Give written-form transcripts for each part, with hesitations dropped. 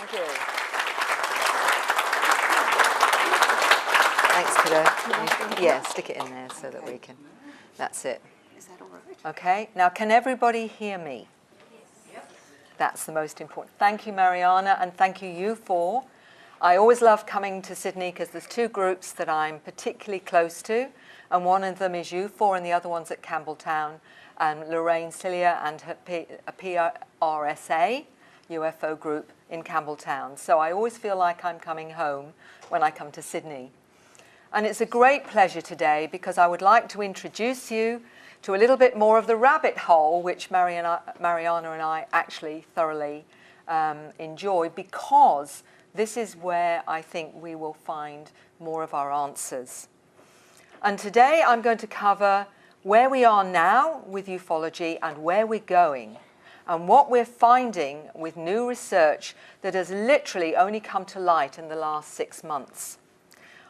Thank you. Thanks, kiddo. Yeah, stick it in there so that we can. That's it. Is that all right? Okay. Now, can everybody hear me? Yes. That's the most important. Thank you, Mariana, and thank you for. I always love coming to Sydney because there's two groups that I'm particularly close to, and one of them is U4 and the other one's at Campbelltown, and Lorraine Cilia and her PRSA UFO group in Campbelltown. So I always feel like I'm coming home when I come to Sydney. And it's a great pleasure today because I would like to introduce you to a little bit more of the rabbit hole, which Mariana and I actually thoroughly enjoy, because this is where I think we will find more of our answers. And today I'm going to cover where we are now with ufology and where we're going, and what we're finding with new research that has literally only come to light in the last 6 months.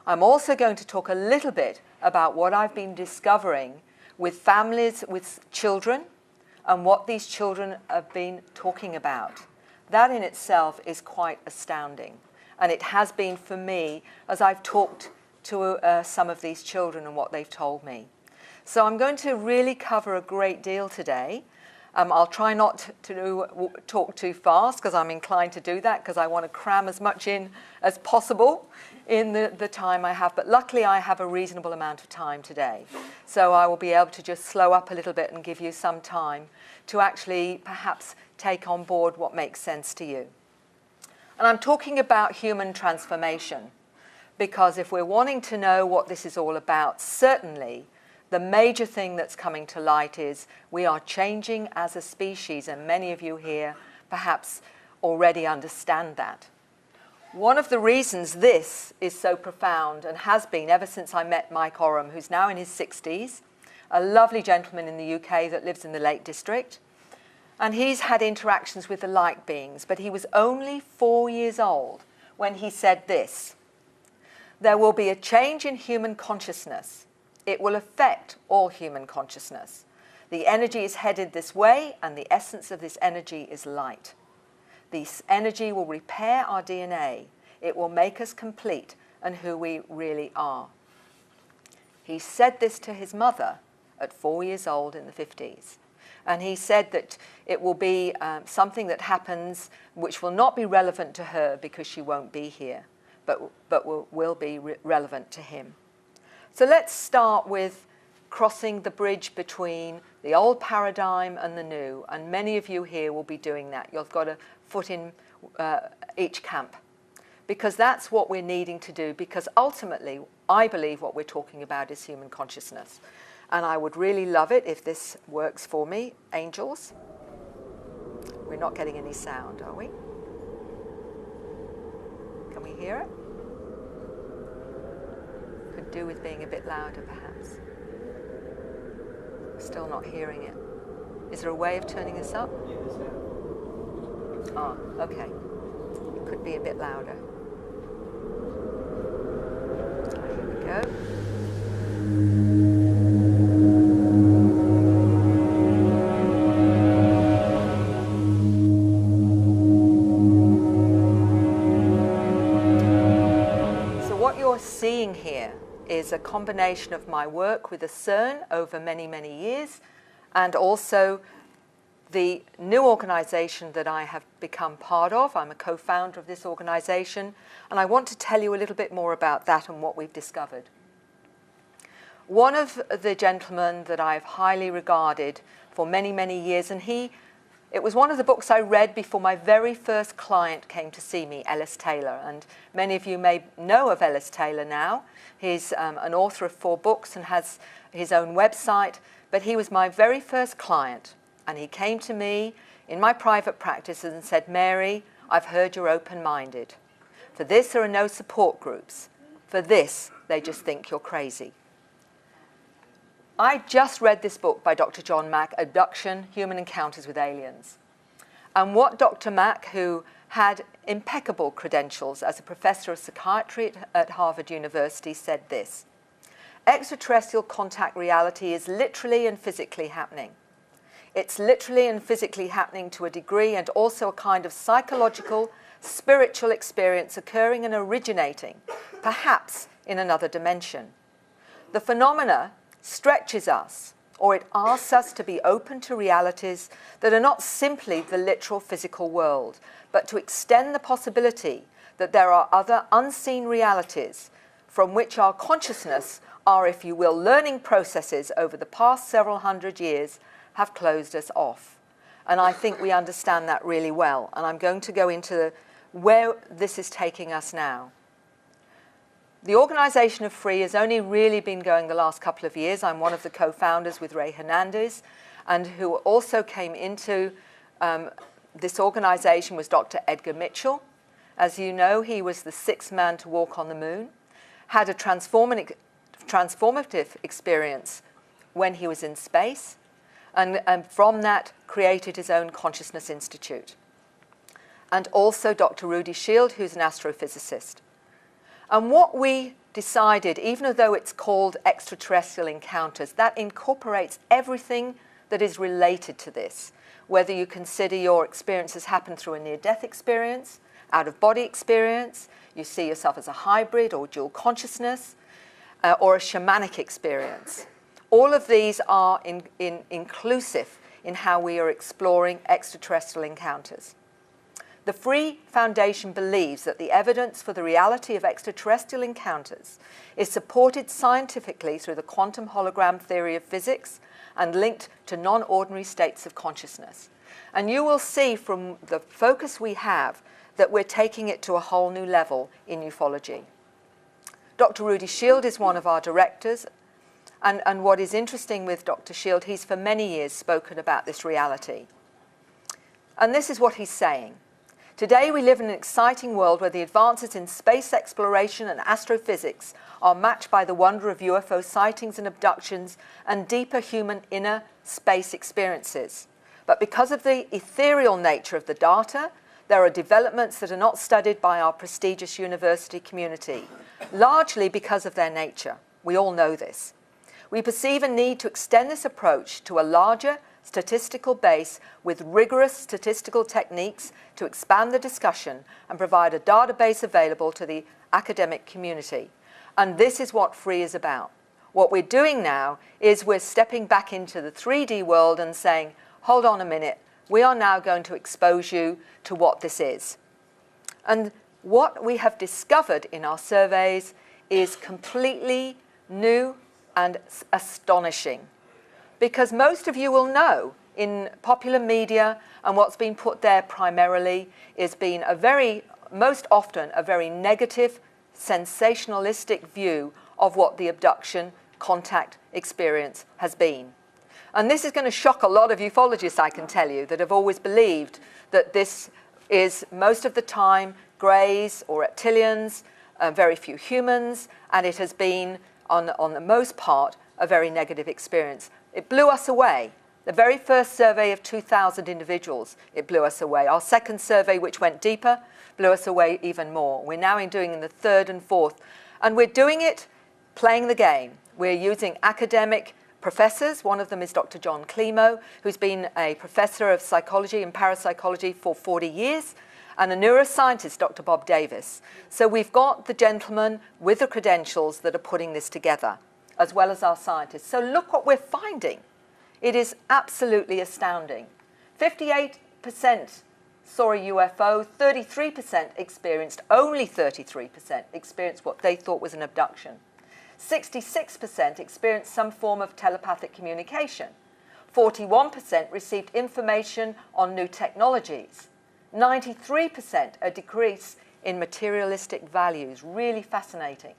I'm also going to talk a little bit about what I've been discovering with families with children and what these children have been talking about. That in itself is quite astounding. And it has been for me as I've talked to some of these children and what they've told me. So I'm going to really cover a great deal today. I'll try not to talk too fast because I'm inclined to do that because I want to cram as much in as possible in the time I have. But luckily I have a reasonable amount of time today. So I will be able to just slow up a little bit and give you some time to actually perhaps take on board what makes sense to you. And I'm talking about human transformation because if we're wanting to know what this is all about, certainly the major thing that's coming to light is we are changing as a species, and many of you here perhaps already understand that. One of the reasons this is so profound and has been ever since I met Mike Oram, who's now in his 60s, a lovely gentleman in the UK that lives in the Lake District, and he's had interactions with the light beings, but he was only 4 years old when he said this: there will be a change in human consciousness. It will affect all human consciousness. The energy is headed this way, and the essence of this energy is light. This energy will repair our DNA. It will make us complete and who we really are. He said this to his mother at 4 years old in the 50s. And he said that it will be something that happens which will not be relevant to her because she won't be here, but will be relevant to him. So let's start with crossing the bridge between the old paradigm and the new. And many of you here will be doing that. You've got a foot in each camp. Because that's what we're needing to do. Because ultimately, I believe what we're talking about is human consciousness. And I would really love it if this works for me. Angels? We're not getting any sound, are we? Can we hear it? Could do with being a bit louder, perhaps. Still not hearing it. Is there a way of turning this up? Ah, okay. It could be a bit louder. Here we go. So what you're seeing here is a combination of my work with the CERN over many, many years, and also the new organization that I have become part of. I'm a co-founder of this organization, and I want to tell you a little bit more about that and what we've discovered. One of the gentlemen that I've highly regarded for many, many years, and it was one of the books I read before my very first client came to see me, Ellis Taylor. And many of you may know of Ellis Taylor now. He's an author of 4 books and has his own website. But he was my very first client. And he came to me in my private practice and said, Mary, I've heard you're open-minded. For this, there are no support groups. For this, they just think you're crazy. I just read this book by Dr. John Mack, Abduction, Human Encounters with Aliens. And what Dr. Mack, who had impeccable credentials as a professor of psychiatry at Harvard University, said this: extraterrestrial contact reality is literally and physically happening. It's literally and physically happening to a degree, and also a kind of psychological, spiritual experience occurring and originating, perhaps in another dimension. The phenomena stretches us, or it asks us to be open to realities that are not simply the literal physical world, but to extend the possibility that there are other unseen realities from which our consciousness, our, if you will, learning processes over the past several hundred years have closed us off. And I think we understand that really well. And I'm going to go into where this is taking us now. The organisation of FREE has only really been going the last couple of years. I'm one of the co-founders with Ray Hernandez, and who also came into this organisation was Dr. Edgar Mitchell. As you know, he was the sixth man to walk on the moon, had a transformative experience when he was in space, and from that created his own Consciousness Institute. And also Dr. Rudy Shield, who's an astrophysicist. And what we decided, even though it's called extraterrestrial encounters, that incorporates everything that is related to this, whether you consider your experiences happen through a near-death experience, out-of-body experience, you see yourself as a hybrid or dual consciousness, or a shamanic experience. All of these are inclusive in how we are exploring extraterrestrial encounters. The FREE Foundation believes that the evidence for the reality of extraterrestrial encounters is supported scientifically through the quantum hologram theory of physics and linked to non-ordinary states of consciousness. And you will see from the focus we have that we're taking it to a whole new level in ufology. Dr. Rudy Shield is one of our directors, and what is interesting with Dr. Shield, he's for many years spoken about this reality. And this is what he's saying. Today we live in an exciting world where the advances in space exploration and astrophysics are matched by the wonder of UFO sightings and abductions and deeper human inner space experiences. But because of the ethereal nature of the data, there are developments that are not studied by our prestigious university community, largely because of their nature. We all know this. We perceive a need to extend this approach to a larger statistical base with rigorous statistical techniques to expand the discussion and provide a database available to the academic community. And this is what FREE is about. What we're doing now is we're stepping back into the 3D world and saying, hold on a minute, we are now going to expose you to what this is. And what we have discovered in our surveys is completely new and astonishing. Because most of you will know in popular media, and what's been put there primarily is been most often a very negative, sensationalistic view of what the abduction contact experience has been. And this is going to shock a lot of ufologists, I can tell you, that have always believed that this is most of the time greys or reptilians, very few humans, and it has been, on the most part, a very negative experience. It blew us away. The very first survey of 2,000 individuals, it blew us away. Our second survey, which went deeper, blew us away even more. We're now doing the third and fourth. And we're doing it playing the game. We're using academic professors. One of them is Dr. John Climo, who's been a professor of psychology and parapsychology for 40 years, and a neuroscientist, Dr. Bob Davis. So we've got the gentlemen with the credentials that are putting this together, as well as our scientists. So look what we're finding. It is absolutely astounding. 58% saw a UFO, 33% experienced, only 33% experienced what they thought was an abduction. 66% experienced some form of telepathic communication. 41% received information on new technologies. 93% a decrease in materialistic values, really fascinating.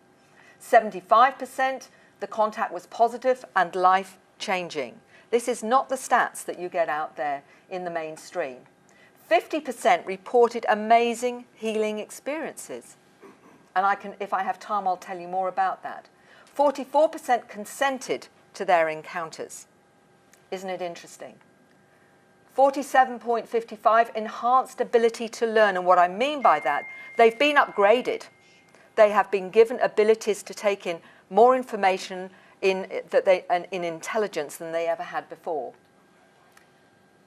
75% the contact was positive and life-changing. This is not the stats that you get out there in the mainstream. 50% reported amazing healing experiences. And if I have time, I'll tell you more about that. 44% consented to their encounters. Isn't it interesting? 47.55 enhanced ability to learn. And what I mean by that, they've been upgraded. They have been given abilities to take in more information in intelligence than they ever had before.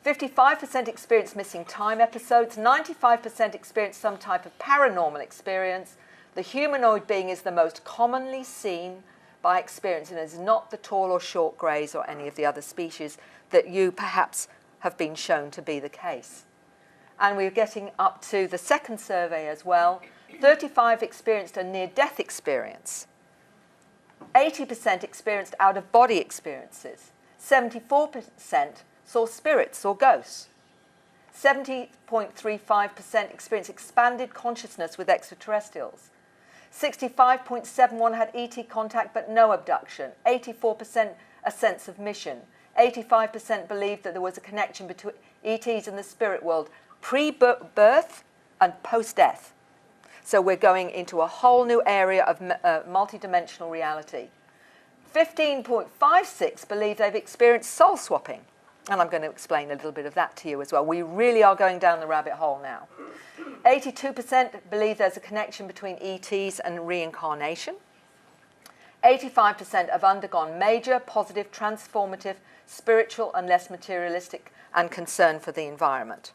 55% experienced missing time episodes, 95% experienced some type of paranormal experience. The humanoid being is the most commonly seen by experience, and is not the tall or short greys or any of the other species that you perhaps have been shown to be the case. And we're getting up to the second survey as well. 35 experienced a near-death experience. 80% experienced out-of-body experiences. 74% saw spirits or ghosts. 70.35% experienced expanded consciousness with extraterrestrials. 65.71% had ET contact but no abduction. 84% a sense of mission. 85% believed that there was a connection between ETs and the spirit world pre-birth and post-death. So we're going into a whole new area of multidimensional reality. 15.56% believe they've experienced soul swapping. And I'm going to explain a little bit of that to you as well. We really are going down the rabbit hole now. 82% believe there's a connection between ETs and reincarnation. 85% have undergone major, positive, transformative, spiritual and less materialistic and concern for the environment.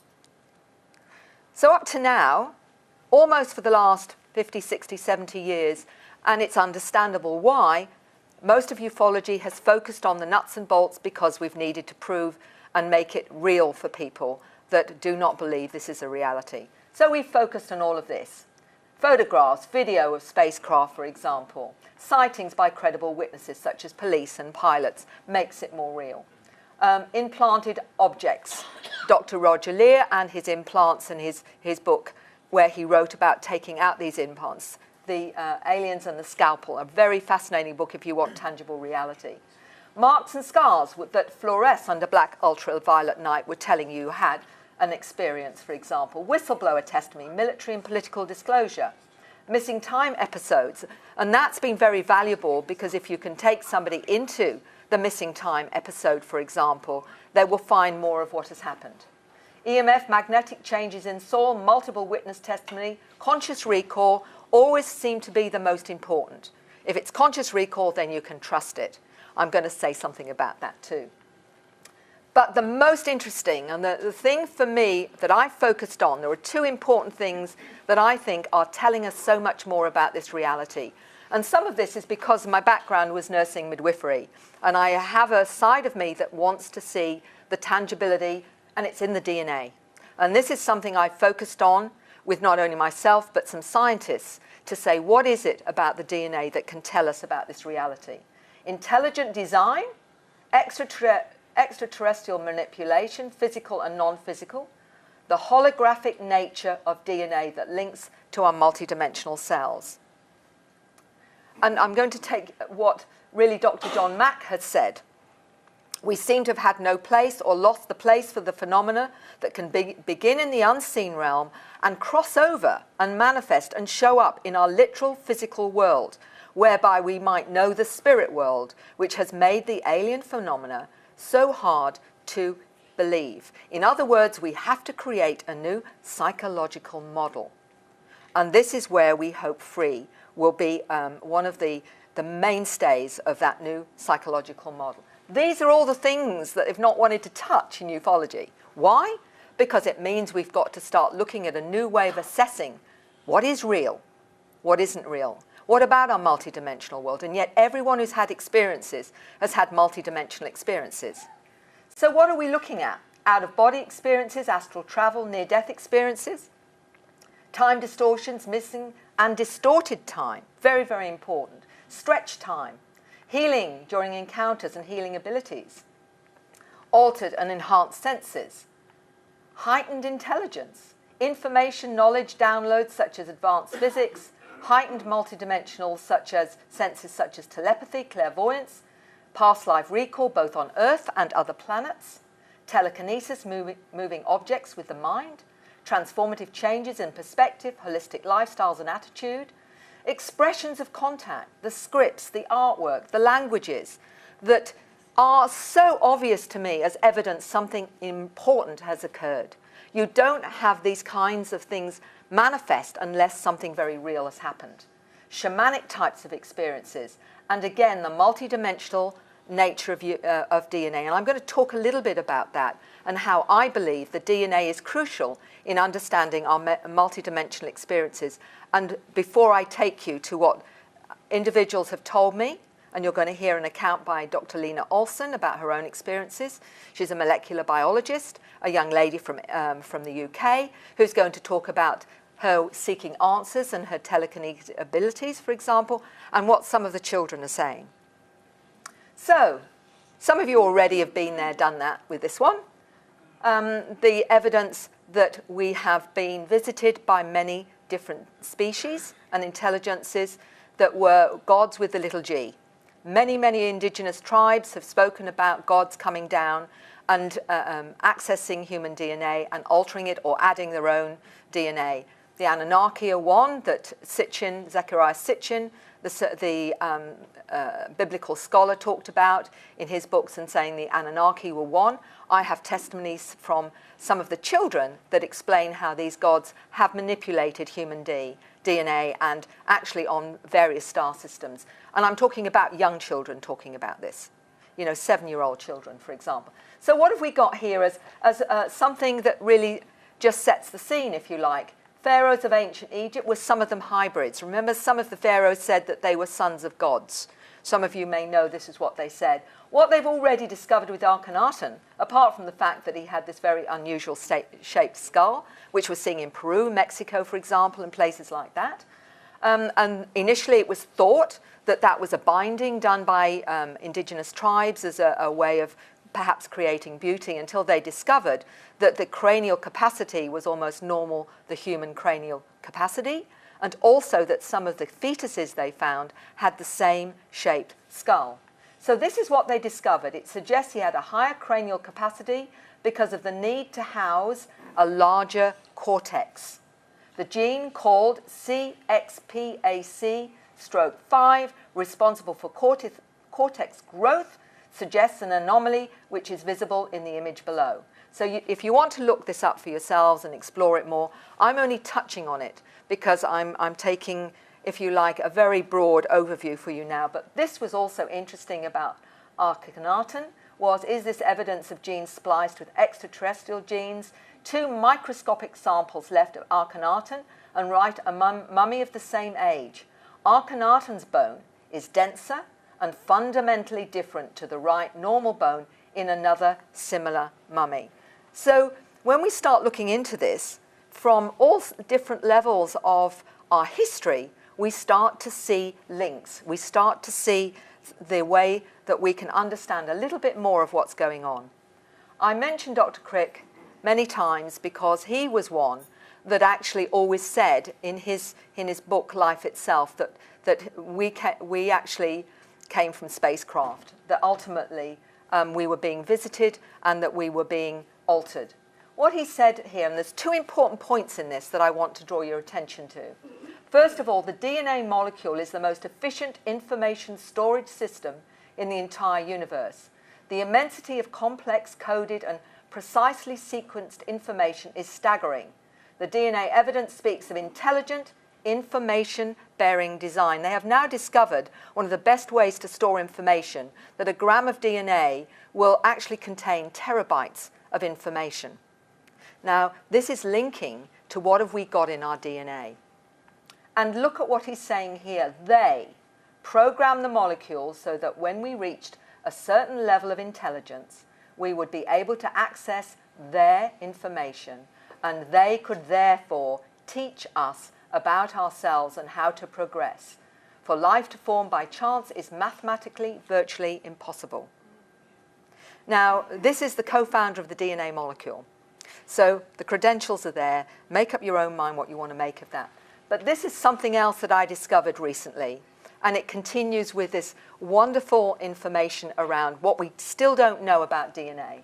So up to now, almost for the last 50, 60, 70 years, and it's understandable why, most of ufology has focused on the nuts and bolts because we've needed to prove and make it real for people that do not believe this is a reality. So we've focused on all of this. Photographs, video of spacecraft, for example, sightings by credible witnesses such as police and pilots makes it more real. Implanted objects. Dr. Roger Leir and his implants and his book where he wrote about taking out these implants, The Aliens and the Scalpel, a very fascinating book if you want tangible reality. Marks and scars that fluoresce under black ultraviolet light were telling you had an experience, for example. Whistleblower testimony, military and political disclosure. Missing time episodes, and that's been very valuable because if you can take somebody into the missing time episode, for example, they will find more of what has happened. EMF, magnetic changes in soil, multiple witness testimony, conscious recall always seem to be the most important. If it's conscious recall, then you can trust it. I'm going to say something about that too. But the most interesting, and the thing for me that I focused on, there are two important things that I think are telling us so much more about this reality. And some of this is because my background was nursing midwifery. And I have a side of me that wants to see the tangibility, and it's in the DNA. And this is something I focused on with not only myself, but some scientists to say, what is it about the DNA that can tell us about this reality? Intelligent design, extraterrestrial manipulation, physical and non-physical, the holographic nature of DNA that links to our multidimensional cells. And I'm going to take what really Dr. John Mack had said. We seem to have had no place or lost the place for the phenomena that can begin in the unseen realm and cross over and manifest and show up in our literal physical world, whereby we might know the spirit world, which has made the alien phenomena so hard to believe. In other words, we have to create a new psychological model. And this is where we hope free will be one of the mainstays of that new psychological model. These are all the things that they've not wanted to touch in ufology. Why? Because it means we've got to start looking at a new way of assessing what is real, what isn't real. What about our multidimensional world? And yet everyone who's had experiences has had multidimensional experiences. So what are we looking at? Out-of-body experiences, astral travel, near-death experiences, time distortions, missing and distorted time, very, very important. Stretch time, healing during encounters and healing abilities, altered and enhanced senses, heightened intelligence, information, knowledge, downloads such as advanced physics, heightened multidimensional senses such as telepathy, clairvoyance, past life recall both on Earth and other planets, telekinesis, moving objects with the mind, transformative changes in perspective, holistic lifestyles and attitude, expressions of contact, the scripts, the artwork, the languages that are so obvious to me as evidence something important has occurred. You don't have these kinds of things manifest unless something very real has happened. Shamanic types of experiences, and again the multidimensional nature of DNA. And I'm going to talk a little bit about that and how I believe the DNA is crucial in understanding our multidimensional experiences. And before I take you to what individuals have told me, and you're going to hear an account by Dr. Lena Olson about her own experiences. She's a molecular biologist, a young lady from the UK, who's going to talk about her seeking answers and her telekinetic abilities, for example, and what some of the children are saying. So, some of you already have been there, done that with this one. The evidence that we have been visited by many different species and intelligences that were gods with the little g. Many, many indigenous tribes have spoken about gods coming down and accessing human DNA and altering it or adding their own DNA. The Anunnaki are one that Zechariah Sitchin, the biblical scholar, talked about in his books and saying the Anunnaki were one. I have testimonies from some of the children that explain how these gods have manipulated human DNA and actually on various star systems. And I'm talking about young children talking about this, 7-year-old children, for example. So what have we got here as something that really just sets the scene, if you like? Pharaohs of ancient Egypt were some of them hybrids. Remember, some of the pharaohs said that they were sons of gods. Some of you may know this is what they said. What they've already discovered with Akhenaten, apart from the fact that he had this very unusual shaped skull, which we're seeing in Peru, Mexico, for example, and places like that. And initially it was thought that that was a binding done by indigenous tribes as a way of perhaps creating beauty, until they discovered that the cranial capacity was almost normal, the human cranial capacity, and also that some of the fetuses they found had the same shaped skull. So this is what they discovered. It suggests he had a higher cranial capacity because of the need to house a larger cortex. The gene called CXPAC/5, responsible for cortex growth, suggests an anomaly which is visible in the image below. So if you want to look this up for yourselves and explore it more, I'm only touching on it because I'm taking, if you like, a very broad overview for you now. But this was also interesting about Akhenaten, is this evidence of genes spliced with extraterrestrial genes? 2 microscopic samples left of Akhenaten and write a mummy of the same age. Akhenaten's bone is denser and fundamentally different to the right normal bone in another similar mummy. So when we start looking into this, from all different levels of our history, we start to see links. We start to see the way that we can understand a little bit more of what's going on. I mentioned Dr. Crick many times because he was one that actually always said in his book Life Itself that we actually came from spacecraft, that ultimately we were being visited and that we were being altered. What he said here, and there's 2 important points in this that I want to draw your attention to. First of all, the DNA molecule is the most efficient information storage system in the entire universe. The immensity of complex, coded, and precisely sequenced information is staggering. The DNA evidence speaks of intelligent, information-bearing design. They have now discovered one of the best ways to store information, that a gram of DNA will actually contain terabytes of information. Now, this is linking to what have we got in our DNA. And look at what he's saying here. They programmed the molecules so that when we reached a certain level of intelligence, we would be able to access their information, and they could therefore teach us about ourselves and how to progress. For life to form by chance is mathematically virtually impossible. Now, this is the co-founder of the DNA molecule. So the credentials are there. Make up your own mind what you want to make of that. But this is something else that I discovered recently, and it continues with this wonderful information around what we still don't know about DNA.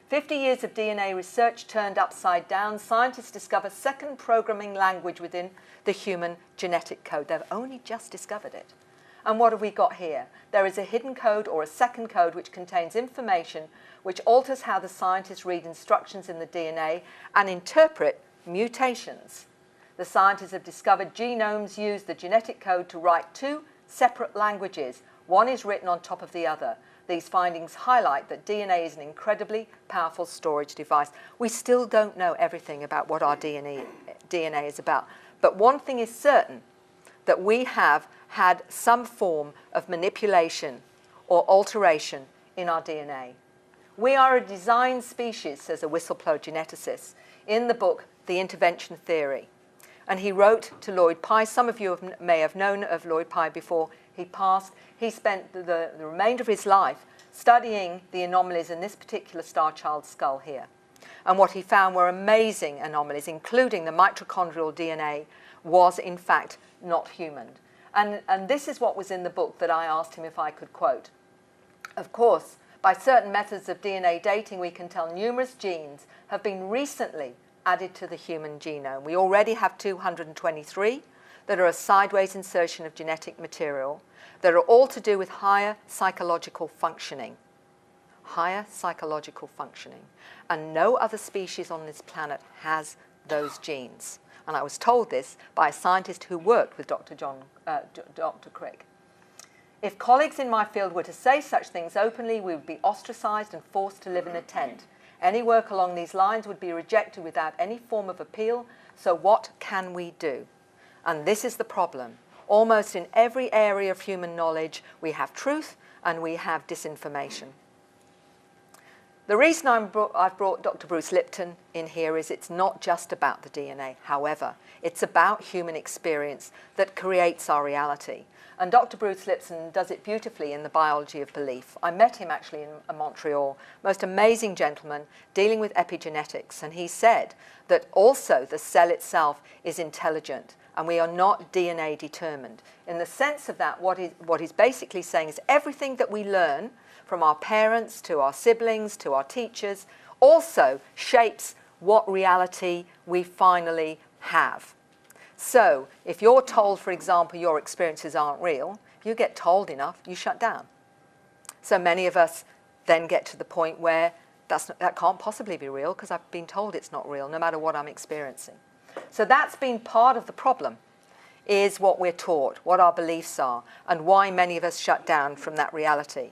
50 years of DNA research turned upside down, scientists discover second programming language within the human genetic code. They've only just discovered it. And what have we got here? There is a hidden code or a second code which contains information which alters how the scientists read instructions in the DNA and interpret mutations. The scientists have discovered genomes use the genetic code to write 2 separate languages. One is written on top of the other. these findings highlight that DNA is an incredibly powerful storage device. We still don't know everything about what our DNA is about. But one thing is certain, that we have had some form of manipulation or alteration in our DNA. We are a designed species, says a whistleblower geneticist in the book The Intervention Theory. And he wrote to Lloyd Pye. Some of you may have known of Lloyd Pye before he passed. He spent the remainder of his life studying the anomalies in this particular star child skull here. And what he found were amazing anomalies, including the mitochondrial DNA was in fact not human. And this is what was in the book that I asked him if I could quote. Of course, by certain methods of DNA dating, we can tell numerous genes have been recently added to the human genome. We already have 223 that are a sideways insertion of genetic material that are all to do with higher psychological functioning. Higher psychological functioning. And no other species on this planet has those genes. And I was told this by a scientist who worked with Dr. Crick. If colleagues in my field were to say such things openly, we would be ostracized and forced to live in a tent. Any work along these lines would be rejected without any form of appeal. So what can we do? And this is the problem. Almost in every area of human knowledge, we have truth and we have disinformation. The reason I've brought Dr. Bruce Lipton in here is it's not just about the DNA. However, it's about human experience that creates our reality. And Dr. Bruce Lipton does it beautifully in The Biology of Belief. I met him actually in Montreal. Most amazing gentleman dealing with epigenetics. And he said that also the cell itself is intelligent and we are not DNA determined. In the sense of that, what he's basically saying is everything that we learn from our parents to our siblings to our teachers also shapes what reality we finally have. So if you're told, for example, your experiences aren't real, if you get told enough, you shut down. So many of us then get to the point where that can't possibly be real because I've been told it's not real, no matter what I'm experiencing. So that's been part of the problem, is what we're taught, what our beliefs are, and why many of us shut down from that reality.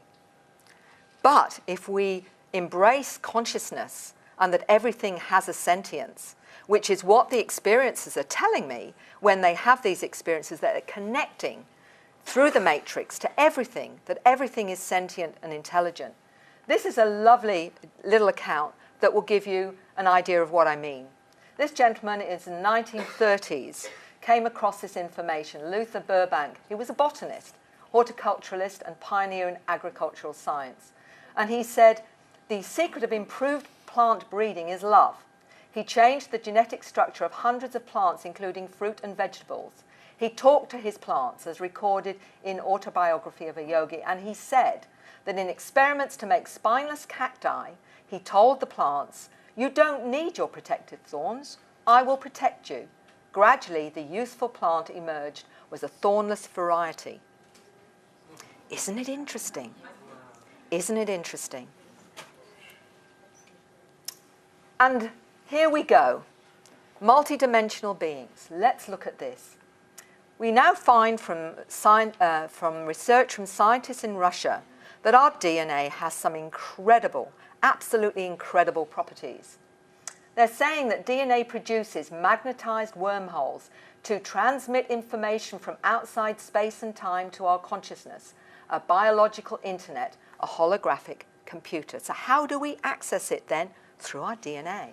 But if we embrace consciousness and that everything has a sentience, which is what the experiences are telling me when they have these experiences, that are connecting through the matrix to everything, that everything is sentient and intelligent. This is a lovely little account that will give you an idea of what I mean. This gentleman is in the 1930s, came across this information, Luther Burbank. He was a botanist, horticulturalist, and pioneer in agricultural science. And he said, the secret of improved plant breeding is love. He changed the genetic structure of hundreds of plants, including fruit and vegetables. He talked to his plants, as recorded in Autobiography of a Yogi, and he said that in experiments to make spineless cacti, he told the plants, you don't need your protective thorns, I will protect you. Gradually, the useful plant emerged was a thornless variety. Isn't it interesting? Isn't it interesting? And here we go. Multidimensional beings. Let's look at this. We now find from research from scientists in Russia that our DNA has some incredible, absolutely incredible properties. They're saying that DNA produces magnetized wormholes to transmit information from outside space and time to our consciousness, a biological internet, a holographic computer. So how do we access it then? Through our DNA.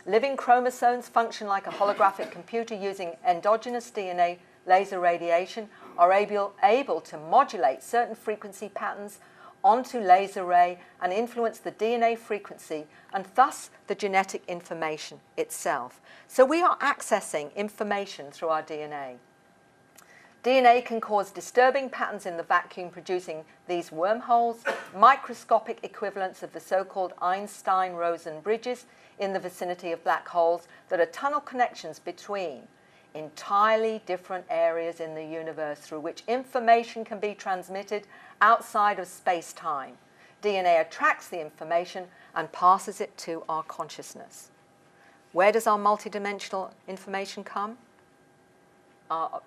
Living chromosomes function like a holographic computer using endogenous DNA laser radiation, are able to modulate certain frequency patterns onto laser ray and influence the DNA frequency and thus the genetic information itself. So we are accessing information through our DNA. DNA can cause disturbing patterns in the vacuum, producing these wormholes, microscopic equivalents of the so-called Einstein-Rosen bridges in the vicinity of black holes that are tunnel connections between entirely different areas in the universe through which information can be transmitted outside of space-time. DNA attracts the information and passes it to our consciousness. Where does our multidimensional information come?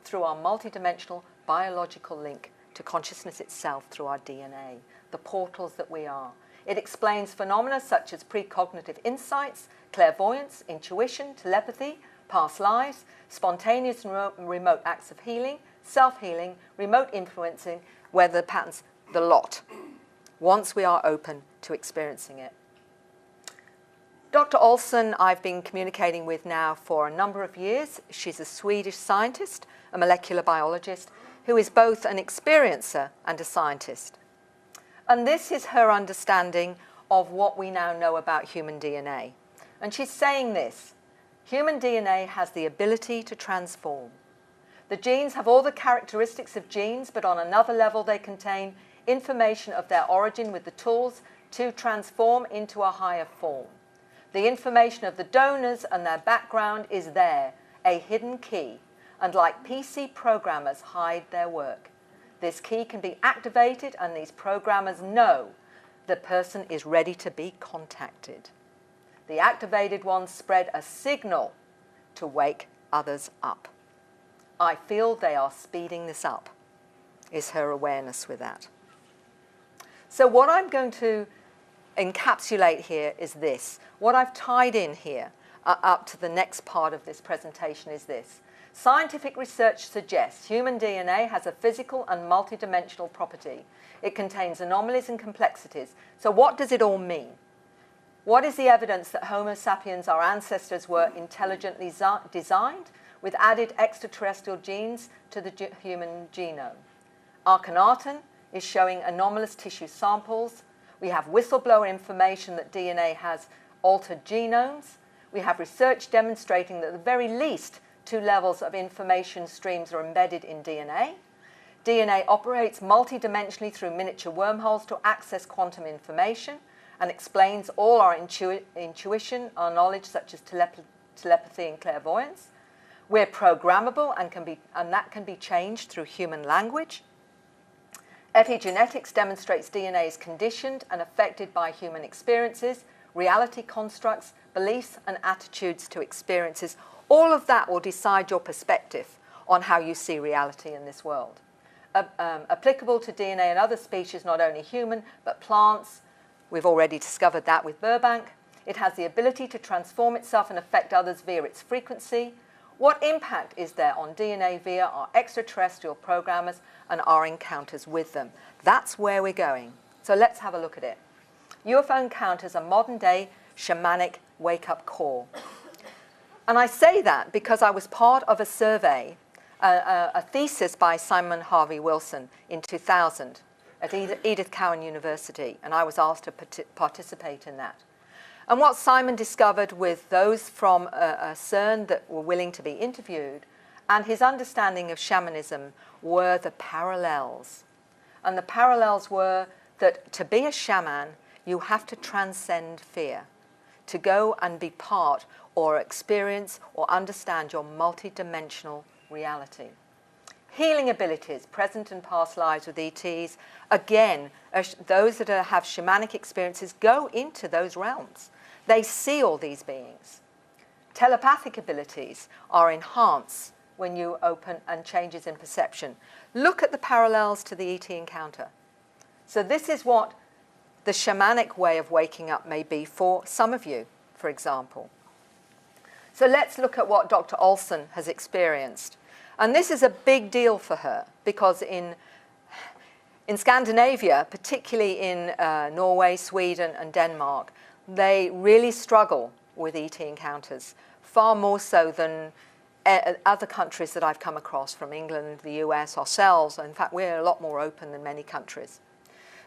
Through our multidimensional biological link to consciousness itself through our DNA, the portals that we are. It explains phenomena such as precognitive insights, clairvoyance, intuition, telepathy, past lives, spontaneous and remote acts of healing, self-healing, remote influencing, weather patterns, the lot, once we are open to experiencing it. Dr. Olsen, I've been communicating with now for a number of years. She's a Swedish scientist, a molecular biologist, who is both an experiencer and a scientist. And this is her understanding of what we now know about human DNA. And she's saying this: human DNA has the ability to transform. The genes have all the characteristics of genes, but on another level they contain information of their origin with the tools to transform into a higher form. The information of the donors and their background is there, a hidden key, and like PC programmers hide their work. This key can be activated and these programmers know the person is ready to be contacted. The activated ones spread a signal to wake others up. I feel they are speeding this up, is her awareness with that. So what I'm going to encapsulate here is this. What I've tied in here up to the next part of this presentation is this. Scientific research suggests human DNA has a physical and multidimensional property. It contains anomalies and complexities. So what does it all mean? What is the evidence that Homo sapiens, our ancestors, were intelligently designed with added extraterrestrial genes to the human genome? Akhenaten is showing anomalous tissue samples. We have whistleblower information that DNA has altered genomes. We have research demonstrating that at the very least 2 levels of information streams are embedded in DNA. DNA operates multidimensionally through miniature wormholes to access quantum information and explains all our intuition, our knowledge such as telepathy and clairvoyance. We're programmable and that can be changed through human language. Epigenetics demonstrates DNA is conditioned and affected by human experiences, reality constructs, beliefs and attitudes to experiences. All of that will decide your perspective on how you see reality in this world. Applicable to DNA and other species, not only human, but plants. We've already discovered that with Burbank. It has the ability to transform itself and affect others via its frequency. What impact is there on DNA via our extraterrestrial programmers and our encounters with them? That's where we're going. So let's have a look at it. UFO encounters are modern-day shamanic wake-up call. And I say that because I was part of a survey, a thesis by Simon Harvey Wilson in 2000 at Edith Cowan University, and I was asked to participate in that. And what Simon discovered with those from CERN that were willing to be interviewed, and his understanding of shamanism, were the parallels. And the parallels were that to be a shaman, you have to transcend fear, to go and be part or experience or understand your multidimensional reality. Healing abilities, present and past lives with ETs, again, those that have shamanic experiences go into those realms. They see all these beings. Telepathic abilities are enhanced when you open and changes in perception. Look at the parallels to the ET encounter. So this is what the shamanic way of waking up may be for some of you, for example. So let's look at what Dr. Olsen has experienced. And this is a big deal for her because in Scandinavia, particularly in Norway, Sweden and Denmark, they really struggle with ET encounters, far more so than other countries that I've come across, from England, the US, ourselves. In fact, we're a lot more open than many countries.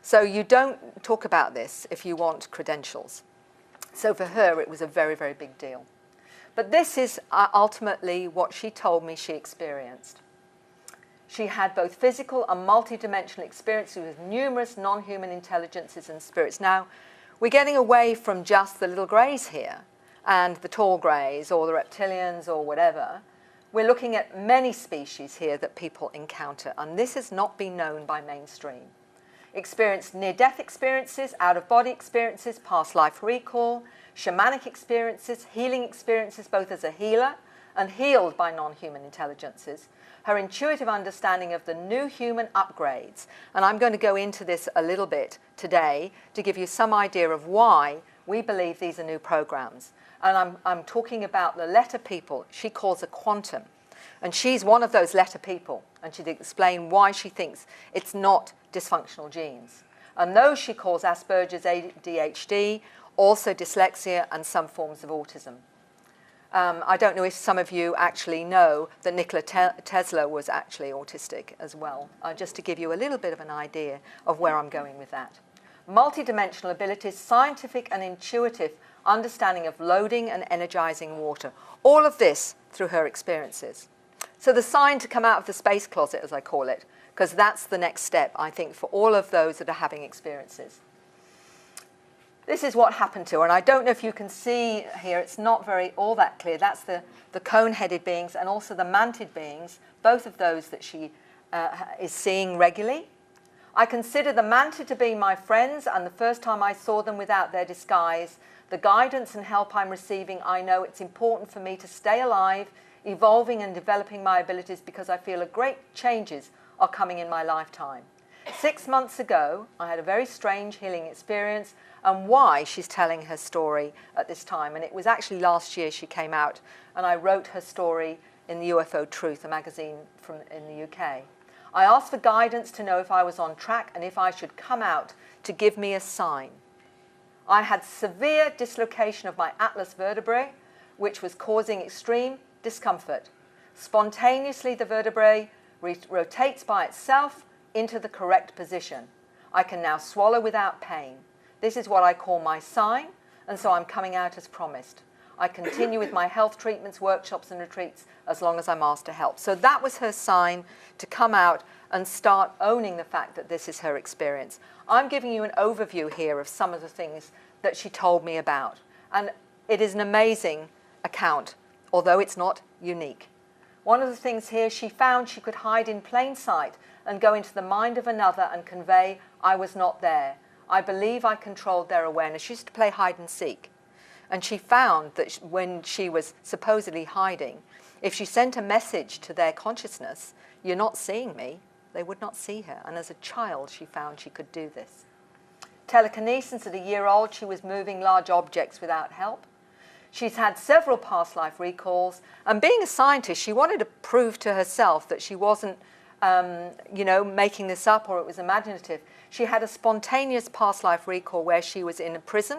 So you don't talk about this if you want credentials. So for her, it was a very, very big deal. But this is ultimately what she told me she experienced. She had both physical and multidimensional experiences with numerous non-human intelligences and spirits. Now, we're getting away from just the little greys here and the tall greys or the reptilians or whatever. We're looking at many species here that people encounter, and this has not been known by mainstream. Experienced near-death experiences, out-of-body experiences, past life recall, shamanic experiences, healing experiences, both as a healer and healed by non-human intelligences, her intuitive understanding of the new human upgrades. And I'm going to go into this a little bit today to give you some idea of why we believe these are new programs. And I'm talking about the letter people she calls a quantum. And she's one of those letter people. And she'd explain why she thinks it's not dysfunctional genes. And those she calls Asperger's, ADHD, also dyslexia, and some forms of autism. I don't know if some of you actually know that Nikola Tesla was actually autistic as well, just to give you a little bit of an idea of where I'm going with that. Multidimensional abilities, scientific and intuitive understanding of loading and energizing water. All of this through her experiences. So the sign to come out of the space closet, as I call it, because that's the next step, I think, for all of those that are having experiences. This is what happened to her, and I don't know if you can see here, it's not all that clear. That's the cone-headed beings and also the mantid beings, both of those that she is seeing regularly. I consider the mantid to be my friends, and the first time I saw them without their disguise, the guidance and help I'm receiving, I know it's important for me to stay alive, evolving and developing my abilities, because I feel great changes are coming in my lifetime. 6 months ago, I had a very strange healing experience, and why she's telling her story at this time. And it was actually last year she came out, and I wrote her story in the UFO Truth, a magazine in the UK. I asked for guidance to know if I was on track and if I should come out to give me a sign. I had severe dislocation of my atlas vertebrae, which was causing extreme discomfort. Spontaneously, the vertebrae rotates by itself into the correct position. I can now swallow without pain. This is what I call my sign, and so I'm coming out as promised. I continue with my health treatments, workshops, and retreats as long as I'm asked to help. So that was her sign to come out and start owning the fact that this is her experience. I'm giving you an overview here of some of the things that she told me about. And it is an amazing account, although it's not unique. One of the things here, she found she could hide in plain sight and go into the mind of another and convey, I was not there. I believe I controlled their awareness. She used to play hide and seek. And she found that when she was supposedly hiding, if she sent a message to their consciousness, you're not seeing me, they would not see her. And as a child, she found she could do this. Telekinesis, at a year old, she was moving large objects without help. She's had several past life recalls. And being a scientist, she wanted to prove to herself that she wasn't making this up or it was imaginative. She had a spontaneous past life recall where she was in a prison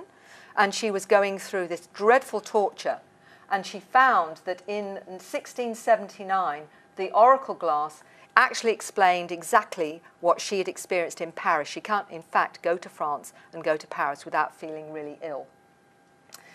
and she was going through this dreadful torture. And she found that in 1679, the oracle glass actually explained exactly what she had experienced in Paris. She can't, in fact, go to France and go to Paris without feeling really ill.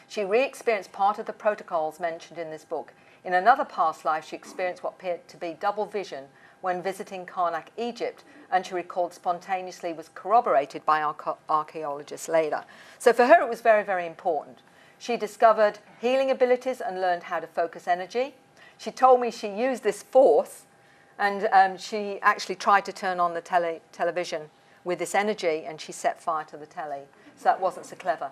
She re-experienced part of the protocols mentioned in this book. In another past life, she experienced what appeared to be double vision when visiting Karnak, Egypt, and she recalled spontaneously was corroborated by archaeologists later. So for her, it was very, very important. She discovered healing abilities and learned how to focus energy. She told me she used this force, and she actually tried to turn on the television with this energy, and she set fire to the telly. So that wasn't so clever.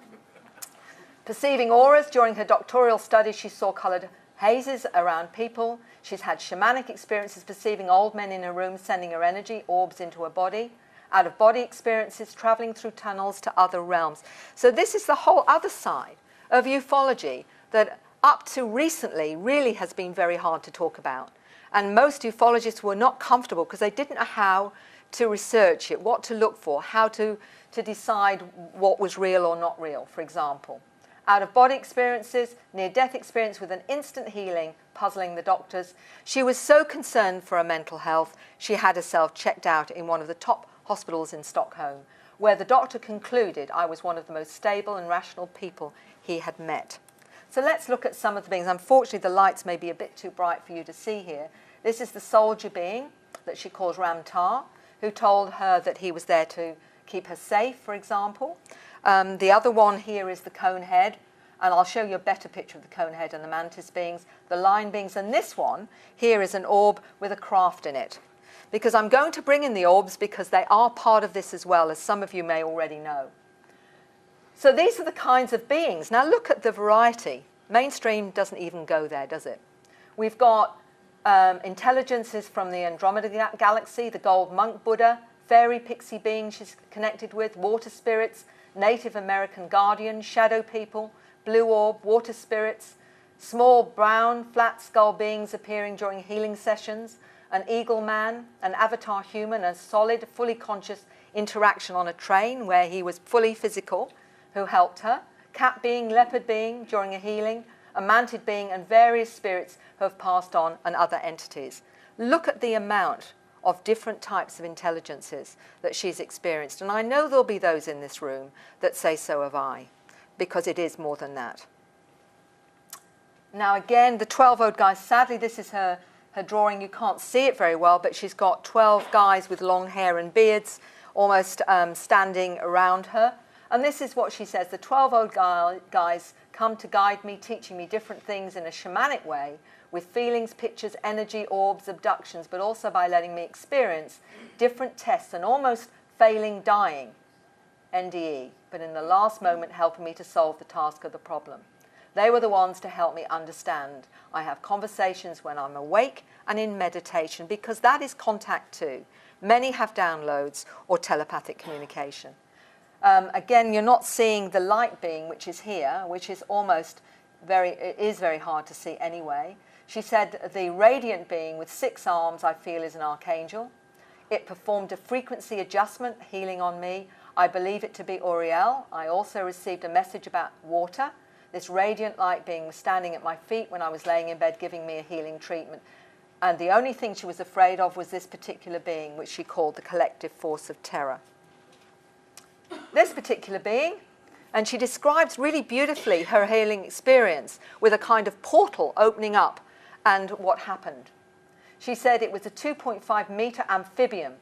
Perceiving auras, during her doctoral studies, she saw coloured hazes around people. She's had shamanic experiences, perceiving old men in her room, sending her energy, orbs into her body. Out-of-body experiences, travelling through tunnels to other realms. So this is the whole other side of ufology that up to recently really has been very hard to talk about. And most ufologists were not comfortable because they didn't know how to research it, what to look for, how to decide what was real or not real, for example. Out-of-body experiences, near-death experience with an instant healing, puzzling the doctors. She was so concerned for her mental health, she had herself checked out in one of the top hospitals in Stockholm, where the doctor concluded I was one of the most stable and rational people he had met. So let's look at some of the beings. Unfortunately, the lights may be a bit too bright for you to see here. This is the soldier being that she calls Ramtar, who told her that he was there to keep her safe, for example. The other one here is the cone head, and I'll show you a better picture of the cone head and the mantis beings, the lion beings, and this one here is an orb with a craft in it. Because I'm going to bring in the orbs because they are part of this as well, as some of you may already know. So these are the kinds of beings. Now look at the variety. Mainstream doesn't even go there, does it? We've got Intelligences from the Andromeda Galaxy, the Gold Monk Buddha, fairy pixie beings she's connected with, water spirits, Native American guardians, shadow people, blue orb, water spirits, small brown flat skull beings appearing during healing sessions, an eagle man, an avatar human, a solid, fully conscious interaction on a train where he was fully physical, who helped her, cat being, leopard being during a healing, a mantid being, and various spirits who have passed on, and other entities. Look at the amount of different types of intelligences that she's experienced. And I know there'll be those in this room that say, so have I, because it is more than that. Now again, the 12 old guys, sadly this is her drawing. You can't see it very well, but she's got 12 guys with long hair and beards almost standing around her. And this is what she says: the 12 old guys come to guide me, teaching me different things in a shamanic way, with feelings, pictures, energy, orbs, abductions, but also by letting me experience different tests and almost failing dying, NDE, but in the last moment helping me to solve the task of the problem. They were the ones to help me understand. I have conversations when I'm awake and in meditation, because that is contact too. Many have downloads or telepathic communication. Again, you're not seeing the light being, which is here, which is it is very hard to see anyway. She said the radiant being with 6 arms I feel is an archangel. It performed a frequency adjustment, healing on me. I believe it to be Uriel. I also received a message about water. This radiant light being was standing at my feet when I was laying in bed, giving me a healing treatment. And the only thing she was afraid of was this particular being, which she called the collective force of terror. This particular being, and she describes really beautifully her healing experience with a kind of portal opening up and what happened. She said it was a 2.5 meter amphibian,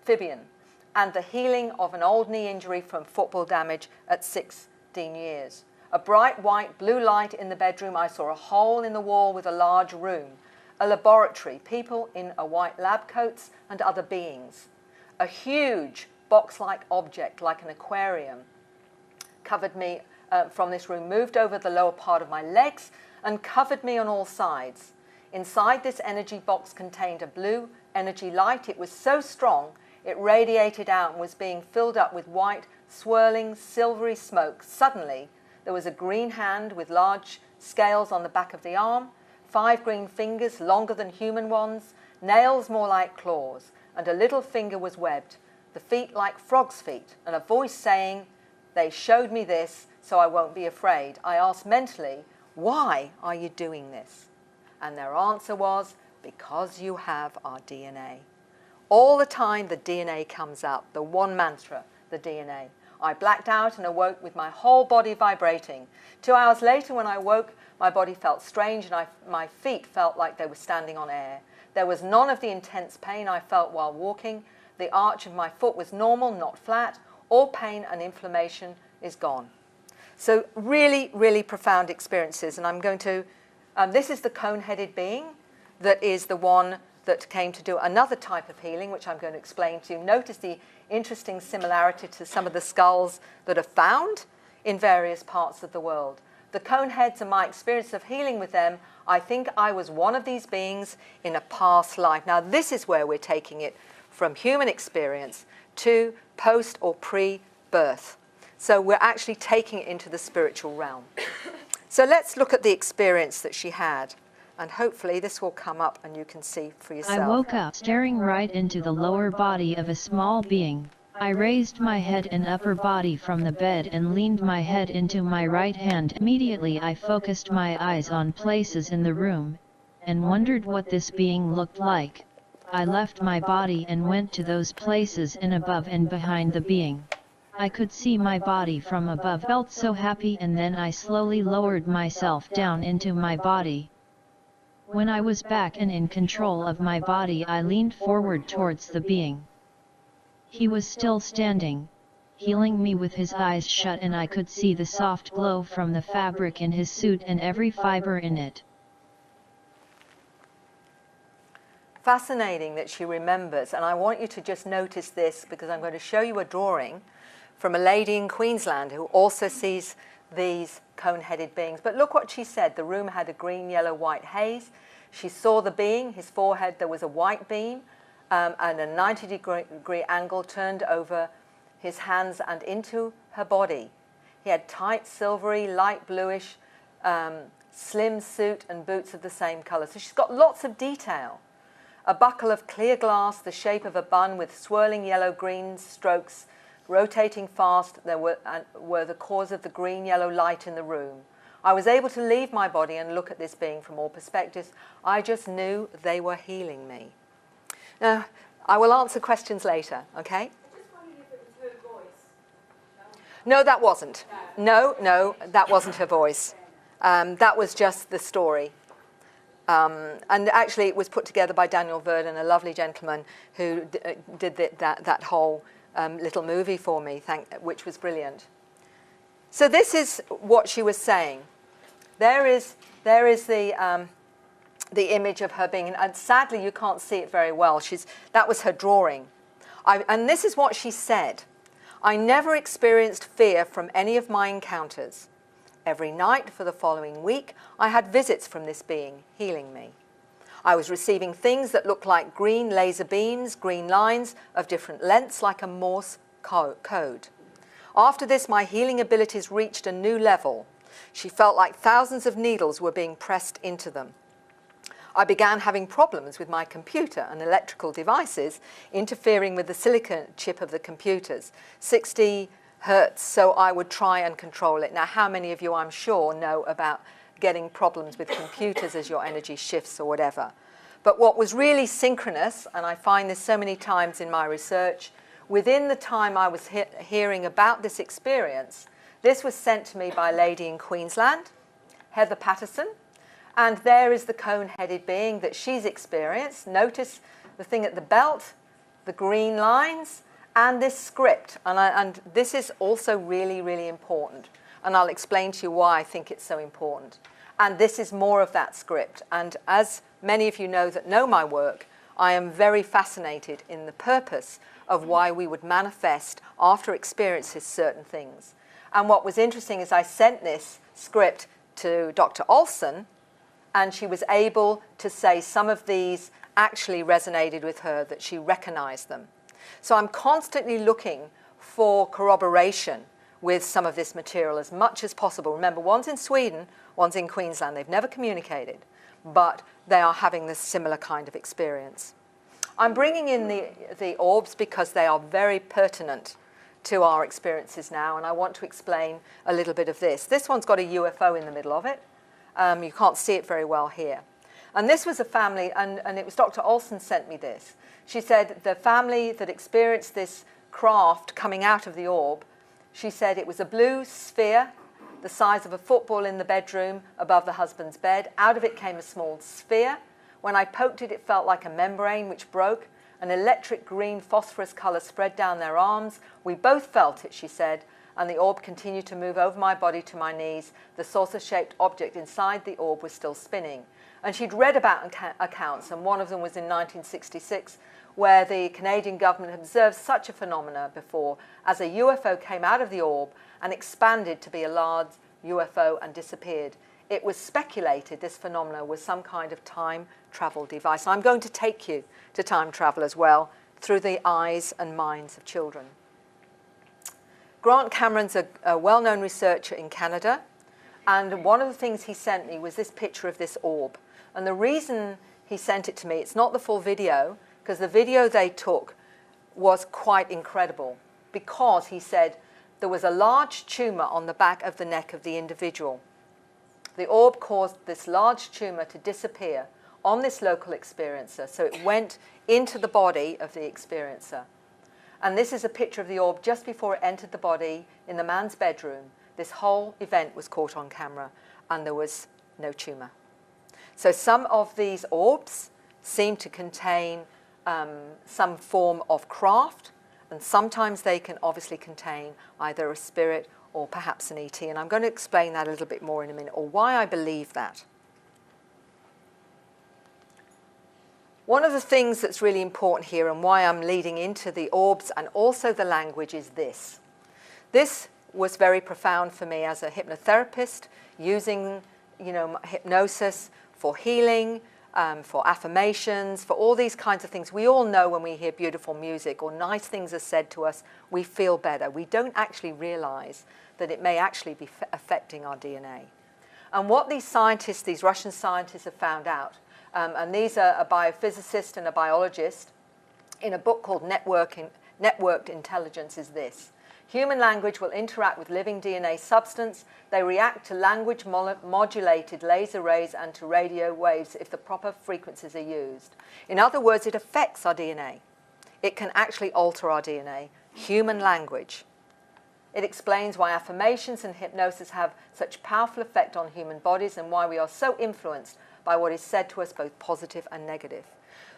and the healing of an old knee injury from football damage at 16 years. A bright white blue light in the bedroom. I saw a hole in the wall with a large room, a laboratory, people in a white lab coats and other beings. A huge box-like object, like an aquarium, covered me from this room, moved over the lower part of my legs and covered me on all sides. Inside this energy box contained a blue energy light. It was so strong it radiated out and was being filled up with white, swirling, silvery smoke. Suddenly, there was a green hand with large scales on the back of the arm, 5 green fingers longer than human ones, nails more like claws, and a little finger was webbed, the feet like frog's feet, and a voice saying, "They showed me this, so I won't be afraid." I asked mentally, "Why are you doing this?" And their answer was, "Because you have our DNA." All the time the DNA comes up, the one mantra, the DNA. I blacked out and awoke with my whole body vibrating. 2 hours later when I woke, my body felt strange and my feet felt like they were standing on air. There was none of the intense pain I felt while walking. The arch of my foot was normal, not flat. All pain and inflammation is gone. So really, really profound experiences. And I'm going to, this is the cone-headed being that is the one that came to do another type of healing, which I'm going to explain to you. Notice the interesting similarity to some of the skulls that are found in various parts of the world. The cone heads and my experience of healing with them, I think I was one of these beings in a past life. Now this is where we're taking it from human experience to post or pre-birth. So we're actually taking it into the spiritual realm. So let's look at the experience that she had. And hopefully this will come up and you can see for yourself. I woke up staring right into the lower body of a small being. I raised my head and upper body from the bed and leaned my head into my right hand. Immediately I focused my eyes on places in the room, and wondered what this being looked like. I left my body and went to those places in above and behind the being. I could see my body from above, felt so happy, and then I slowly lowered myself down into my body. When I was back and in control of my body, I leaned forward towards the being. He was still standing, healing me with his eyes shut, and I could see the soft glow from the fabric in his suit and every fiber in it. Fascinating that she remembers, and I want you to just notice this because I'm going to show you a drawing from a lady in Queensland who also sees these cone-headed beings. But look what she said. The room had a green, yellow, white haze. She saw the being, his forehead, there was a white beam, and a 90-degree angle turned over his hands and into her body. He had tight, silvery, light bluish, slim suit and boots of the same colour. So she's got lots of detail. A buckle of clear glass, the shape of a bun with swirling yellow-green strokes, rotating fast, there were the cause of the green-yellow light in the room. I was able to leave my body and look at this being from all perspectives. I just knew they were healing me. Now, I will answer questions later, okay? I just wondered if it was her voice. No, that wasn't. No, that wasn't her voice. That was just the story. And actually, it was put together by Daniel Verdon, a lovely gentleman who did that whole little movie for me, which was brilliant. So this is what she was saying. There is the image of her being, and sadly you can't see it very well. That was her drawing. And this is what she said. I never experienced fear from any of my encounters. Every night for the following week, I had visits from this being, healing me. I was receiving things that looked like green laser beams, green lines of different lengths, like a Morse code. After this, my healing abilities reached a new level. She felt like thousands of needles were being pressed into them. I began having problems with my computer and electrical devices interfering with the silicon chip of the computers, 60 hertz, so I would try and control it. Now, how many of you, I'm sure, know about getting problems with computers as your energy shifts or whatever? But what was really synchronous, and I find this so many times in my research, within the time I was hearing about this experience, this was sent to me by a lady in Queensland, Heather Patterson, and there is the cone-headed being that she's experienced. Notice the thing at the belt, the green lines, and this script. And this is also really, really important. And I'll explain to you why I think it's so important. And this is more of that script. And as many of you know that know my work, I am very fascinated in the purpose of why we would manifest after experiences certain things. And what was interesting is I sent this script to Dr. Olson, and she was able to say some of these actually resonated with her, that she recognized them. So I'm constantly looking for corroboration with some of this material as much as possible. Remember, one's in Sweden, one's in Queensland. They've never communicated, but they are having this similar kind of experience. I'm bringing in the orbs because they are very pertinent to our experiences now, and I want to explain a little bit of this. This one's got a UFO in the middle of it. You can't see it very well here. And this was a family, and it was Dr. Olson sent me this. She said the family that experienced this craft coming out of the orb, she said it was a blue sphere the size of a football in the bedroom above the husband's bed. Out of it came a small sphere. When I poked it, it felt like a membrane which broke. An electric green phosphorus colour spread down their arms. We both felt it, she said, and the orb continued to move over my body to my knees. The saucer-shaped object inside the orb was still spinning. And she'd read about accounts, and one of them was in 1966, where the Canadian government observed such a phenomena before, as a UFO came out of the orb and expanded to be a large UFO and disappeared. It was speculated this phenomena was some kind of time travel device. I'm going to take you to time travel as well, through the eyes and minds of children. Grant Cameron's a well-known researcher in Canada, and one of the things he sent me was this picture of this orb. And the reason he sent it to me, it's not the full video, because the video they took was quite incredible, because he said there was a large tumour on the back of the neck of the individual. The orb caused this large tumour to disappear on this local experiencer, so it went into the body of the experiencer. And this is a picture of the orb just before it entered the body in the man's bedroom. This whole event was caught on camera, and there was no tumour. So some of these orbs seem to contain some form of craft, and sometimes they can obviously contain either a spirit or perhaps an ET. And I'm going to explain that a little bit more in a minute, or why I believe that. One of the things that's really important here, and why I'm leading into the orbs and also the language, is this. This was very profound for me as a hypnotherapist, using hypnosis for healing, for affirmations, for all these kinds of things. We all know when we hear beautiful music or nice things are said to us, we feel better. We don't actually realize that it may actually be affecting our DNA. And what these scientists, these Russian scientists, have found out, and these are a biophysicist and a biologist, in a book called Networked Intelligence, is this. Human language will interact with living DNA substance. They react to language modulated laser rays and to radio waves if the proper frequencies are used. In other words, it affects our DNA. It can actually alter our DNA. Human language. It explains why affirmations and hypnosis have such powerful effect on human bodies and why we are so influenced by what is said to us, both positive and negative.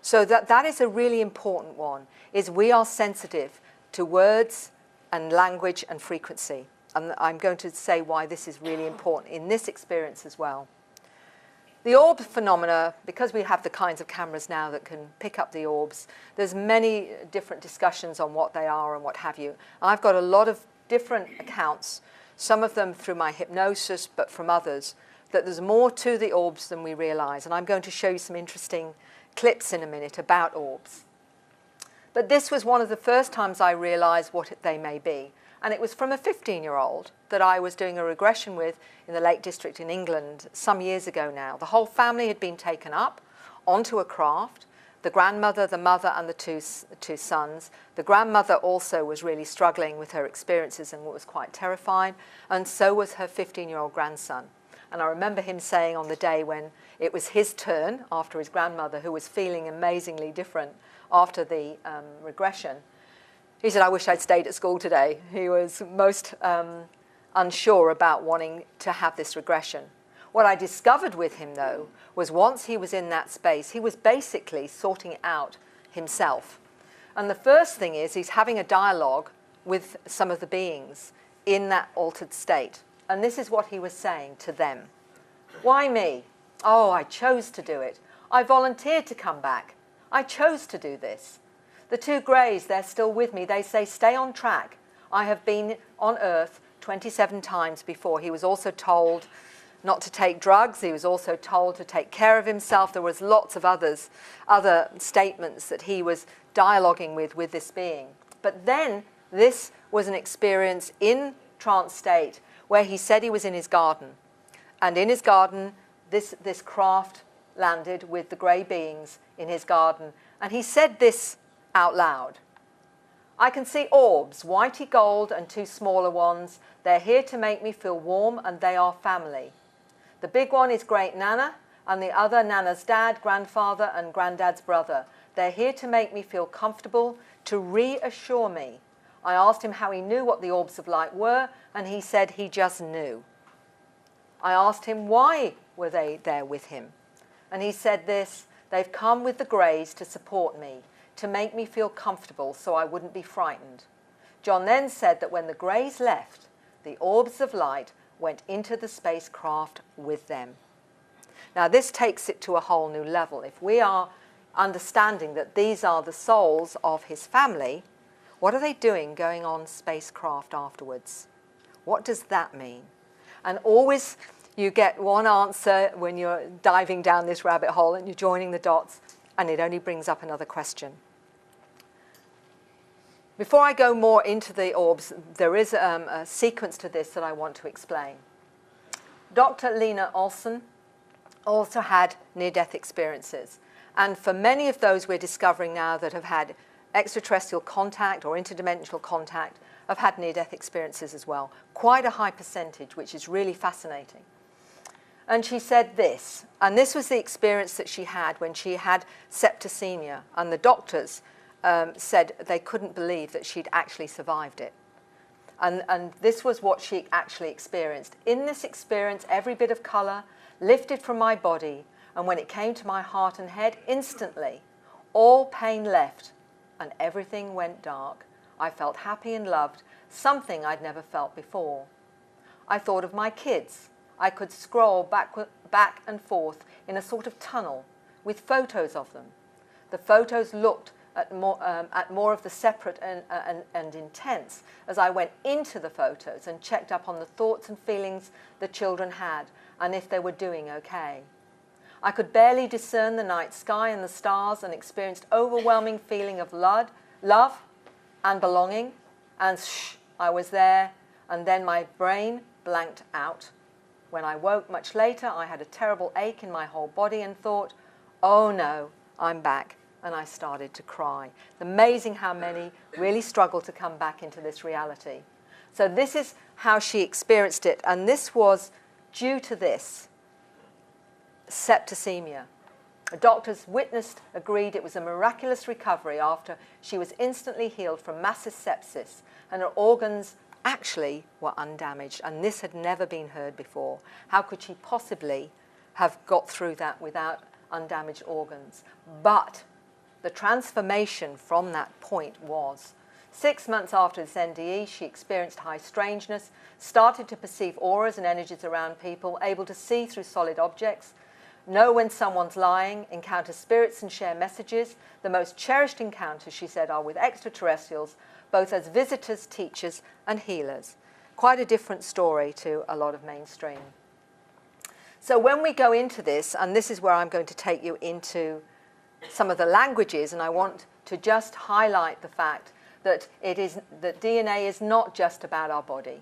So that is a really important one, is we are sensitive to words and language and frequency. And I'm going to say why this is really important in this experience as well. The orb phenomena, because we have the kinds of cameras now that can pick up the orbs, there's many different discussions on what they are and what have you. I've got a lot of different accounts, some of them through my hypnosis, but from others, that there's more to the orbs than we realize. And I'm going to show you some interesting clips in a minute about orbs. But this was one of the first times I realized what they may be. And it was from a 15-year-old that I was doing a regression with in the Lake District in England some years ago now. The whole family had been taken up onto a craft. The grandmother, the mother, and the two sons. The grandmother also was really struggling with her experiences and was quite terrified, and so was her 15-year-old grandson. And I remember him saying on the day when it was his turn, after his grandmother, who was feeling amazingly different after the regression, he said, "I wish I'd stayed at school today." He was most unsure about wanting to have this regression. What I discovered with him, though, was once he was in that space, he was basically sorting it out himself. And the first thing is he's having a dialogue with some of the beings in that altered state. And this is what he was saying to them. "Why me? Oh, I chose to do it. I volunteered to come back. I chose to do this. The two greys, they're still with me. They say, stay on track. I have been on Earth 27 times before." He was also told not to take drugs. He was also told to take care of himself. There was lots of other statements that he was dialoguing with this being. But then this was an experience in trance state where he said he was in his garden. And in his garden, this craft landed with the grey beings in his garden. And he said this out loud. "I can see orbs, whitey gold and two smaller ones. They're here to make me feel warm, and they are family. The big one is Great Nana, and the other Nana's dad, grandfather, and granddad's brother. They're here to make me feel comfortable, to reassure me." I asked him how he knew what the orbs of light were, and he said he just knew. I asked him why were they there with him, and he said this: "They've come with the greys to support me, to make me feel comfortable so I wouldn't be frightened." John then said that when the greys left, the orbs of light went into the spacecraft with them. Now this takes it to a whole new level. If we are understanding that these are the souls of his family, what are they doing going on spacecraft afterwards? What does that mean? And always you get one answer when you're diving down this rabbit hole and you're joining the dots, and it only brings up another question. Before I go more into the orbs, there is a sequence to this that I want to explain. Dr. Lena Olson also had near-death experiences. And for many of those we're discovering now that have had extraterrestrial contact or interdimensional contact, have had near-death experiences as well. Quite a high percentage, which is really fascinating. And she said this, and this was the experience that she had when she had septicemia, and the doctors said they couldn't believe that she'd actually survived it. And this was what she actually experienced. In this experience, every bit of colour lifted from my body, and when it came to my heart and head, instantly, all pain left, and everything went dark. I felt happy and loved, something I'd never felt before. I thought of my kids. I could scroll back and forth in a sort of tunnel with photos of them. The photos looked at more of the separate and intense as I went into the photos and checked up on the thoughts and feelings the children had and if they were doing okay. I could barely discern the night sky and the stars and experienced overwhelming feeling of love and belonging. And I was there, and then my brain blanked out. When I woke much later, I had a terrible ache in my whole body and thought, oh no, I'm back. And I started to cry. It's amazing how many really struggle to come back into this reality. So this is how she experienced it, and this was due to this, septicemia. The doctors agreed it was a miraculous recovery after she was instantly healed from massive sepsis, and her organs actually were undamaged, and this had never been heard before. How could she possibly have got through that without undamaged organs? But the transformation from that point was 6 months after this NDE, she experienced high strangeness, started to perceive auras and energies around people, able to see through solid objects, know when someone's lying, encounter spirits and share messages. The most cherished encounters, she said, are with extraterrestrials, both as visitors, teachers, and healers. Quite a different story to a lot of mainstream. So when we go into this, and this is where I'm going to take you into some of the languages, and I want to just highlight the fact that that DNA is not just about our body.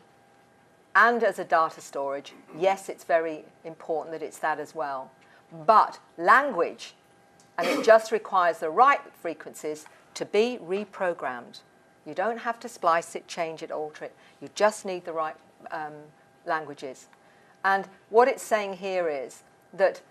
And as a data storage, yes, it's very important that it's that as well. But language, and it just requires the right frequencies to be reprogrammed. You don't have to splice it, change it, alter it. You just need the right languages. And what it's saying here is that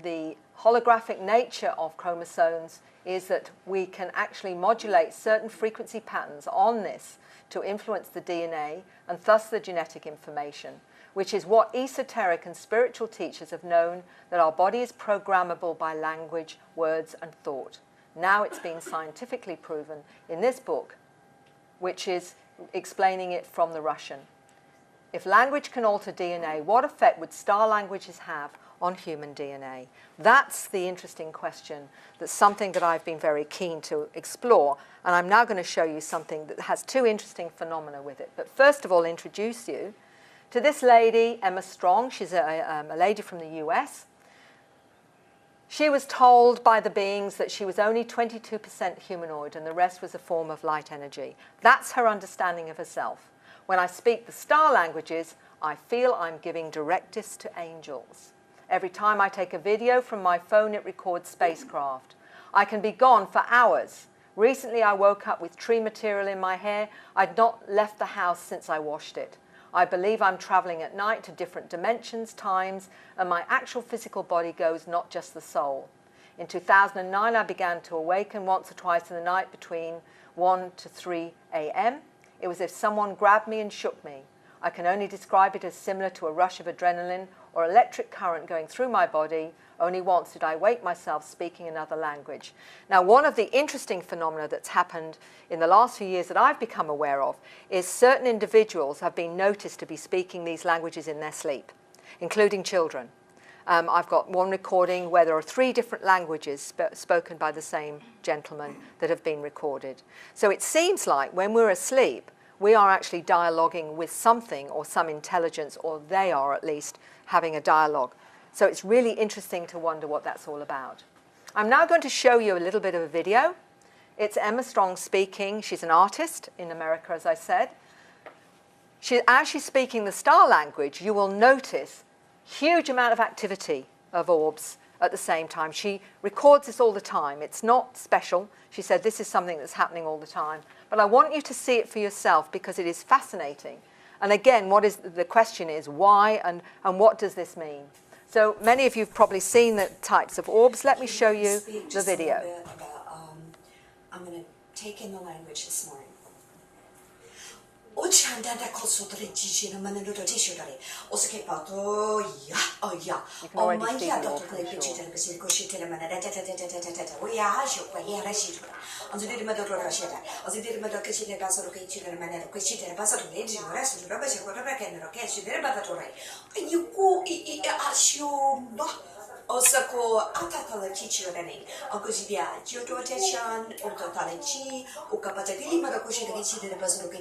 the holographic nature of chromosomes is that we can actually modulate certain frequency patterns on this to influence the DNA and thus the genetic information, which is what esoteric and spiritual teachers have known, that our body is programmable by language, words, and thought. Now it's being scientifically proven in this book, which is explaining it from the Russian. If language can alter DNA, what effect would star languages have on human DNA? That's the interesting question. That's something that I've been very keen to explore. And I'm now going to show you something that has two interesting phenomena with it. But first of all, introduce you to this lady, Emma Strong. She's a lady from the US. She was told by the beings that she was only 22% humanoid and the rest was a form of light energy. That's her understanding of herself. When I speak the star languages, I feel I'm giving directives to angels. Every time I take a video from my phone, it records spacecraft. I can be gone for hours. Recently, I woke up with tree material in my hair. I'd not left the house since I washed it. I believe I'm traveling at night to different dimensions, times, and my actual physical body goes, not just the soul. In 2009, I began to awaken once or twice in the night between 1 to 3 a.m. It was as if someone grabbed me and shook me. I can only describe it as similar to a rush of adrenaline or electric current going through my body. Only once did I wake myself speaking another language. Now, one of the interesting phenomena that's happened in the last few years that I've become aware of is certain individuals have been noticed to be speaking these languages in their sleep, including children. I've got one recording where there are 3 different languages spoken by the same gentleman that have been recorded. So it seems like when we're asleep, we are actually dialoguing with something or some intelligence, or they are at least having a dialogue. So it's really interesting to wonder what that's all about. I'm now going to show you a little bit of a video. It's Emma Strong speaking. She's an artist in America, as I said. As she's speaking the star language, you will notice huge amount of activity of orbs at the same time. She records this all the time. It's not special. She said this is something that's happening all the time. But I want you to see it for yourself because it is fascinating. And again, the question is why and what does this mean? So many of you have probably seen the types of orbs. Let me show you the video. I'm going to take in the language this morning. Osako atatala chichurani, Okusia, Jodo Teshan, Ototalechi, Ukapatili Marakushi, the Bazuki,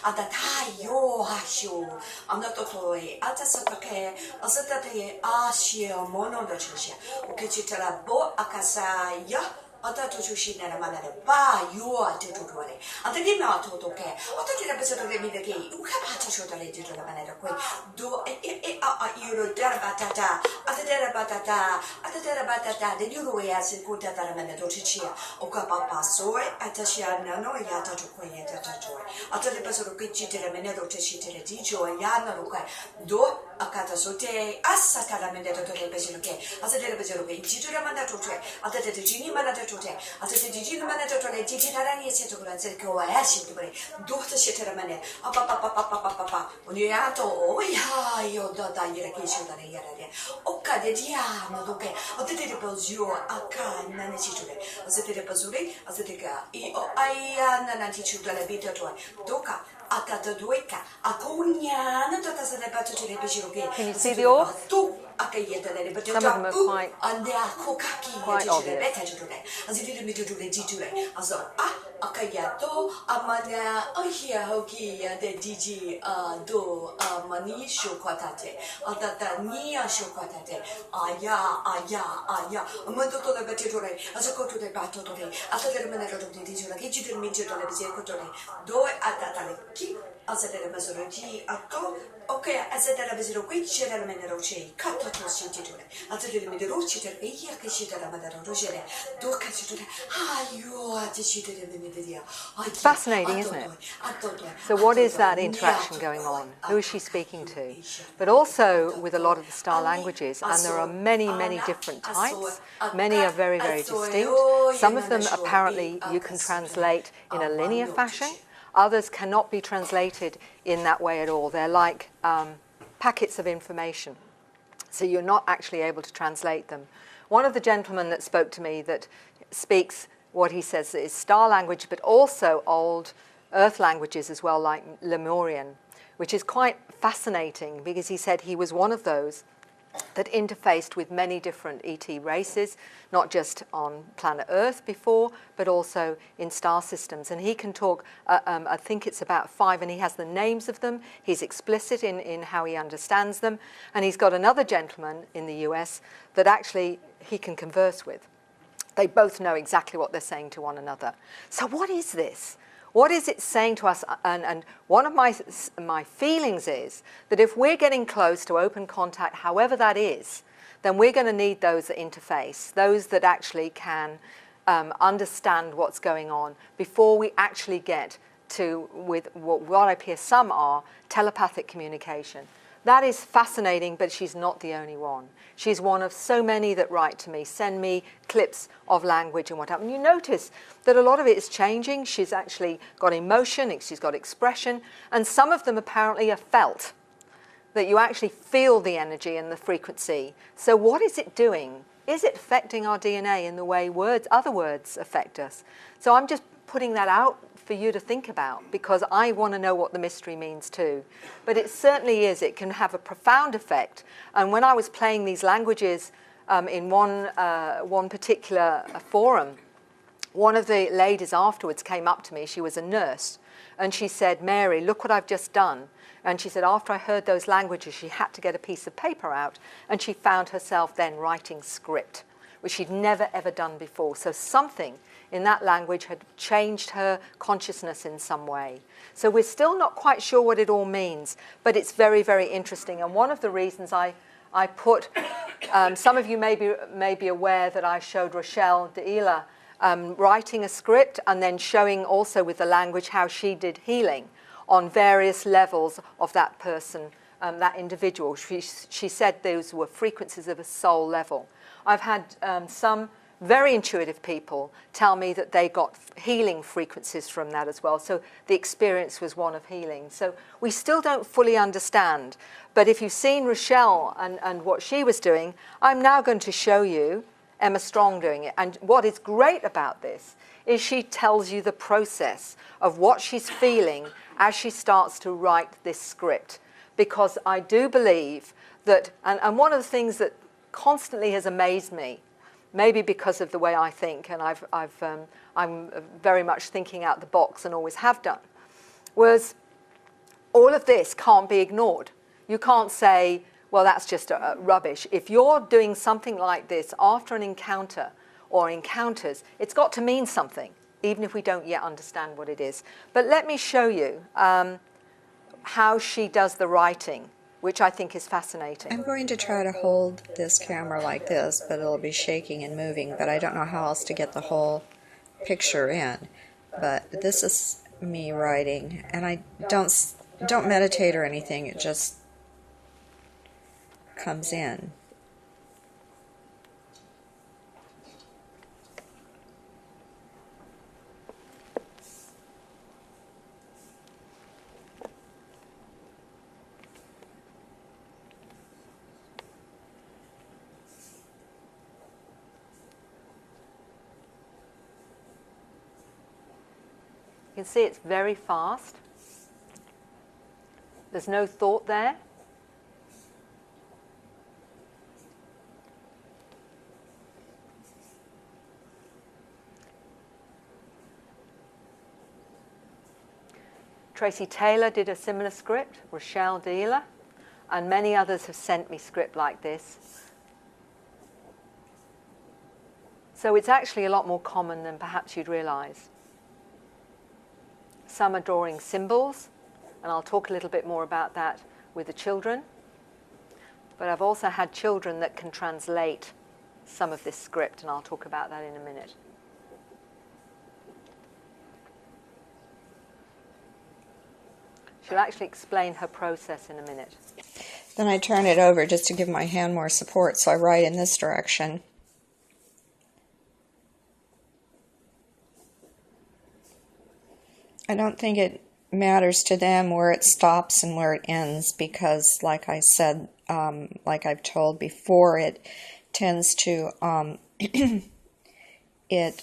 Atatai, Yo Hashu, Anatotoi, Atasatake, Asatate, Ashia, Mono Dochia, Ukichitala Bo Akasa, Ya. Atatushina Manada, ba, you are to do it. And the dinner to okay. Otto the episode of the Midday, you have had to show the lady to the manada. Do you derbatata, at the derbatata, at the derbatata, the new way as it could at the manadocicia, Okapapa soy, Atashia Nano, Yata to Quayata toy. After the episode of Kitchi to the Menedo Tishi to the Dijo, Yana Luca, do Akata Sote, Asatala Menedo to the Bezuke, as the episode of Kitchi to the Manatote, after the Gini Manatote. After the Gigi Manatote, Gigi Tarani said to Granseco, I asked you to bring daughter Shittermane, Papa, when you are to, oh, yeah, your daughter, Yerakisha, and Yarade. Oka de Diana, okay, or the Tedipos, you are a kind Nanachitule, as the Tedipazuri, as the Tika, I Nanatichu, the Labita to Doka. Can you see the off? Some of them are quite obvious. Akayato amana ahia hoki de digi do mani shokatate atata nia shokatate aya amando to the betore as a to the battle after the manner of the digit like you didn't meet to the bezecotore do atata ki as a mazoroji atto okay as a bezero which share manner of shade cut to city to it as a little bit of cheater a year kishita mother rogere do catch it you are the cheater in the It's fascinating, isn't it? So what is that interaction going on? Who is she speaking to? But also with a lot of the star languages, and there are many, many different types. Many are very, very distinct. Some of them apparently you can translate in a linear fashion. Others cannot be translated in that way at all. They're like packets of information. So you're not actually able to translate them. One of the gentlemen that spoke to me that speaks what he says is star language, but also old earth languages as well, like Lemurian, which is quite fascinating because he said he was one of those that interfaced with many different ET races, not just on planet Earth before, but also in star systems. And he can talk, I think it's about 5, and he has the names of them. He's explicit in how he understands them. And he's got another gentleman in the US that actually he can converse with. They both know exactly what they're saying to one another. So what is this? What is it saying to us? And one of my feelings is that if we're getting close to open contact, however that is, then we're going to need those that interface, those that actually can understand what's going on before we actually get to with what I hear some are telepathic communication. That is fascinating, but she's not the only one. She's one of so many that write to me, send me clips of language and whatever. And you notice that a lot of it is changing. She's actually got emotion, she's got expression, and some of them apparently are felt, that you actually feel the energy and the frequency. So what is it doing? Is it affecting our DNA in the way other words affect us? So I'm just putting that out for you to think about, because I want to know what the mystery means too. But it certainly is, it can have a profound effect. And when I was playing these languages in one particular forum, one of the ladies afterwards came up to me, she was a nurse, and she said, Mary, look what I've just done. And she said after I heard those languages, she had to get a piece of paper out, and she found herself then writing script, which she'd never ever done before. So something in that language had changed her consciousness in some way. So we're still not quite sure what it all means, but it's very, very interesting. And one of the reasons I put, some of you may be aware that I showed Rochelle Deila writing a script and then showing also with the language how she did healing on various levels of that person, that individual. She said those were frequencies of a soul level. I've had some very intuitive people tell me that they got healing frequencies from that as well. So the experience was one of healing. So we still don't fully understand. But if you've seen Rochelle and what she was doing, I'm now going to show you Emma Strong doing it. And what is great about this is she tells you the process of what she's feeling as she starts to write this script. Because I do believe that, and one of the things that constantly has amazed me, maybe because of the way I think, and I'm very much thinking out the box and always have done, was all of this can't be ignored. You can't say, well, that's just rubbish. If you're doing something like this after an encounter or encounters, it's got to mean something, even if we don't yet understand what it is. But let me show you how she does the writing, which I think is fascinating. I'm going to try to hold this camera like this, but it'll be shaking and moving, but I don't know how else to get the whole picture in. But this is me writing, and I don't meditate or anything, it just comes in. You can see it's very fast. There's no thought there. Tracy Taylor did a similar script, Rochelle Dealer, and many others have sent me script like this. So it's actually a lot more common than perhaps you'd realize. Some are drawing symbols, and I'll talk a little bit more about that with the children. But I've also had children that can translate some of this script, and I'll talk about that in a minute. She'll actually explain her process in a minute. Then I turn it over just to give my hand more support, so I write in this direction. I don't think it matters to them where it stops and where it ends, because like I said, like I've told before, it tends to it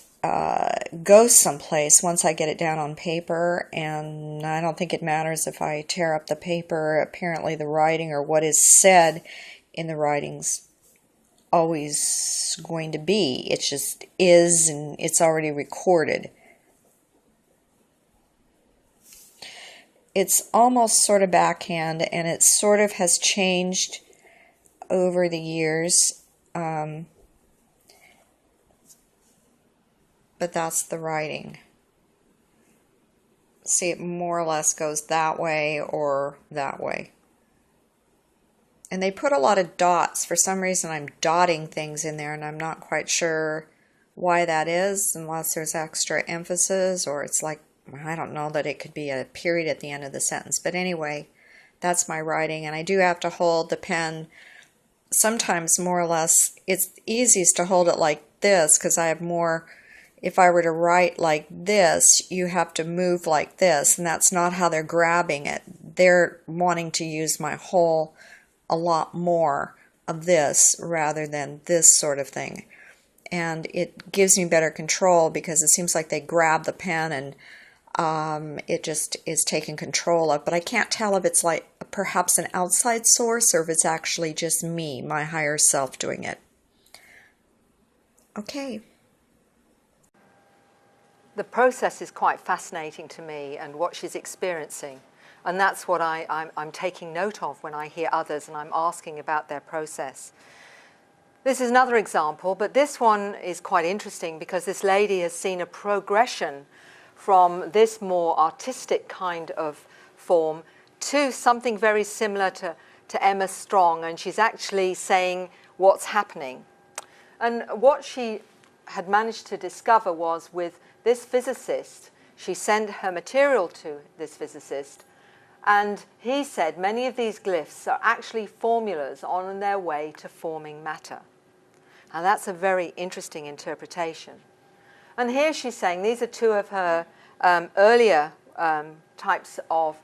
goes someplace once I get it down on paper, and I don't think it matters if I tear up the paper. Apparently the writing, or what is said in the writing's always going to be. It just is, and it's already recorded. It's almost sort of backhand, and it sort of has changed over the years. But that's the writing. See, it more or less goes that way or that way. And they put a lot of dots. For some reason I'm dotting things in there, and I'm not quite sure why that is, unless there's extra emphasis, or it's like, I don't know, that it could be a period at the end of the sentence. But anyway, that's my writing, and I do have to hold the pen sometimes more or less. It's easiest to hold it like this, because I have more. If I were to write like this, you have to move like this, and that's not how they're grabbing it. They're wanting to use my whole, a lot more of this rather than this sort of thing. And it gives me better control, because it seems like they grab the pen and it just is taken control of. But I can't tell if it's like perhaps an outside source, or if it's actually just me, my higher self, doing it. Okay. The process is quite fascinating to me, and what she's experiencing. And that's what I'm taking note of when I hear others and I'm asking about their process. This is another example, but this one is quite interesting, because this lady has seen a progression from this more artistic kind of form to something very similar to Emma Strong, and she's actually saying what's happening. And what she had managed to discover was, with this physicist, she sent her material to this physicist, and he said many of these glyphs are actually formulas on their way to forming matter. And that's a very interesting interpretation. And here she's saying these are two of her earlier types of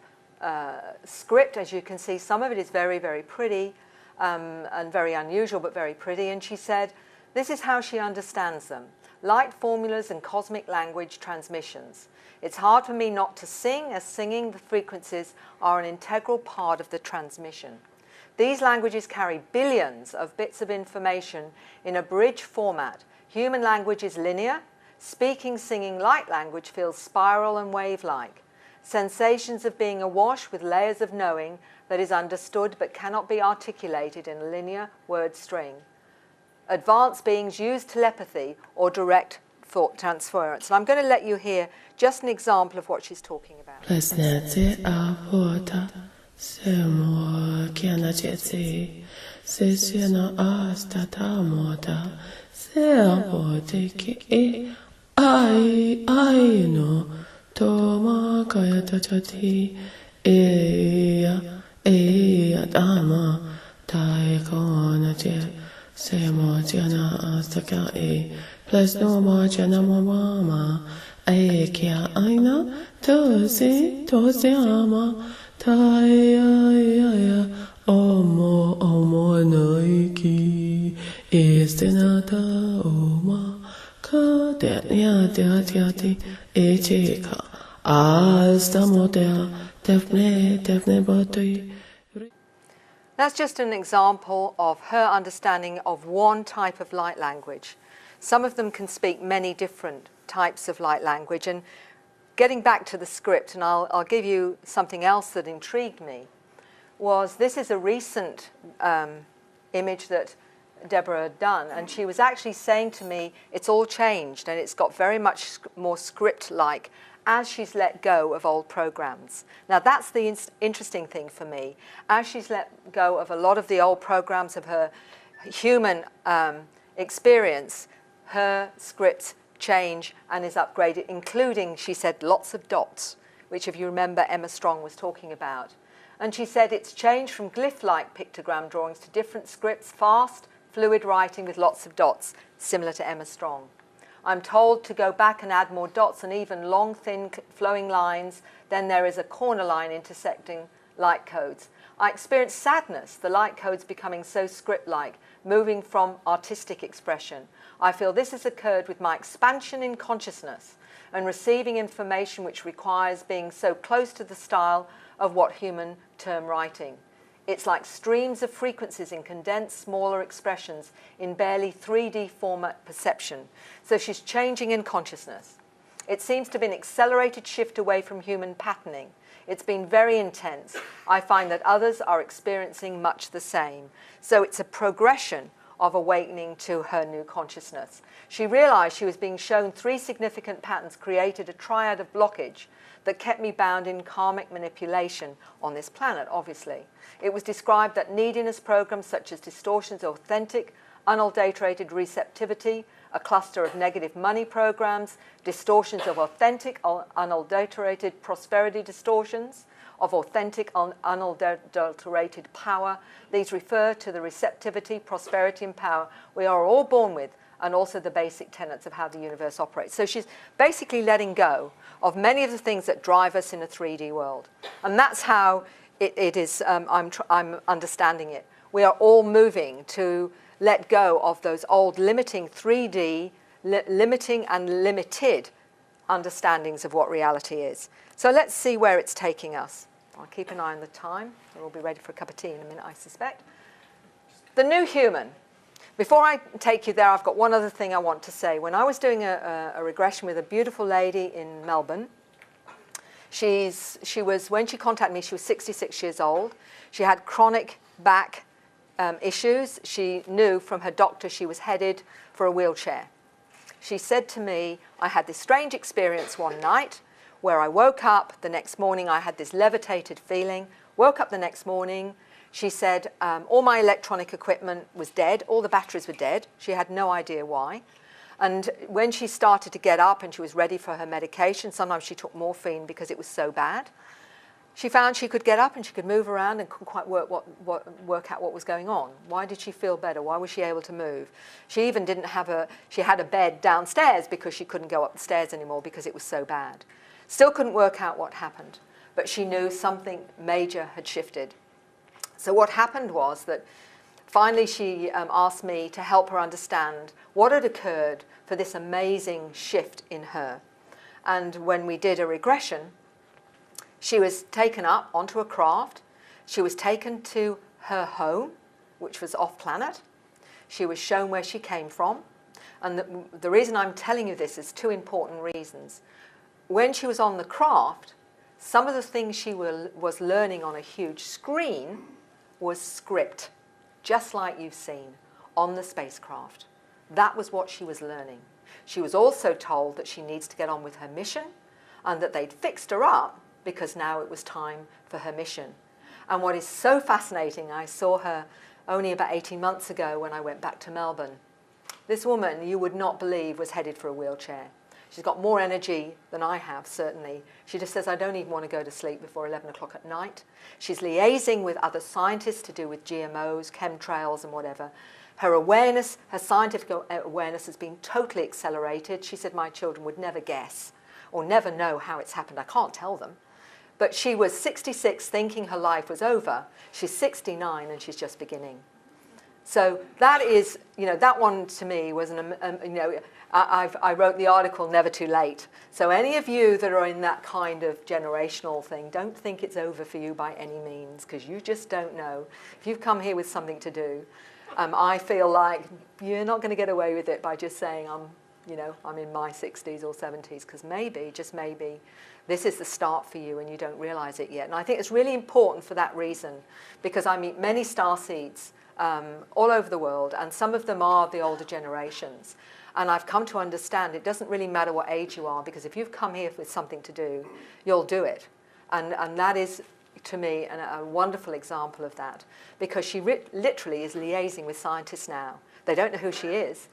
script. As you can see, some of it is very, very pretty and very unusual, but very pretty. And she said this is how she understands them: light formulas and cosmic language transmissions. It's hard for me not to sing, as singing the frequencies are an integral part of the transmission. These languages carry billions of bits of information in a bridge format. Human language is linear. Speaking, singing light language feels spiral and wave-like. Sensations of being awash with layers of knowing that is understood but cannot be articulated in a linear word string. Advanced beings use telepathy or direct thought transference. And I'm going to let you hear just an example of what she's talking about. Plus no more mama, I can't aina, tosi ama, taya, omo naiki, istinata oma, ka tiati, echika, astamotea, defne botui. That's just an example of her understanding of one type of light language. Some of them can speak many different types of light language. And getting back to the script, and I'll give you something else that intrigued me, was this is a recent image that Deborah had done. And she was actually saying to me, it's all changed and it's got very much more script-like as she's let go of old programs. Now that's the interesting thing for me. As she's let go of a lot of the old programs of her human experience, her scripts change and is upgraded, including, she said, lots of dots, which if you remember Emma Strong was talking about. And she said it's changed from glyph-like pictogram drawings to different scripts, fast, fluid writing with lots of dots, similar to Emma Strong. I'm told to go back and add more dots and even long, thin, flowing lines. Then there is a corner line intersecting light codes. I experienced sadness, the light codes becoming so script-like, moving from artistic expression. I feel this has occurred with my expansion in consciousness and receiving information which requires being so close to the style of what human term writing. It's like streams of frequencies in condensed, smaller expressions in barely 3D format perception. So she's changing in consciousness. It seems to be an accelerated shift away from human patterning. It's been very intense. I find that others are experiencing much the same. So it's a progression of awakening to her new consciousness. She realized she was being shown 3 significant patterns created a triad of blockage that kept me bound in karmic manipulation on this planet, obviously. It was described that neediness programs such as distortions of authentic, unadulterated receptivity, a cluster of negative money programs, distortions of authentic, unadulterated prosperity distortions, of authentic, unadulterated power. These refer to the receptivity, prosperity, and power we are all born with, and also the basic tenets of how the universe operates. So she's basically letting go of many of the things that drive us in a 3D world. And that's how it is, I'm understanding it. We are all moving to let go of those old limiting 3D, limiting and limited understandings of what reality is. So let's see where it's taking us. I'll keep an eye on the time. We'll be ready for a cup of tea in a minute, I suspect. The new human. Before I take you there, I've got one other thing I want to say. When I was doing a regression with a beautiful lady in Melbourne, she was, when she contacted me, she was 66 years old. She had chronic back issues. She knew from her doctor she was headed for a wheelchair. She said to me, I had this strange experience one night where I woke up the next morning, I had this levitated feeling, woke up the next morning. She said all my electronic equipment was dead, all the batteries were dead. She had no idea why. And when she started to get up and she was ready for her medication, sometimes she took morphine because it was so bad, she found she could get up and she could move around and couldn't quite work out what was going on. Why did she feel better? Why was she able to move? She even didn't have she had a bed downstairs because she couldn't go up the stairs anymore because it was so bad. Still couldn't work out what happened, but she knew something major had shifted. So what happened was that finally she asked me to help her understand what had occurred for this amazing shift in her. And when we did a regression, she was taken up onto a craft. She was taken to her home, which was off-planet. She was shown where she came from. And the reason I'm telling you this is two important reasons. When she was on the craft, some of the things she was learning on a huge screen was script, just like you've seen on the spacecraft. That was what she was learning. She was also told that she needs to get on with her mission and that they'd fixed her up because now it was time for her mission. And what is so fascinating, I saw her only about 18 months ago when I went back to Melbourne. This woman, you would not believe, was headed for a wheelchair. She's got more energy than I have, certainly. She just says, I don't even want to go to sleep before 11 o'clock at night. She's liaising with other scientists to do with GMOs, chemtrails and whatever. Her awareness, her scientific awareness has been totally accelerated. She said, my children would never guess or never know how it's happened. I can't tell them. But she was 66 thinking her life was over. She's 69 and she's just beginning. So that is, that one to me was I wrote the article, Never Too Late. So any of you that are in that kind of generational thing, don't think it's over for you by any means, because you just don't know. If you've come here with something to do, I feel like you're not going to get away with it by just saying I'm in my 60s or 70s, because maybe, just maybe, this is the start for you and you don't realize it yet. And I think it's really important for that reason, because I meet many starseeds all over the world, and some of them are the older generations. And I've come to understand it doesn't really matter what age you are, because if you've come here with something to do, you'll do it. And that is, to me, a wonderful example of that, because she literally is liaising with scientists now. They don't know who she is,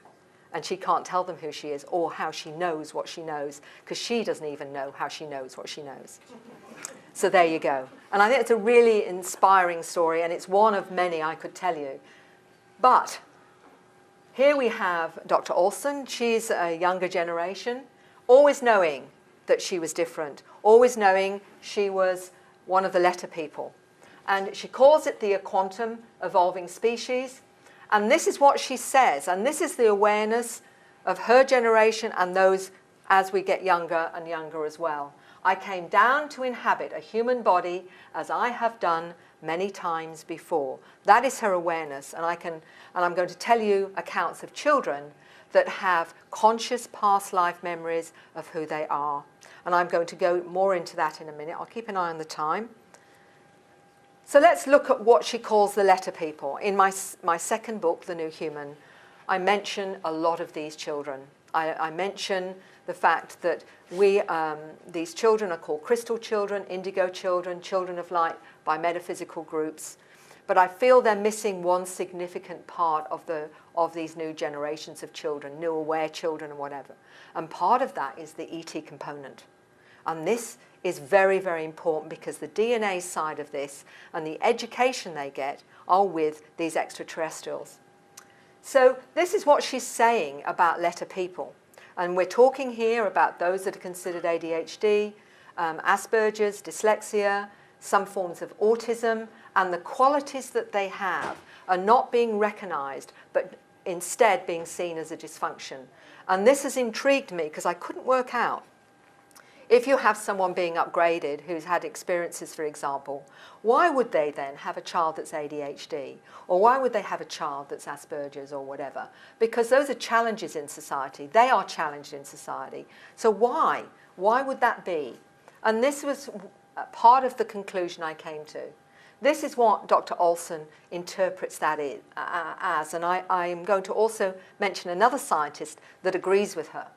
and she can't tell them who she is or how she knows what she knows, because she doesn't even know how she knows what she knows. So there you go. And I think it's a really inspiring story, and it's one of many I could tell you. But here we have Dr. Olson. She's a younger generation, always knowing that she was different, always knowing she was one of the letter people. And she calls it the quantum evolving species. And this is what she says, and this is the awareness of her generation and those as we get younger and younger as well. I came down to inhabit a human body as I have done many times before. That is her awareness, and I'm going to tell you accounts of children that have conscious past life memories of who they are. And I'm going to go more into that in a minute. I'll keep an eye on the time. So let's look at what she calls the letter people. In my second book, The New Human, I mention a lot of these children. I mention the fact that these children are called crystal children, indigo children, children of light by metaphysical groups. But I feel they're missing one significant part of these new generations of children, new aware children and whatever. And part of that is the ET component. And this is very, very important, because the DNA side of this and the education they get are with these extraterrestrials. So this is what she's saying about letter people. And we're talking here about those that are considered ADHD, Asperger's, dyslexia, some forms of autism, and the qualities that they have are not being recognized, but instead being seen as a dysfunction. And this has intrigued me, because I couldn't work out, if you have someone being upgraded who's had experiences, for example, why would they then have a child that's ADHD? Or why would they have a child that's Asperger's or whatever? Because those are challenges in society. They are challenged in society. So why? Why would that be? And this was part of the conclusion I came to. This is what Dr. Olson interprets that as. And I am going to also mention another scientist that agrees with her.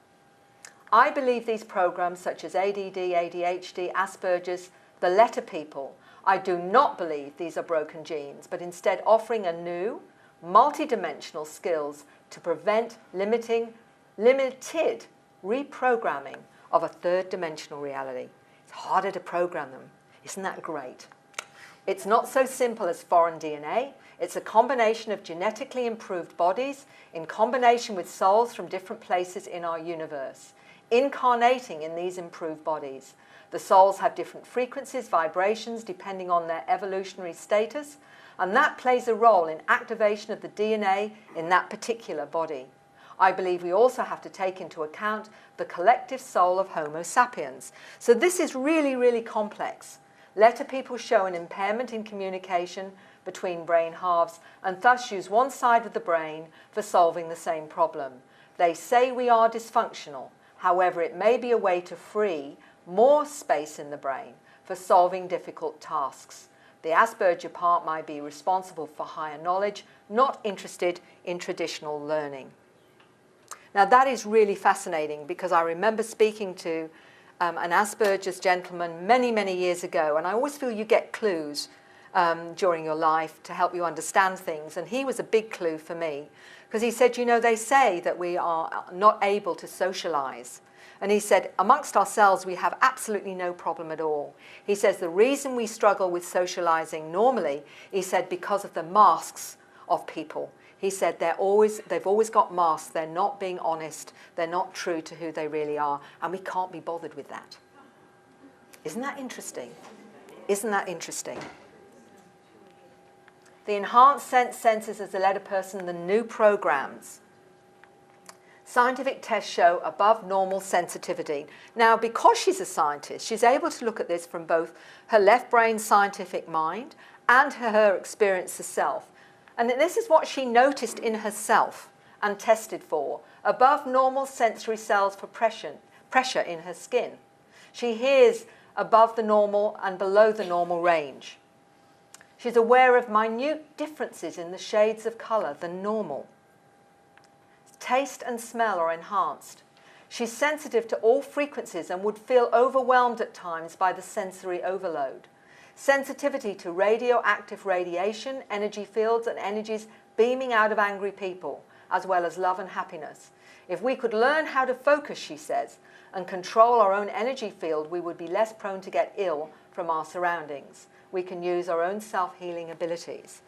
I believe these programs such as ADD, ADHD, Asperger's, the letter people, I do not believe these are broken genes, but instead offering a new, multidimensional skills to prevent limited reprogramming of a third dimensional reality. It's harder to program them. Isn't that great? It's not so simple as foreign DNA. It's a combination of genetically improved bodies in combination with souls from different places in our universe, incarnating in these improved bodies. The souls have different frequencies, vibrations, depending on their evolutionary status, and that plays a role in activation of the DNA in that particular body. I believe we also have to take into account the collective soul of Homo sapiens. So this is really, really complex. Letter people show an impairment in communication, between brain halves and thus use one side of the brain for solving the same problem. They say we are dysfunctional. However, it may be a way to free more space in the brain for solving difficult tasks. The Asperger part might be responsible for higher knowledge, not interested in traditional learning. Now that is really fascinating because I remember speaking to an Asperger's gentleman many, many years ago, and I always feel you get clues during your life to help you understand things, and he was a big clue for me because he said, you know, they say that we are not able to socialize. And he said, amongst ourselves, we have absolutely no problem at all. He says the reason we struggle with socializing normally, he said, because of the masks of people. He said they've always got masks. They're not being honest. They're not true to who they really are. And we can't be bothered with that. Isn't that interesting? Isn't that interesting? The enhanced sense senses has led a person the new programs. Scientific tests show above normal sensitivity. Now, because she's a scientist, she's able to look at this from both her left brain scientific mind and her experience herself. And this is what she noticed in herself and tested for. Above normal sensory cells for pressure in her skin. She hears above the normal and below the normal range. She's aware of minute differences in the shades of colour than normal. Taste and smell are enhanced. She's sensitive to all frequencies and would feel overwhelmed at times by the sensory overload. Sensitivity to radioactive radiation, energy fields and energies beaming out of angry people, as well as love and happiness. If we could learn how to focus, she says, and control our own energy field, we would be less prone to get ill from our surroundings. We can use our own self-healing abilities,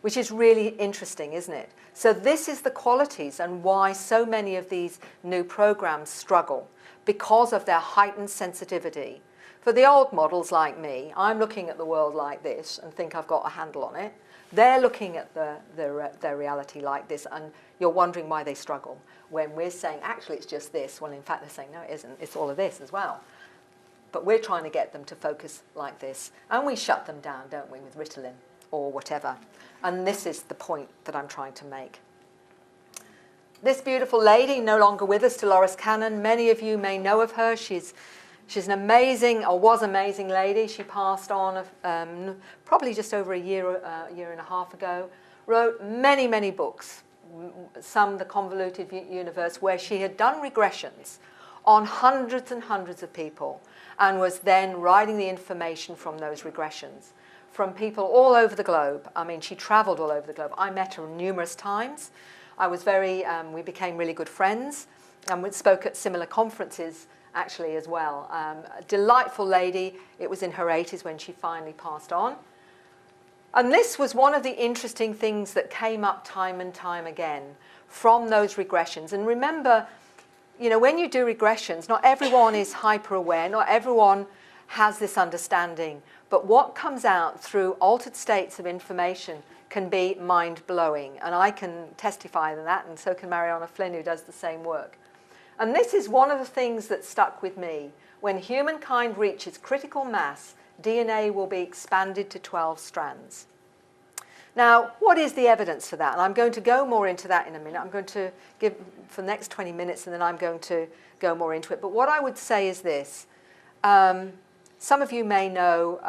which is really interesting, isn't it? So this is the qualities and why so many of these new programs struggle, because of their heightened sensitivity. For the old models like me, I'm looking at the world like this and think I've got a handle on it. They're looking at their reality like this, and you're wondering why they struggle. When we're saying, actually, it's just this. Well, in fact, they're saying, no, it isn't. It's all of this as well. But we're trying to get them to focus like this. And we shut them down, don't we, with Ritalin or whatever. And this is the point that I'm trying to make. This beautiful lady, no longer with us, Dolores Cannon. Many of you may know of her. She's an amazing, or was amazing lady. She passed on probably just over a year and a half ago. Wrote many, many books. Some, The Convoluted Universe, where she had done regressions on hundreds and hundreds of people and was then writing the information from those regressions from people all over the globe. I mean, she traveled all over the globe. I met her numerous times. I was we became really good friends, and we spoke at similar conferences actually as well. A delightful lady. It was in her 80s when she finally passed on. And this was one of the interesting things that came up time and time again from those regressions. And remember, you know, when you do regressions, not everyone is hyper aware, not everyone has this understanding. But what comes out through altered states of information can be mind-blowing. And I can testify to that, and so can Mariana Flynn, who does the same work. And this is one of the things that stuck with me. When humankind reaches critical mass, DNA will be expanded to 12 strands. Now, what is the evidence for that? And I'm going to go more into that in a minute. I'm going to give for the next 20 minutes, and then I'm going to go more into it. But what I would say is this. Some of you may know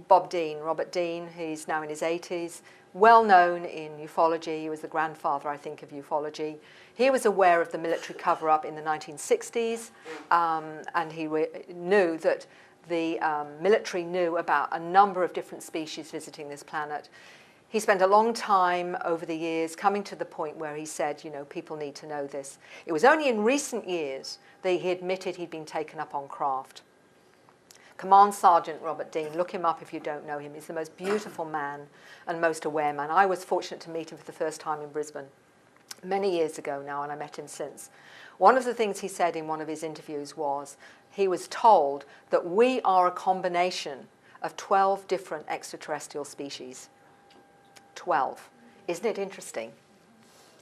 Robert Dean. He's now in his 80s, well known in ufology. He was the grandfather, I think, of ufology. He was aware of the military cover-up in the 1960s, and he knew that the military knew about a number of different species visiting this planet. He spent a long time over the years coming to the point where he said, you know, people need to know this. It was only in recent years that he admitted he'd been taken up on craft. Command Sergeant Robert Dean, look him up if you don't know him. He's the most beautiful man and most aware man. I was fortunate to meet him for the first time in Brisbane many years ago now, and I met him since. One of the things he said in one of his interviews was he was told that we are a combination of 12 different extraterrestrial species. 12. Isn't it interesting?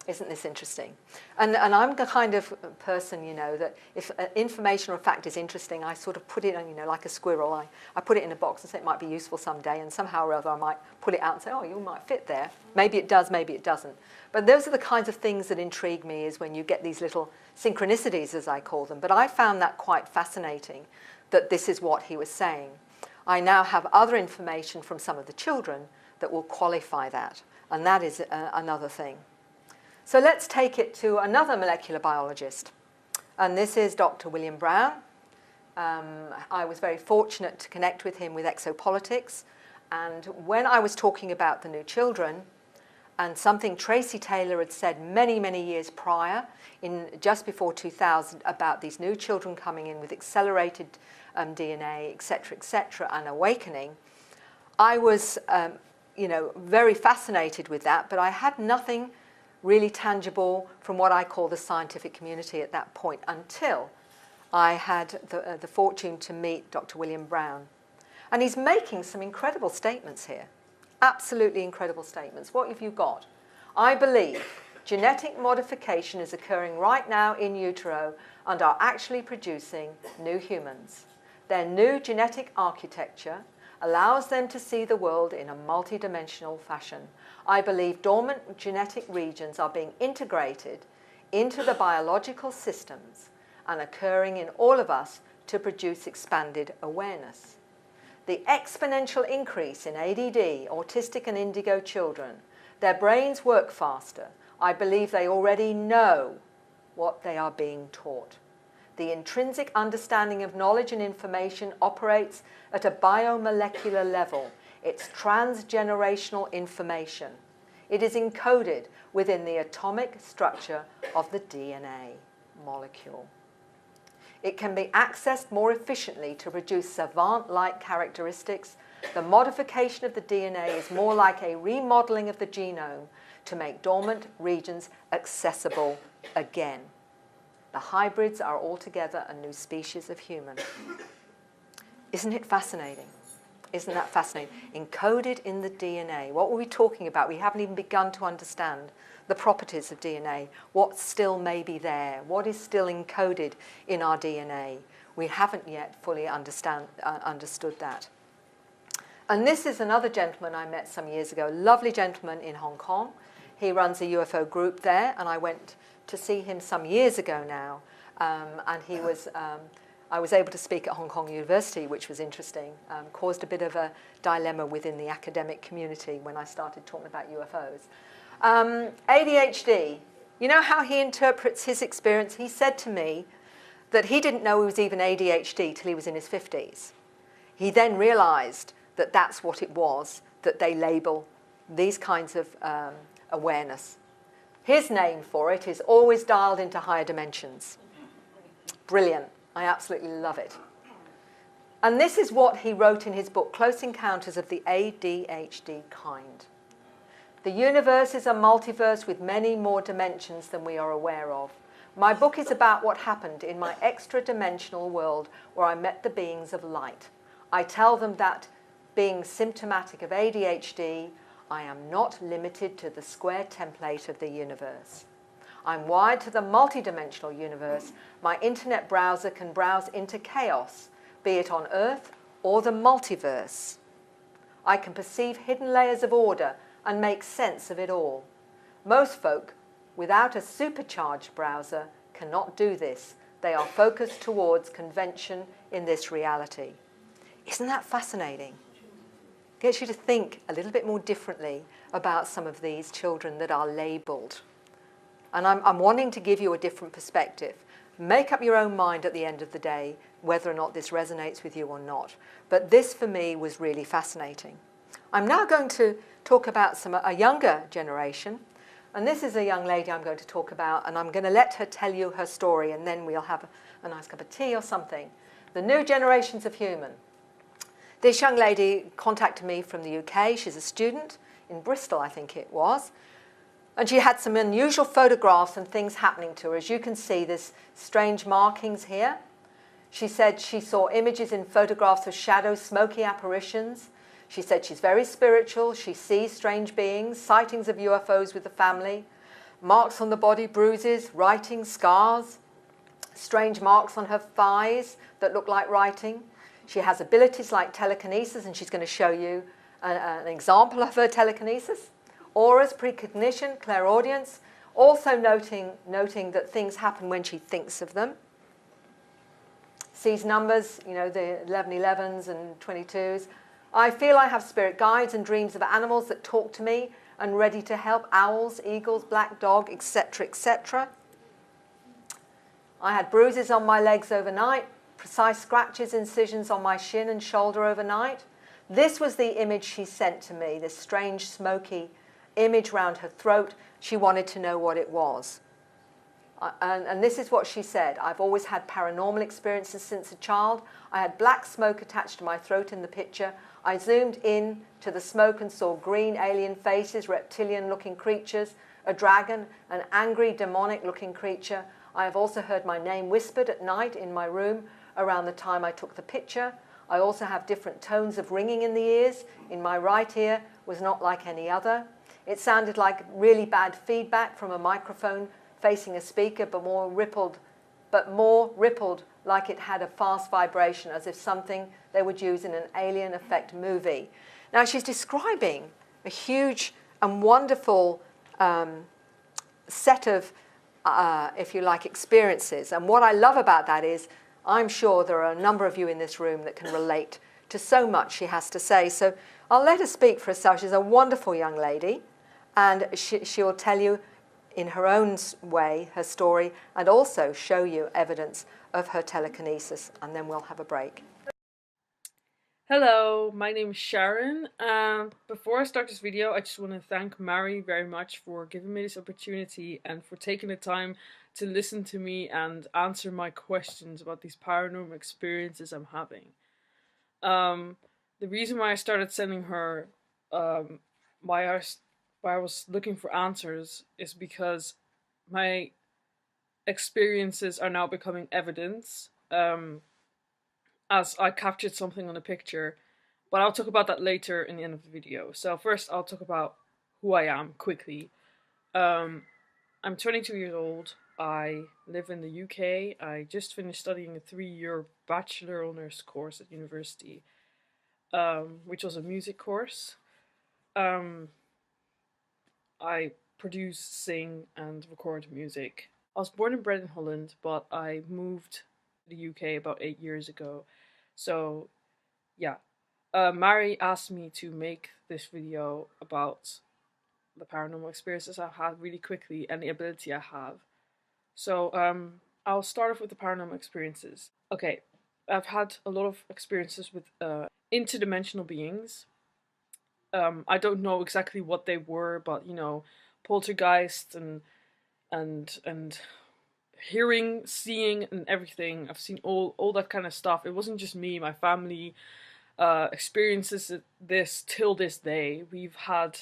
Isn't this interesting? And I'm the kind of person, you know, that if information or a fact is interesting, I sort of put it on, you know, like a squirrel. I put it in a box and say it might be useful someday, and somehow or other I might pull it out and say, oh, you might fit there. Maybe it does, maybe it doesn't. But those are the kinds of things that intrigue me, is when you get these little synchronicities, as I call them. But I found that quite fascinating, that this is what he was saying. I now have other information from some of the children that will qualify that, and that is another thing. So let's take it to another molecular biologist, and this is Dr. William Brown. I was very fortunate to connect with him with exopolitics, and when I was talking about the new children, and something Tracy Taylor had said many, many years prior, just before 2000, about these new children coming in with accelerated DNA, etc., and awakening, I was, you know, very fascinated with that, but I had nothing really tangible from what I call the scientific community at that point, until I had the fortune to meet Dr. William Brown. And he's making some incredible statements here, absolutely incredible statements. What have you got? I believe genetic modification is occurring right now in utero and are actually producing new humans. Their new genetic architecture allows them to see the world in a multidimensional fashion. I believe dormant genetic regions are being integrated into the biological systems and occurring in all of us to produce expanded awareness. The exponential increase in ADD, autistic and indigo children, their brains work faster. I believe they already know what they are being taught. The intrinsic understanding of knowledge and information operates at a biomolecular level. It's transgenerational information. It is encoded within the atomic structure of the DNA molecule. It can be accessed more efficiently to produce savant-like characteristics. The modification of the DNA is more like a remodeling of the genome to make dormant regions accessible again. The hybrids are altogether a new species of human. Isn't it fascinating? Isn't that fascinating? Encoded in the DNA. What were we talking about? We haven't even begun to understand the properties of DNA. What still may be there? What is still encoded in our DNA? We haven't yet fully understood that. And this is another gentleman I met some years ago, a lovely gentleman in Hong Kong. He runs a UFO group there, and I went to see him some years ago now, and he was, I was able to speak at Hong Kong University, which was interesting, caused a bit of a dilemma within the academic community when I started talking about UFOs. ADHD, you know how he interprets his experience? He said to me that he didn't know he was even ADHD till he was in his 50s. He then realized that that's what it was, that they label these kinds of awareness. His name for it is always dialed into higher dimensions. Brilliant. I absolutely love it. And this is what he wrote in his book, Close Encounters of the ADHD Kind. The universe is a multiverse with many more dimensions than we are aware of. My book is about what happened in my extra-dimensional world where I met the beings of light. I tell them that, being symptomatic of ADHD, I am not limited to the square template of the universe. I'm wired to the multidimensional universe. My internet browser can browse into chaos, be it on Earth or the multiverse. I can perceive hidden layers of order and make sense of it all. Most folk, without a supercharged browser, cannot do this. They are focused towards convention in this reality. Isn't that fascinating? Gets you to think a little bit more differently about some of these children that are labelled. And I'm wanting to give you a different perspective. Make up your own mind at the end of the day whether or not this resonates with you or not. But this, for me, was really fascinating. I'm now going to talk about a younger generation. And this is a young lady I'm going to talk about, and I'm going to let her tell you her story, and then we'll have a nice cup of tea or something. The new generations of human. This young lady contacted me from the UK. She's a student in Bristol, I think it was. And she had some unusual photographs and things happening to her. As you can see, there's strange markings here. She said she saw images in photographs of shadow, smoky apparitions. She said she's very spiritual. She sees strange beings, sightings of UFOs with the family. marks on the body, bruises, writing, scars, strange marks on her thighs that look like writing. She has abilities like telekinesis, and she's going to show you an example of her telekinesis. Auras, precognition, clairaudience, also noting that things happen when she thinks of them. Sees numbers, you know, the 1111s and 22s. I feel I have spirit guides and dreams of animals that talk to me and ready to help, owls, eagles, black dog, etc., etc. I had bruises on my legs overnight, precise scratches, incisions on my shin and shoulder overnight. This was the image she sent to me, this strange, smoky image round her throat. She wanted to know what it was. And this is what she said. I've always had paranormal experiences since a child. I had black smoke attached to my throat in the picture. I zoomed in to the smoke and saw green alien faces, reptilian-looking creatures, a dragon, an angry, demonic-looking creature. I have also heard my name whispered at night in my room around the time I took the picture. I also have different tones of ringing in the ears. In my right ear was not like any other. It sounded like really bad feedback from a microphone facing a speaker, but more rippled like it had a fast vibration, as if something they would use in an alien effect movie. Now she's describing a huge and wonderful set of, if you like, experiences. And what I love about that is I'm sure there are a number of you in this room that can relate to so much she has to say. So I'll let her speak for herself. She's a wonderful young lady, and she will tell you in her own way her story and also show you evidence of her telekinesis, and then we'll have a break. Hello, my name is Sharon. Before I start this video, I just want to thank Mary very much for giving me this opportunity and for taking the time to listen to me and answer my questions about these paranormal experiences I'm having. The reason why I started sending her why I was looking for answers is because my experiences are now becoming evidence, as I captured something on a picture, but I'll talk about that later in the end of the video. So first I'll talk about who I am quickly. I'm 22 years old. I live in the UK. I just finished studying a 3-year bachelor honours course at university, which was a music course. I produce, sing, and record music. I was born and bred in Holland, but I moved to the UK about 8 years ago. So, yeah. Mary asked me to make this video about the paranormal experiences I've had really quickly and the ability I have. So, I'll start off with the paranormal experiences. Okay, I've had a lot of experiences with interdimensional beings. I don't know exactly what they were, but you know, poltergeist and hearing, seeing, and everything. I've seen all that kind of stuff. It wasn't just me, my family experiences this till this day. We've had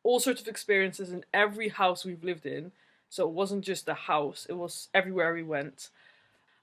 all sorts of experiences in every house we've lived in. So it wasn't just the house, it was everywhere we went.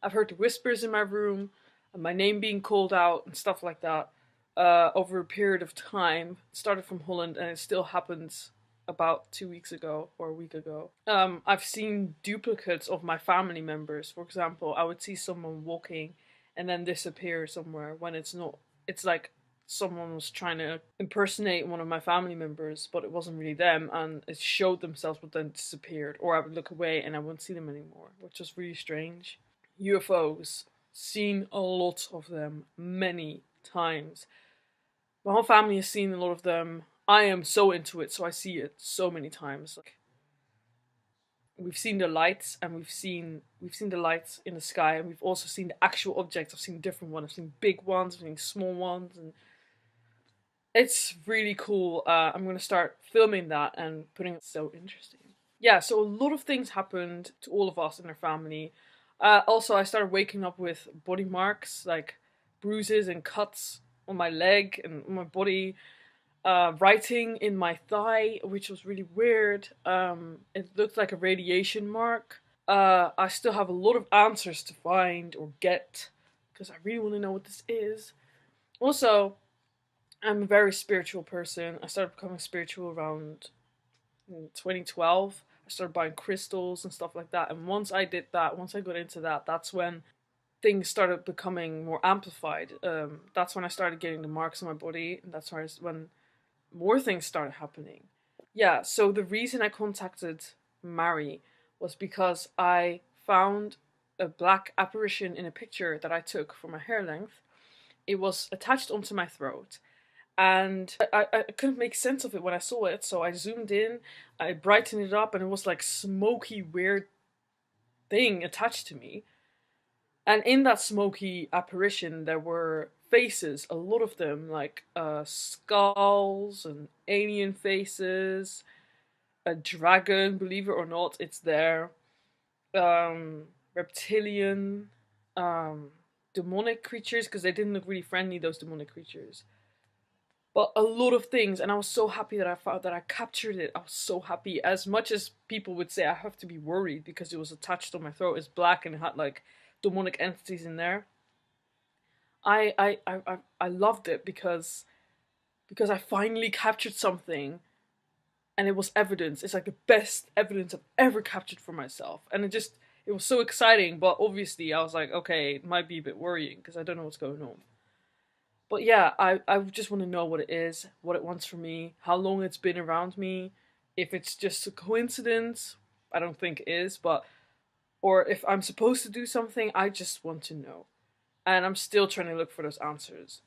I've heard the whispers in my room, and my name being called out and stuff like that. Over a period of time. It started from Holland and it still happens about 2 weeks ago or a week ago. I've seen duplicates of my family members. For example, I would see someone walking and then disappear somewhere when it's not. It's like someone was trying to impersonate one of my family members, but it wasn't really them, and it showed themselves but then disappeared. Or I would look away and I wouldn't see them anymore, which was really strange. UFOs. Seen a lot of them many times. My whole family has seen a lot of them. I am so into it, so I see it so many times. Like, we've seen the lights, and we've seen the lights in the sky, and we've also seen the actual objects. I've seen different ones. I've seen big ones, I've seen small ones, and it's really cool. I'm gonna start filming that and putting it. So interesting. Yeah, so a lot of things happened to all of us in our family. Also, I started waking up with body marks, like bruises and cuts on my leg and on my body, writing in my thigh, which was really weird. It looked like a radiation mark. I still have a lot of answers to find or get, because I really want to know what this is. Also, I'm a very spiritual person. I started becoming spiritual around in 2012. I started buying crystals and stuff like that. And once I did that, once I got into that, that's when things started becoming more amplified. That's when I started getting the marks on my body, and that's when more things started happening. Yeah, so the reason I contacted Mary was because I found a black apparition in a picture that I took for my hair length. It was attached onto my throat, and I couldn't make sense of it when I saw it, so I zoomed in, I brightened it up, and it was like smoky, weird thing attached to me. And in that smoky apparition, there were faces, a lot of them, like skulls and alien faces, a dragon, believe it or not, it's there, reptilian, demonic creatures, because they didn't look really friendly, those demonic creatures. But a lot of things, and I was so happy that I found that I captured it. I was so happy. As much as people would say I have to be worried because it was attached on my throat, it's black and it had like demonic entities in there. I loved it because I finally captured something, and it was evidence. It's like the best evidence I've ever captured for myself, and it was so exciting. But obviously, I was like, okay, it might be a bit worrying because I don't know what's going on. But yeah, I just want to know what it is, what it wants from me, how long it's been around me, if it's just a coincidence. I don't think it is, but or if I'm supposed to do something. I just want to know, and I'm still trying to look for those answers.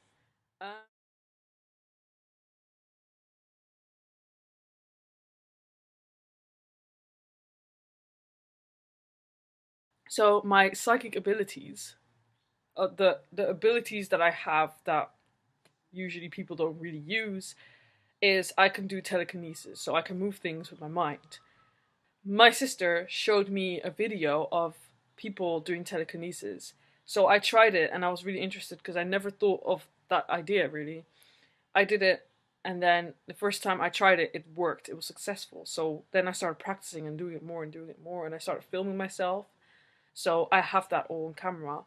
So my psychic abilities, the abilities that I have that usually people don't really use, is I can do telekinesis, so I can move things with my mind. My sister showed me a video of people doing telekinesis, so I tried it and I was really interested because I never thought of that idea really. I did it, and then the first time I tried it, it worked. It was successful. So then I started practicing and doing it more and doing it more, and I started filming myself. So I have that all on camera.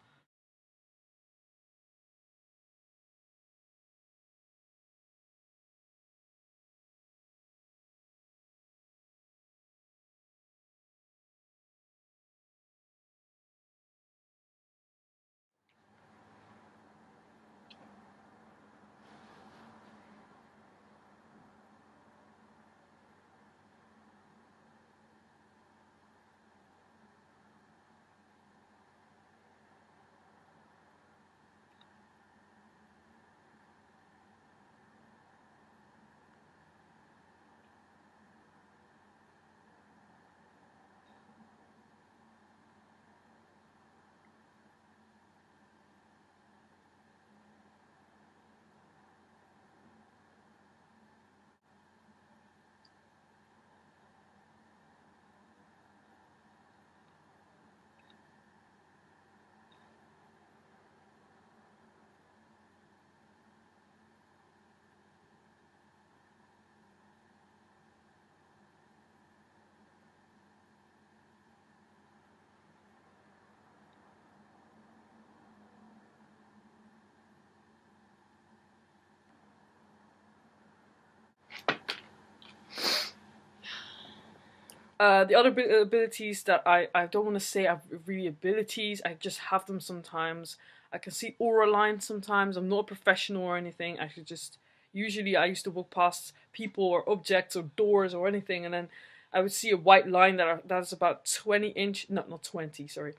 The other abilities that I don't want to say are really abilities, I just have them sometimes. I can see aura lines sometimes. I'm not a professional or anything. I could just, usually I used to walk past people or objects or doors or anything, and then I would see a white line that's about 20 inch, not 20, sorry.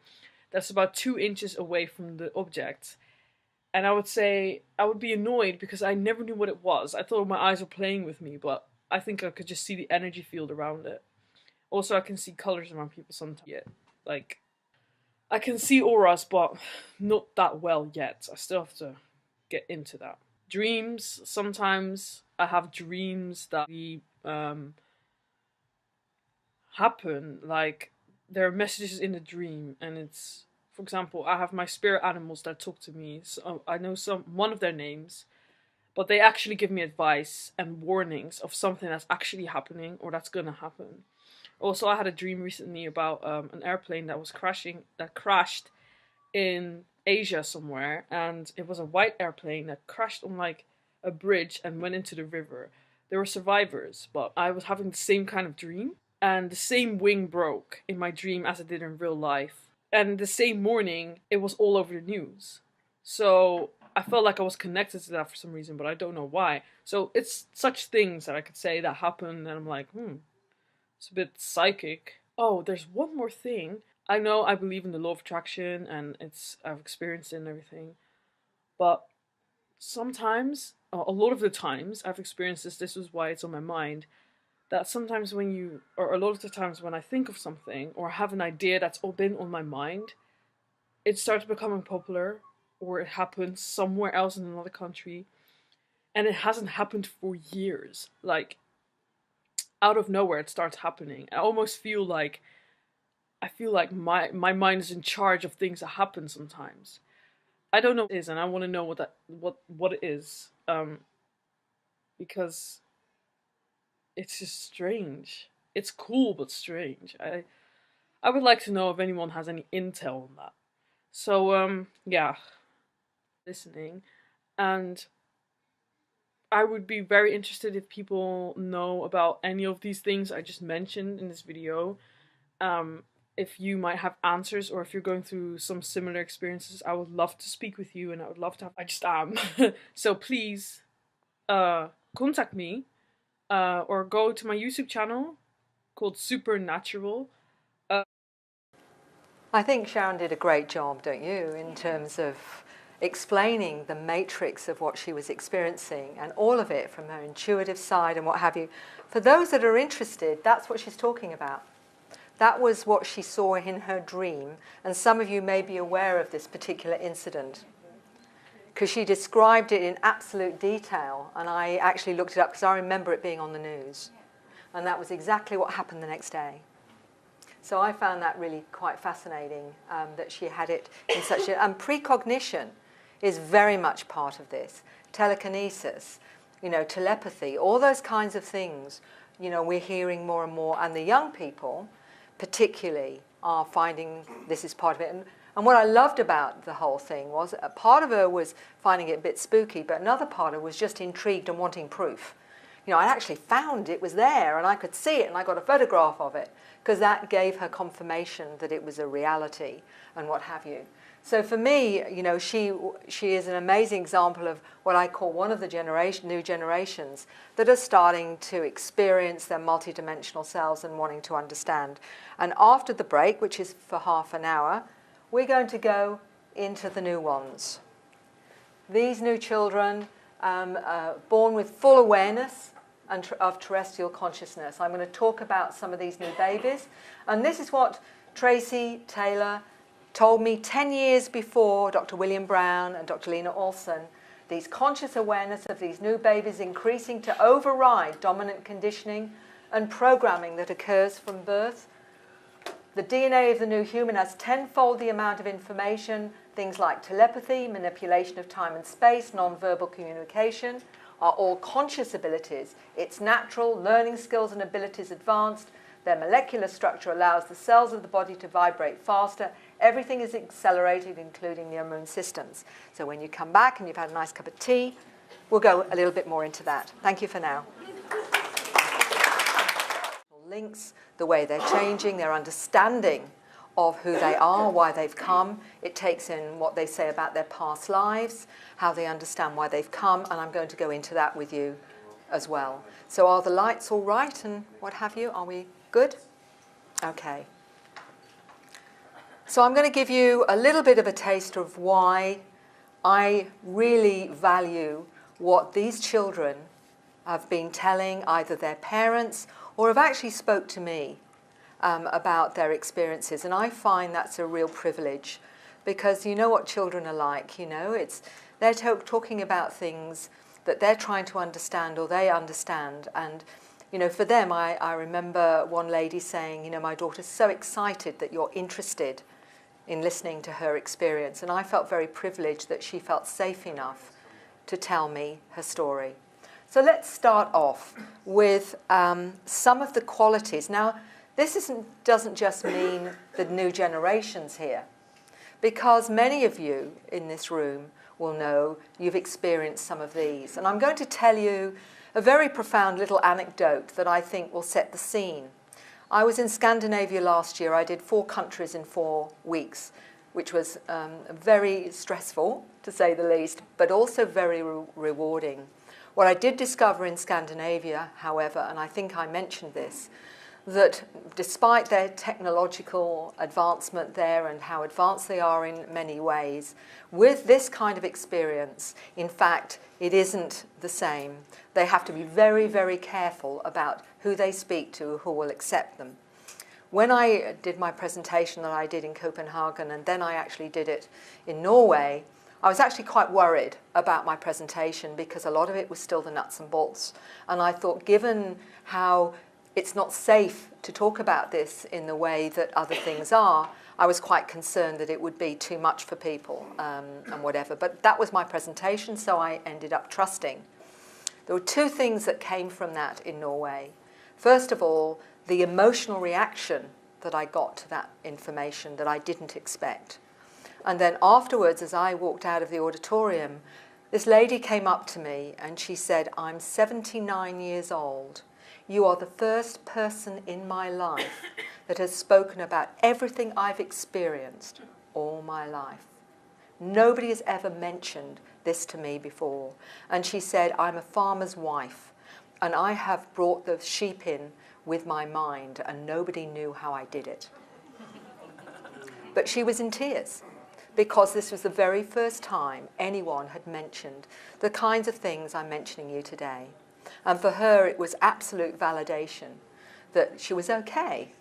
That's about 2 inches away from the object. And I would say, I would be annoyed because I never knew what it was. I thought my eyes were playing with me, but I think I could just see the energy field around it. Also, I can see colors around people sometimes. Yeah, like I can see auras, but not that well yet. I still have to get into that. Dreams. Sometimes I have dreams that happen. Like there are messages in the dream, and it's, for example, I have my spirit animals that talk to me. So I know one of their names, but they actually give me advice and warnings of something that's actually happening or that's gonna happen. Also, I had a dream recently about an airplane that crashed in Asia somewhere, and it was a white airplane that crashed on like a bridge and went into the river. They were survivors, but I was having the same kind of dream, and the same wing broke in my dream as it did in real life. And the same morning, it was all over the news. So I felt like I was connected to that for some reason, but I don't know why. So it's such things that I could say that happened, and I'm like, it's a bit psychic. Oh, there's one more thing. I know I believe in the law of attraction, and I've experienced it and everything, but sometimes, a lot of the times I've experienced this is why it's on my mind, that sometimes or a lot of the times when I think of something or have an idea that's been on my mind, it starts becoming popular, or it happens somewhere else in another country, and it hasn't happened for years. Like, out of nowhere it starts happening. I almost feel like my mind is in charge of things that happen sometimes. I don't know what it is, and I want to know what it is, because it's just strange. It's cool but strange. I would like to know if anyone has any intel on that. So yeah, listening, and I would be very interested if people know about any of these things I just mentioned in this video. If you might have answers, or if you're going through some similar experiences, I would love to speak with you, and I would love to I just am. So please contact me, or go to my YouTube channel called Supernatural. I think Sharon did a great job, don't you, in terms of explaining the matrix of what she was experiencing, and all of it from her intuitive side and what have you. For those that are interested, that's what she's talking about. That was what she saw in her dream, and some of you may be aware of this particular incident, because she described it in absolute detail, and I actually looked it up because I remember it being on the news, and that was exactly what happened the next day. So I found that really quite fascinating, that she had it in such a... And precognition is very much part of this. Telekinesis, telepathy, all those kinds of things, we're hearing more and more, and the young people particularly are finding this is part of it. And what I loved about the whole thing was a part of her was finding it a bit spooky, but another part of her was just intrigued and wanting proof. I actually found it was there, and I could see it, and I got a photograph of it, because that gave her confirmation that it was a reality and what have you. So for me, she is an amazing example of what I call one of the new generations that are starting to experience their multidimensional selves and wanting to understand. And after the break, which is for half an hour, we're going to go into the new ones. These new children born with full awareness of terrestrial consciousness. I'm going to talk about some of these new babies. And this is what Tracy Taylor told me 10 years before Dr. William Brown and Dr. Lena Olson. These conscious awareness of these new babies increasing to override dominant conditioning and programming that occurs from birth. The DNA of the new human has tenfold the amount of information. Things like telepathy, manipulation of time and space, non-verbal communication are all conscious abilities. Its natural learning skills and abilities advanced. Their molecular structure allows the cells of the body to vibrate faster. Everything is accelerated, including the immune systems. So when you come back and you've had a nice cup of tea, we'll go a little bit more into that. Thank you for now. Links, the way they're changing, their understanding of who they are, why they've come. It takes in what they say about their past lives, how they understand why they've come, and I'm going to go into that with you as well. So are the lights all right and what have you? Are we good? Okay. So I'm going to give you a little bit of a taste of why I really value what these children have been telling either their parents or have actually spoke to me about their experiences. And I find that's a real privilege, because you know what children are like, they're talking about things that they're trying to understand or they understand. And, for them, I remember one lady saying, my daughter's so excited that you're interested in listening to her experience. And I felt very privileged that she felt safe enough to tell me her story. So let's start off with some of the qualities. Now, this doesn't just mean the new generations here, because many of you in this room will know you've experienced some of these. And I'm going to tell you a very profound little anecdote that I think will set the scene. I was in Scandinavia last year. I did 4 countries in 4 weeks, which was very stressful, to say the least, but also very rewarding. What I did discover in Scandinavia, however, and I think I mentioned this, that despite their technological advancement there and how advanced they are in many ways, with this kind of experience, in fact, it isn't the same. They have to be very, very careful about who they speak to, who will accept them. When I did my presentation that I did in Copenhagen, and then I actually did it in Norway, I was actually quite worried about my presentation because a lot of it was still the nuts and bolts. And I thought, given how it's not safe to talk about this in the way that other things are, I was quite concerned that it would be too much for people and whatever. But that was my presentation, so I ended up trusting. There were 2 things that came from that in Norway. First of all, the emotional reaction that I got to that information that I didn't expect. And then afterwards, as I walked out of the auditorium, this lady came up to me and she said, "I'm 79 years old. You are the first person in my life that has spoken about everything I've experienced all my life. Nobody has ever mentioned this to me before." And she said, "I'm a farmer's wife and I have brought the sheep in with my mind and nobody knew how I did it." But she was in tears because this was the very first time anyone had mentioned the kinds of things I'm mentioning you today. And for her, it was absolute validation that she was okay.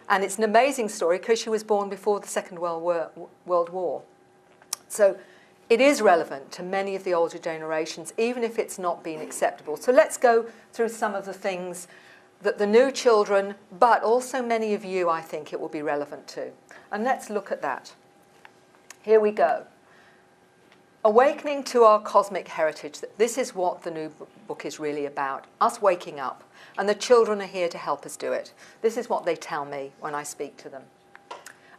And it's an amazing story because she was born before the Second World War. So it is relevant to many of the older generations, even if it's not been acceptable. So let's go through some of the things that the new children, but also many of you, I think it will be relevant to. And let's look at that. Here we go. Awakening to our cosmic heritage. This is what the new book is really about, us waking up. And the children are here to help us do it. This is what they tell me when I speak to them.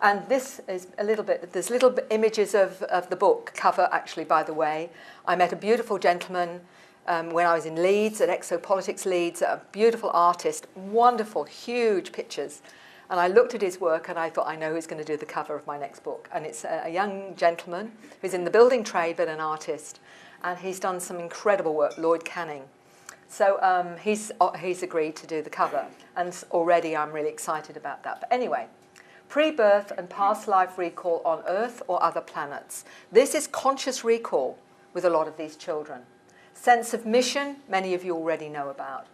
And this is a little bit, there's little images of the book cover, actually, by the way. I met a beautiful gentleman when I was in Leeds, at Exopolitics Leeds, a beautiful artist, wonderful, huge pictures. And I looked at his work and I thought, I know who's going to do the cover of my next book. And it's a young gentleman who's in the building trade but an artist. And he's done some incredible work, Lloyd Canning. So he's agreed to do the cover. And already I'm really excited about that. But anyway, pre-birth and past life recall on Earth or other planets. This is conscious recall with a lot of these children. Sense of mission, many of you already know about.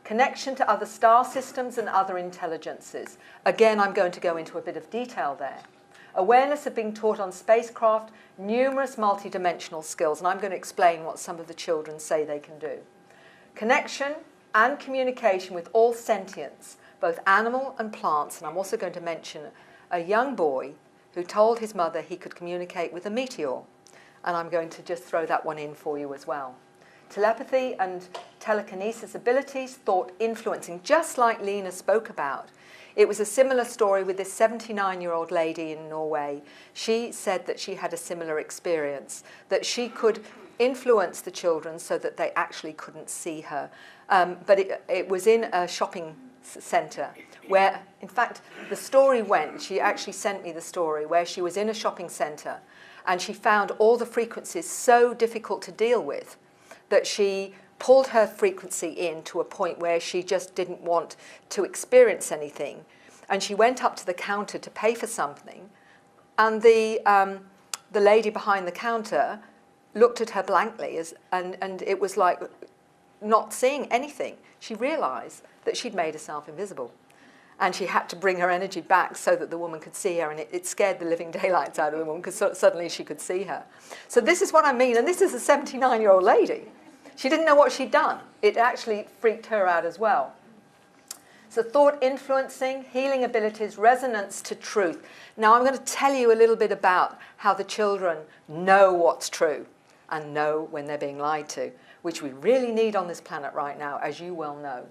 Connection to other star systems and other intelligences. Again, I'm going to go into a bit of detail there. Awareness of being taught on spacecraft, numerous multidimensional skills, and I'm going to explain what some of the children say they can do. Connection and communication with all sentience, both animal and plants, and I'm also going to mention a young boy who told his mother he could communicate with a meteor, and I'm going to just throw that one in for you as well. Telepathy and telekinesis abilities, thought influencing, just like Lena spoke about. It was a similar story with this 79-year-old lady in Norway. She said that she had a similar experience, that she could influence the children so that they actually couldn't see her. But it was in a shopping centre where, in fact, the story went, she actually sent me the story, where she was in a shopping centre and she found all the frequencies so difficult to deal with that she pulled her frequency in to a point where she just didn't want to experience anything. And she went up to the counter to pay for something, and the lady behind the counter looked at her blankly, and it was like not seeing anything. She realised that she'd made herself invisible. And she had to bring her energy back so that the woman could see her, and it scared the living daylights out of the woman because suddenly she could see her. So this is what I mean, and this is a 79-year-old lady. She didn't know what she'd done. It actually freaked her out as well. So thought influencing, healing abilities, resonance to truth. Now I'm going to tell you a little bit about how the children know what's true and know when they're being lied to, which we really need on this planet right now, as you well know.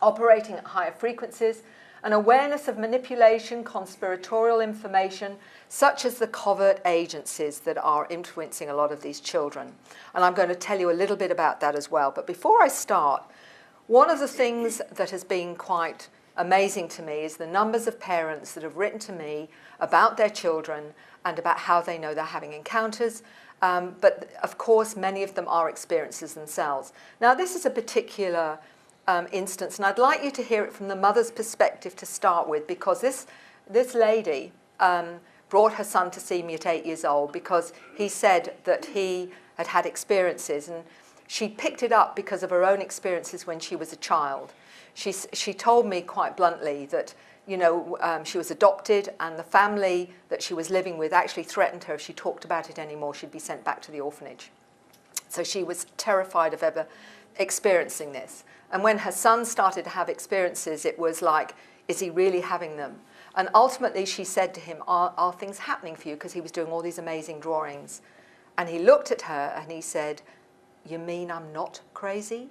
Operating at higher frequencies, an awareness of manipulation, conspiratorial information, such as the covert agencies that are influencing a lot of these children. And I'm going to tell you a little bit about that as well. But before I start, one of the things that has been quite amazing to me is the numbers of parents that have written to me about their children and about how they know they're having encounters. But of course, many of them are experiences themselves. Now, this is a particular instance, and I'd like you to hear it from the mother's perspective to start with, because this lady brought her son to see me at 8 years old because he said that he had had experiences, and she picked it up because of her own experiences when she was a child. She told me quite bluntly that, you know, she was adopted, and the family that she was living with actually threatened her if she talked about it anymore, she'd be sent back to the orphanage. So she was terrified of ever experiencing this. And when her son started to have experiences, it was like, is he really having them? And ultimately she said to him, are things happening for you? Because he was doing all these amazing drawings. And he looked at her and he said, you mean I'm not crazy?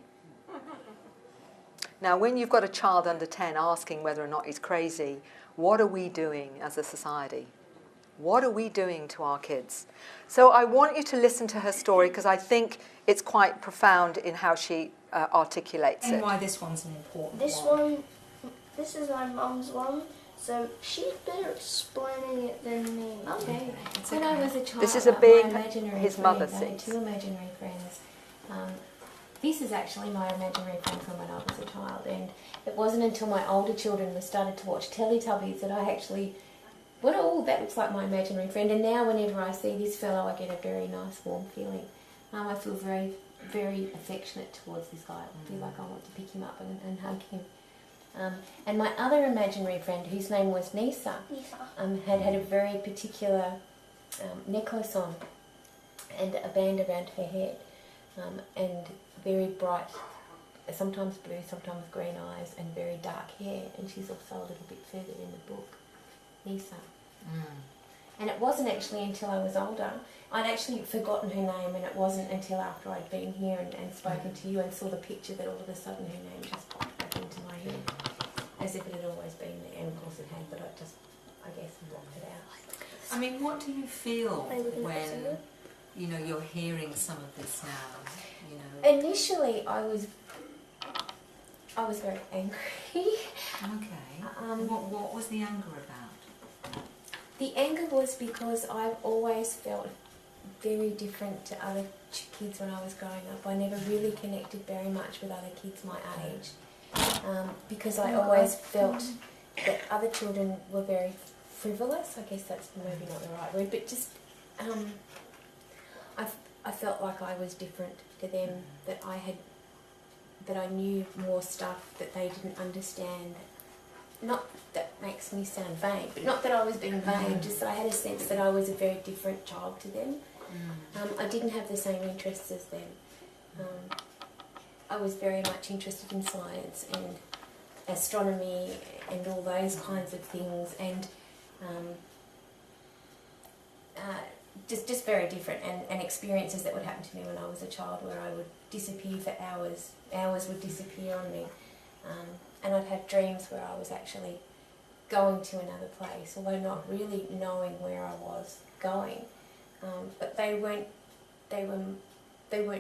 Now, when you've got a child under 10 asking whether or not he's crazy, what are we doing as a society? What are we doing to our kids? So I want you to listen to her story because I think it's quite profound in how she articulates it. And why this one's an important This is my mum's one, so she's better explaining it than me. Okay. When I was a child, This is a my big, imaginary his friend, mother I had sees. two imaginary friends. This is actually my imaginary friend from when I was a child, and it wasn't until my older children started to watch Teletubbies that I actually went, oh, that looks like my imaginary friend. And now whenever I see this fellow, I get a very nice, warm feeling. I feel very, very affectionate towards this guy. I feel like I want to pick him up and hug him. And my other imaginary friend, whose name was Nisa, had a very particular necklace on and a band around her head, and very bright, sometimes blue, sometimes green eyes, and very dark hair. And she's also a little bit further in the book, Nisa. And it wasn't actually until I was older, I'd actually forgotten her name, and it wasn't until after I'd been here and spoken to you and saw the picture that all of a sudden her name just popped back into my head, as if it had always been there. And of course it had, but I guess, blocked it out. I mean, what do you feel when, you know, you're hearing some of this now? You know? Initially, I was very angry. Okay. What was the anger about? The anger was because I've always felt very different to other kids when I was growing up. I never really connected very much with other kids my age, because I always felt that other children were very frivolous. I guess that's maybe not the right word, but just I felt like I was different to them, that I knew more stuff that they didn't understand. Not that makes me sound vain, but not that I was being vain, just that I had a sense that I was a very different child to them. I didn't have the same interests as them. I was very much interested in science and astronomy and all those kinds of things, and just very different, and experiences that would happen to me when I was a child, where I would disappear for hours. Hours would disappear on me. And I'd have dreams where I was actually going to another place, although not really knowing where I was going. But they weren't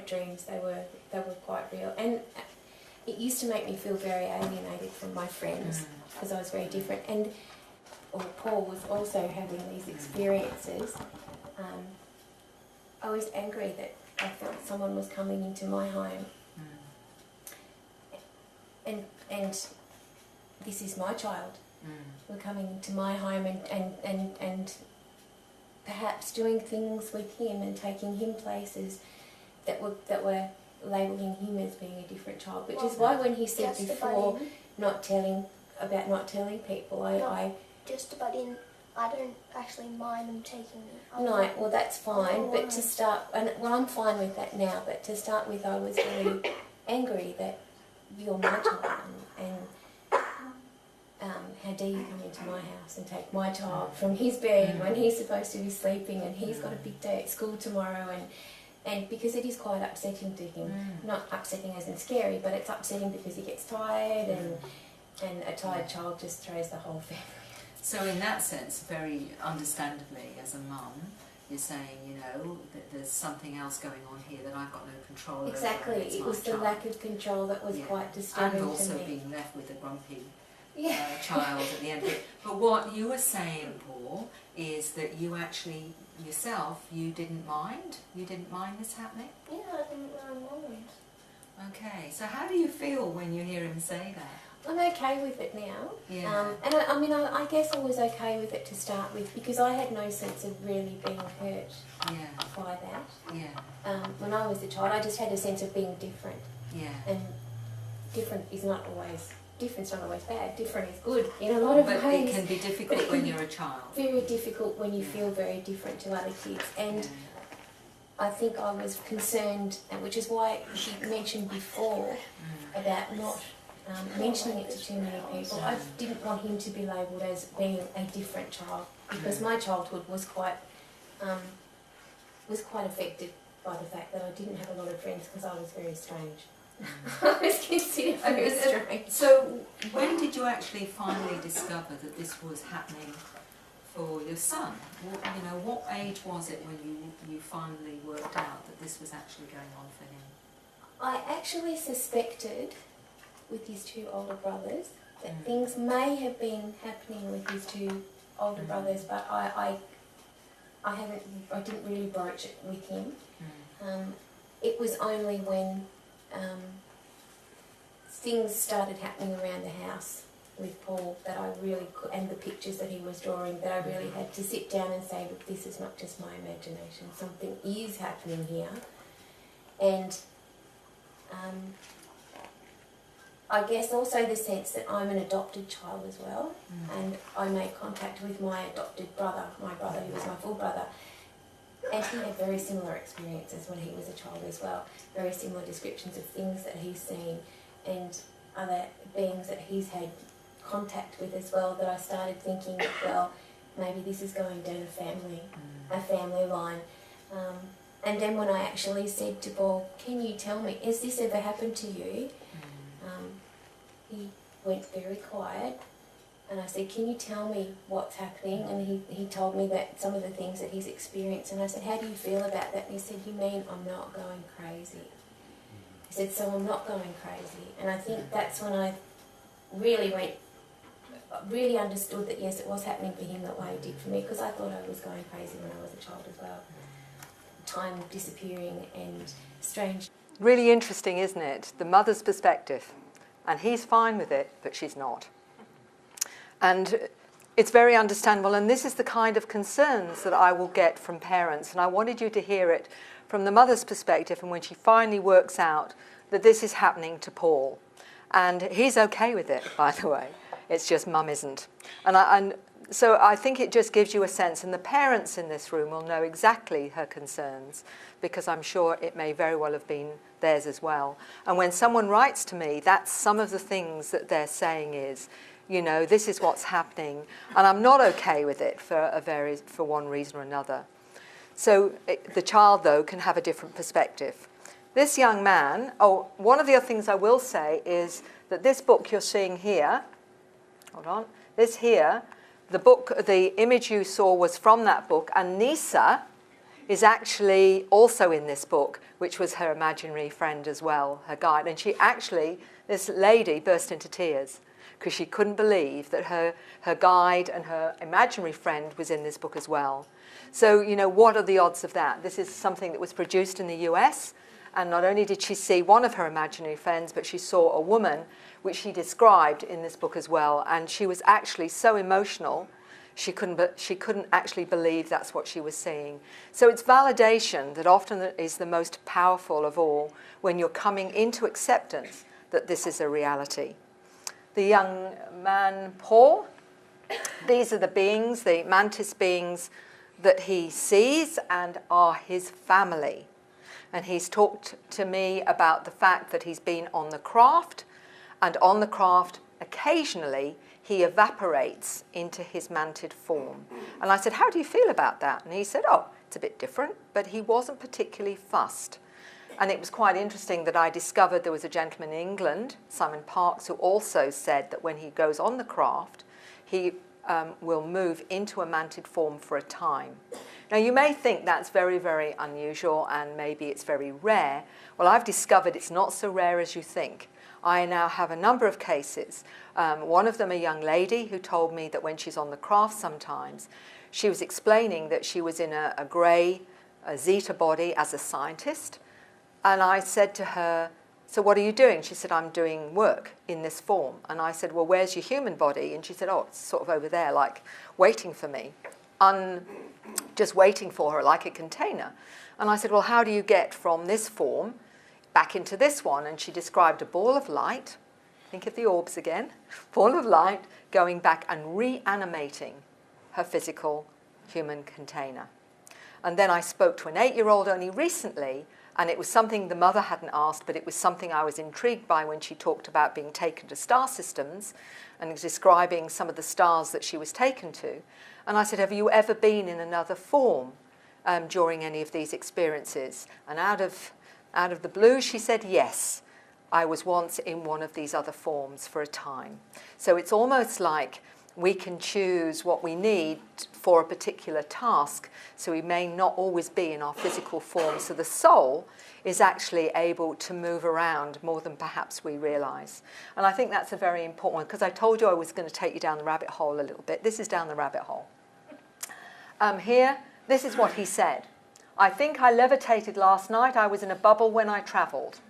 dreams. They were quite real. And it used to make me feel very alienated from my friends because I was very different. And Paul was also having these experiences. I was angry that I felt someone was coming into my home. And this is my child. We're coming into my home and perhaps doing things with him and taking him places that were labelling him as being a different child. Which is why when he said before not telling people, I just about in. I don't actually mind them taking me. No, well that's fine, but to start, I'm fine with that now, but to start with I was very angry that you're my child, and how dare you come into my house and take my child from his bed when he's supposed to be sleeping, and he's got a big day at school tomorrow, and because it is quite upsetting to him, not upsetting as in scary, but it's upsetting because he gets tired, And a tired child just throws the whole family. So in that sense, very understandably, as a mum, you're saying, you know, that there's something else going on here that I've got no control over. Exactly. It was the lack of control that was quite disturbing to me. And also being left with a grumpy child at the end of it. But what you were saying, Paul, is that you actually, yourself, you didn't mind? You didn't mind this happening? Yeah, I didn't mind. Okay, so how do you feel when you hear him say that? I'm okay with it now. Yeah. And I mean, I guess I was okay with it to start with because I had no sense of really being hurt by that. Yeah. When I was a child, I just had a sense of being different. Yeah. And different's not always bad. Different is good in a lot of ways. But it can be difficult when you're a child. Very difficult when you feel very different to other kids. And I think I was concerned, which is why she mentioned before about not mentioning it to too many people. I didn't want him to be labelled as being a different child because my childhood was quite affected by the fact that I didn't have a lot of friends because I was very strange. I was considered very strange. So when did you actually finally discover that this was happening for your son? You know, what age was it when you finally worked out that this was actually going on for him? I actually suspected with his two older brothers that things may have been happening with his two older brothers, but I didn't really broach it with him. It was only when things started happening around the house with Paul that I really could, and the pictures that he was drawing, that I really had to sit down and say, look, this is not just my imagination, something is happening here. And I guess also the sense that I'm an adopted child as well, and I made contact with my adopted brother, who was my full brother, and he had very similar experiences when he was a child as well, very similar descriptions of things that he's seen and other beings that he's had contact with as well, that I started thinking, well, maybe this is going down a family line. And then when I actually said to Paul, can you tell me, has this ever happened to you? He went very quiet, and I said, can you tell me what's happening? And he told me that some of the things that he's experienced, and I said, how do you feel about that? And he said, you mean I'm not going crazy? He said, so I'm not going crazy. And I think that's when I really understood that yes, it was happening for him that way it did for me, because I thought I was going crazy when I was a child as well. Time disappearing and strange. Really interesting, isn't it? The mother's perspective. And he's fine with it, but she's not. And it's very understandable, and this is the kind of concerns that I will get from parents, and I wanted you to hear it from the mother's perspective, and when she finally works out that this is happening to Paul. And he's okay with it, by the way. It's just mum isn't. And so I think it just gives you a sense, and the parents in this room will know exactly her concerns, because I'm sure it may very well have been theirs as well. And when someone writes to me, that's some of the things that they're saying is, you know, this is what's happening, and I'm not okay with it for one reason or another. So the child, though, can have a different perspective. This young man, one of the other things I will say is that this book you're seeing here, hold on, this here, the image you saw was from that book, and Nisa is actually also in this book, which was her imaginary friend as well, her guide. And she actually, this lady burst into tears because she couldn't believe that her guide and her imaginary friend was in this book as well. So, you know, what are the odds of that? This is something that was produced in the US, and not only did she see one of her imaginary friends, but she saw a woman, which she described in this book as well, and she was actually so emotional she couldn't actually believe that's what she was seeing. So it's validation that often is the most powerful of all when you're coming into acceptance that this is a reality. The young man, Paul, these are the beings, the mantis beings that he sees and are his family. And he's talked to me about the fact that he's been on the craft, and on the craft occasionally he evaporates into his mantid form. And I said, how do you feel about that? And he said, oh, it's a bit different, but he wasn't particularly fussed. And it was quite interesting that I discovered there was a gentleman in England, Simon Parkes, who also said that when he goes on the craft, he will move into a manted form for a time. Now, you may think that's very, very unusual and maybe it's very rare. Well, I've discovered it's not so rare as you think. I now have a number of cases. One of them, a young lady who told me that when she's on the craft sometimes, she was explaining that she was in a grey Zeta body as a scientist. And I said to her, so what are you doing? She said, I'm doing work in this form. And I said, well, where's your human body? And she said, oh, it's sort of over there, like waiting for me. Just waiting for her like a container. And I said, well, how do you get from this form back into this one? And she described a ball of light, think of the orbs again, ball of light going back and reanimating her physical human container. And then I spoke to an 8-year-old only recently, and it was something the mother hadn't asked, but it was something I was intrigued by when she talked about being taken to star systems and describing some of the stars that she was taken to. And I said, have you ever been in another form during any of these experiences? And out of the blue, she said, yes, I was once in one of these other forms for a time. So it's almost like we can choose what we need for a particular task, so we may not always be in our physical form. So the soul is actually able to move around more than perhaps we realise. And I think that's a very important one, because I told you I was going to take you down the rabbit hole a little bit. This is down the rabbit hole. Here, this is what he said. I think I levitated last night. I was in a bubble when I travelled.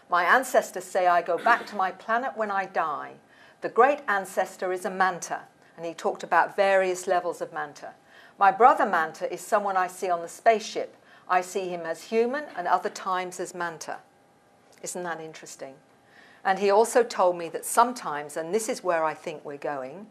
My ancestors say I go back to my planet when I die. The great ancestor is a manta. And he talked about various levels of manta. My brother manta is someone I see on the spaceship. I see him as human and other times as manta. Isn't that interesting? And he also told me that sometimes, and this is where I think we're going,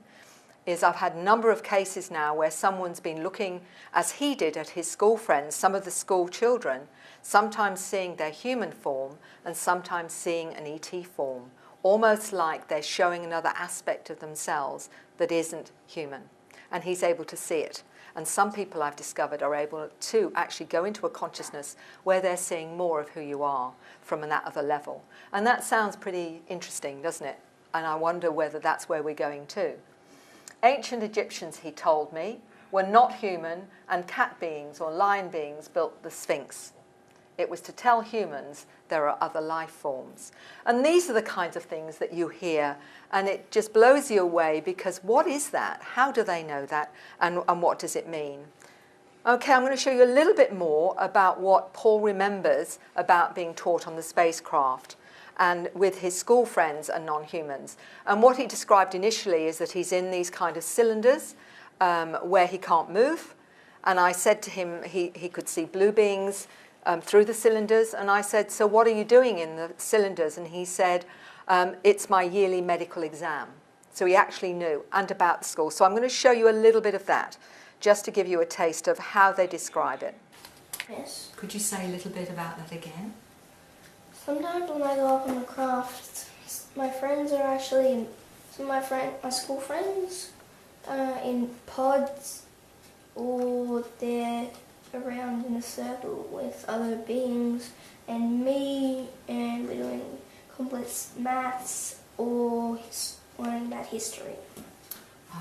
is I've had a number of cases now where someone's been looking, as he did, at his school friends, some of the school children, sometimes seeing their human form and sometimes seeing an ET form, almost like they're showing another aspect of themselves that isn't human. And he's able to see it. And some people I've discovered are able to actually go into a consciousness where they're seeing more of who you are from that other level. And that sounds pretty interesting, doesn't it? And I wonder whether that's where we're going to. Ancient Egyptians, he told me, were not human, and cat beings or lion beings built the Sphinx. It was to tell humans there are other life forms. And these are the kinds of things that you hear, and it just blows you away, because what is that? How do they know that? And what does it mean? Okay, I'm going to show you a little bit more about what Paul remembers about being taught on the spacecraft and with his school friends and non-humans. And what he described initially is that he's in these kind of cylinders where he can't move. And I said to him he could see blue beings through the cylinders. And I said, so what are you doing in the cylinders? And he said, it's my yearly medical exam. So he actually knew, and about the school. So I'm going to show you a little bit of that, just to give you a taste of how they describe it. Yes. Could you say a little bit about that again? Sometimes when I go up on the craft, my friends are actually, some of my school friends, in pods, or they're around in a circle with other beings and me, and we're doing complex maths or learning about history.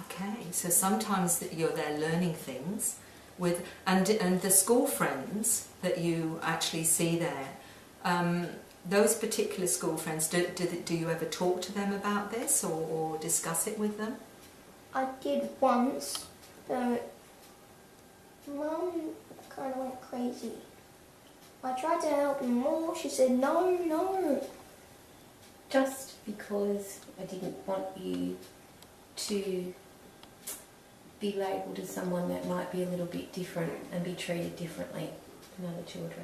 Okay, so sometimes you're there learning things with, and the school friends that you actually see there, those particular school friends, do you ever talk to them about this or discuss it with them? I did once, but Mum kind of went crazy. I tried to help him more. She said, no. Just because I didn't want you to be labelled as someone that might be a little bit different and be treated differently than other children.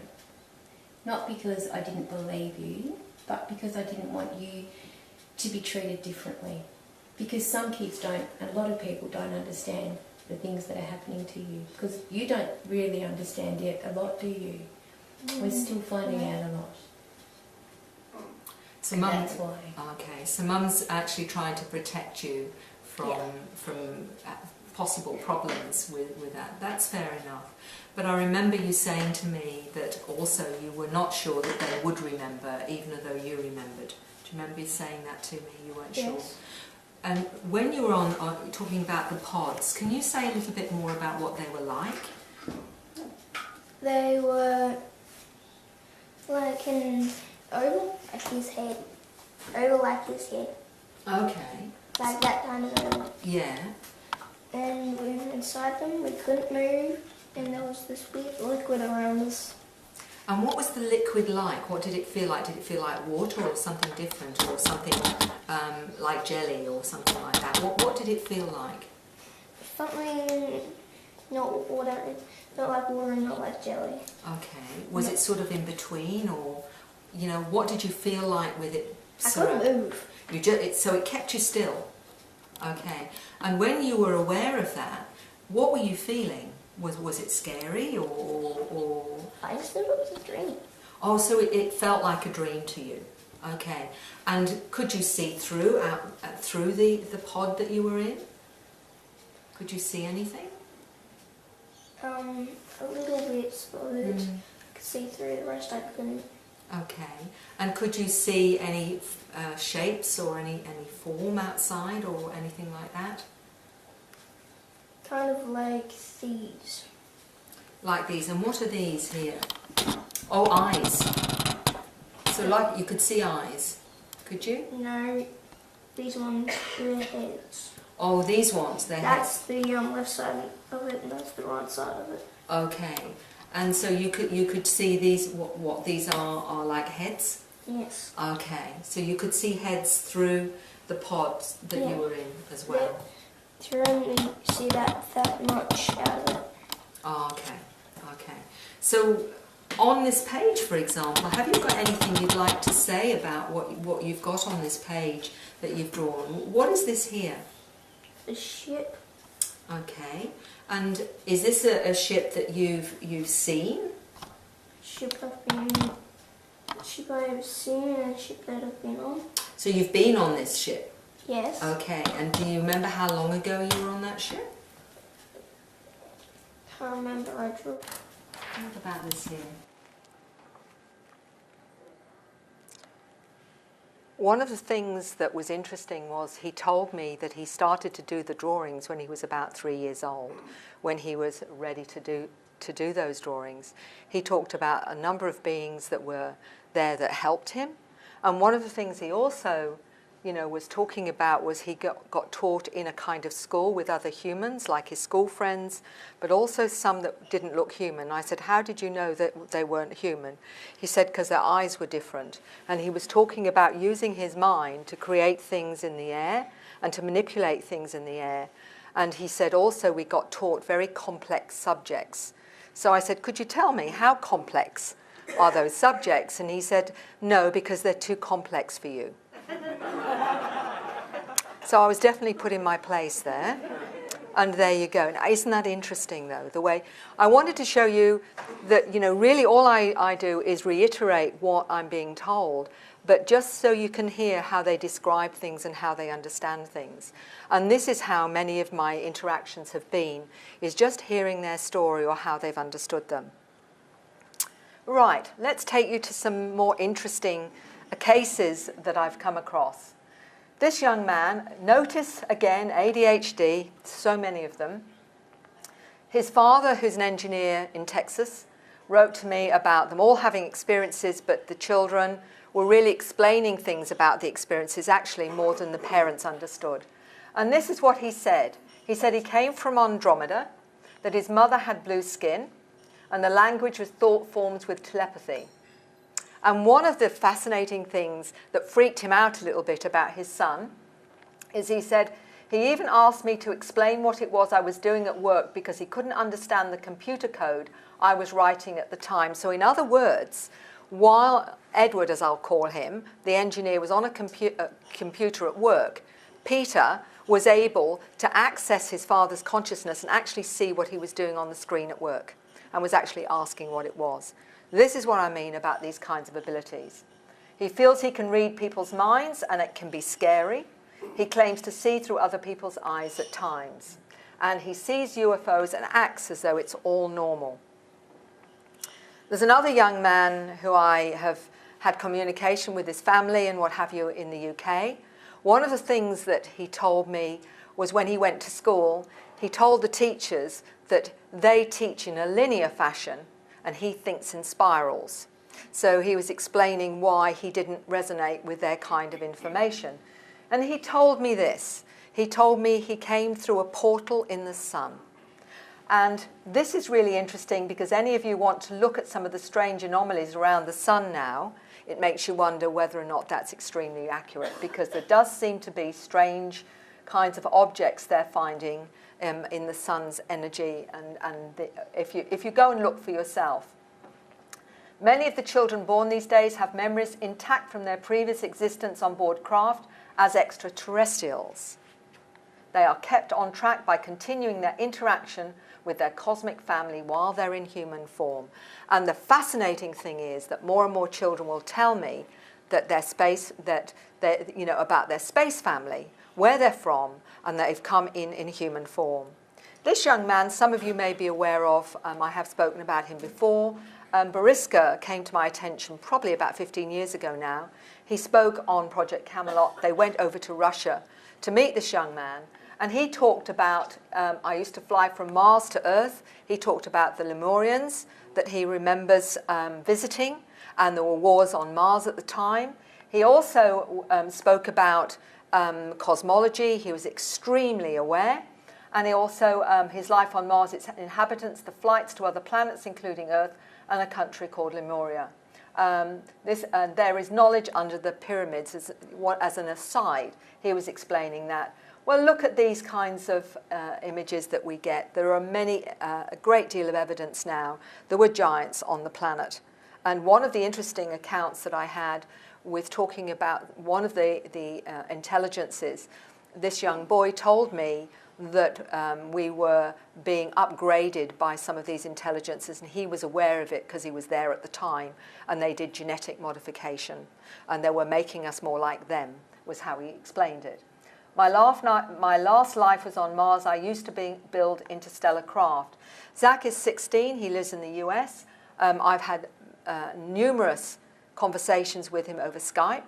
Not because I didn't believe you, but because I didn't want you to be treated differently. Because some kids don't, and a lot of people don't understand the things that are happening to you. Because you don't really understand yet a lot, do you? We're still finding out a lot. So that's why. Okay, so Mum's actually trying to protect you from possible problems with that. That's fair enough. But I remember you saying to me that also you were not sure that they would remember, even though you remembered. Do you remember you saying that to me? You weren't sure. Yes. And when you were on talking about the pods, can you say a little bit more about what they were like? They were like an oval, like his head. Oval like his head. Okay. Like that kind of oval. Yeah. And we were inside them, we couldn't move, and there was this weird liquid around us. And what was the liquid like? What did it feel like? Did it feel like water or something different, or something like jelly or something like that? What did it feel like? Something not water, not like water and not like jelly. Okay. Was it sort of in between, or, you know, what did you feel like with it? I couldn't move. So it kept you still. Okay. And when you were aware of that, what were you feeling? Was it scary or? I just thought it was a dream. Oh, so it felt like a dream to you. Okay. And could you see through the pod that you were in? Could you see anything? A little bit, but I could see through. The rest I couldn't. Okay. And could you see any shapes or any form outside or anything like that? Kind of like these. Like these. And what are these here? Oh, eyes. So like you could see eyes. Could you? No, these ones, they're heads. Oh, these ones, they're That's the left side of it, and that's the right side of it. Okay. And so you could see these, what these are like heads? Yes. Okay. So you could see heads through the pods that you were in as well? Yeah. Through them, and you see that much out of it. Oh, okay. Okay. So on this page, for example, have you got anything you'd like to say about what you've got on this page that you've drawn? What is this here? A ship. Okay. And is this a ship that you've seen? Ship I've seen and a ship that I've been on. So you've been on this ship? Yes. Okay. And do you remember how long ago you were on that ship? I remember I drew. What about this here? One of the things that was interesting was he told me that he started to do the drawings when he was about 3 years old, when he was ready to do those drawings. He talked about a number of beings that were there that helped him. And one of the things he also, was talking about was he got taught in a kind of school with other humans, like his school friends, but also some that didn't look human. I said, how did you know that they weren't human? He said, because their eyes were different. And he was talking about using his mind to create things in the air and to manipulate things in the air. And he said also we got taught very complex subjects. So I said, could you tell me how complex are those subjects? And he said, no, because they're too complex for you. So I was definitely put in my place there. And there you go. Now, isn't that interesting, though? The way I wanted to show you that, really all I do is reiterate what I'm being told, but just so you can hear how they describe things and how they understand things. And this is how many of my interactions have been, is just hearing their story or how they've understood them. Right, let's take you to some more interesting cases that I've come across. This young man, notice again ADHD, so many of them. His father, who's an engineer in Texas, wrote to me about them all having experiences, but the children were really explaining things about the experiences, actually more than the parents understood. And this is what he said. He said he came from Andromeda, that his mother had blue skin, and the language was thought formed with telepathy. And one of the fascinating things that freaked him out a little bit about his son is he said, he even asked me to explain what it was I was doing at work because he couldn't understand the computer code I was writing at the time. So in other words, while Edward, as I'll call him, the engineer, was on a computer at work, Peter was able to access his father's consciousness and actually see what he was doing on the screen at work and was actually asking what it was. This is what I mean about these kinds of abilities. He feels he can read people's minds and it can be scary. He claims to see through other people's eyes at times. and he sees UFOs and acts as though it's all normal. There's another young man who I have had communication with his family and what have you in the UK. One of the things that he told me was when he went to school, he told the teachers that they teach in a linear fashion and he thinks in spirals. So he was explaining why he didn't resonate with their kind of information. And he told me this. He told me he came through a portal in the sun. And this is really interesting because any of you want to look at some of the strange anomalies around the sun now, it makes you wonder whether or not that's extremely accurate, because there does seem to be strange kinds of objects they're finding in the sun's energy. If you go and look for yourself, many of the children born these days have memories intact from their previous existence on board craft as extraterrestrials. They are kept on track by continuing their interaction with their cosmic family while they're in human form. And the fascinating thing is that more and more children will tell me that about their space family, where they're from, and that they've come in human form. This young man, some of you may be aware of, I have spoken about him before. Bariska came to my attention probably about 15 years ago now. He spoke on Project Camelot. They went over to Russia to meet this young man. And he talked about, I used to fly from Mars to Earth. He talked about the Lemurians that he remembers visiting, and there were wars on Mars at the time. He also spoke about cosmology. He was extremely aware. And he also, his life on Mars, its inhabitants, the flights to other planets, including Earth, and a country called Lemuria. There is knowledge under the pyramids. As an aside, he was explaining that. Well, look at these kinds of images that we get. There are a great deal of evidence now. There were giants on the planet. And one of the interesting accounts that I had with talking about one of the intelligences, this young boy told me that we were being upgraded by some of these intelligences, and he was aware of it because he was there at the time, and they did genetic modification, and they were making us more like them, was how he explained it. My last life was on Mars. I used to build interstellar craft. Zach is 16. He lives in the US. I've had numerous conversations with him over Skype.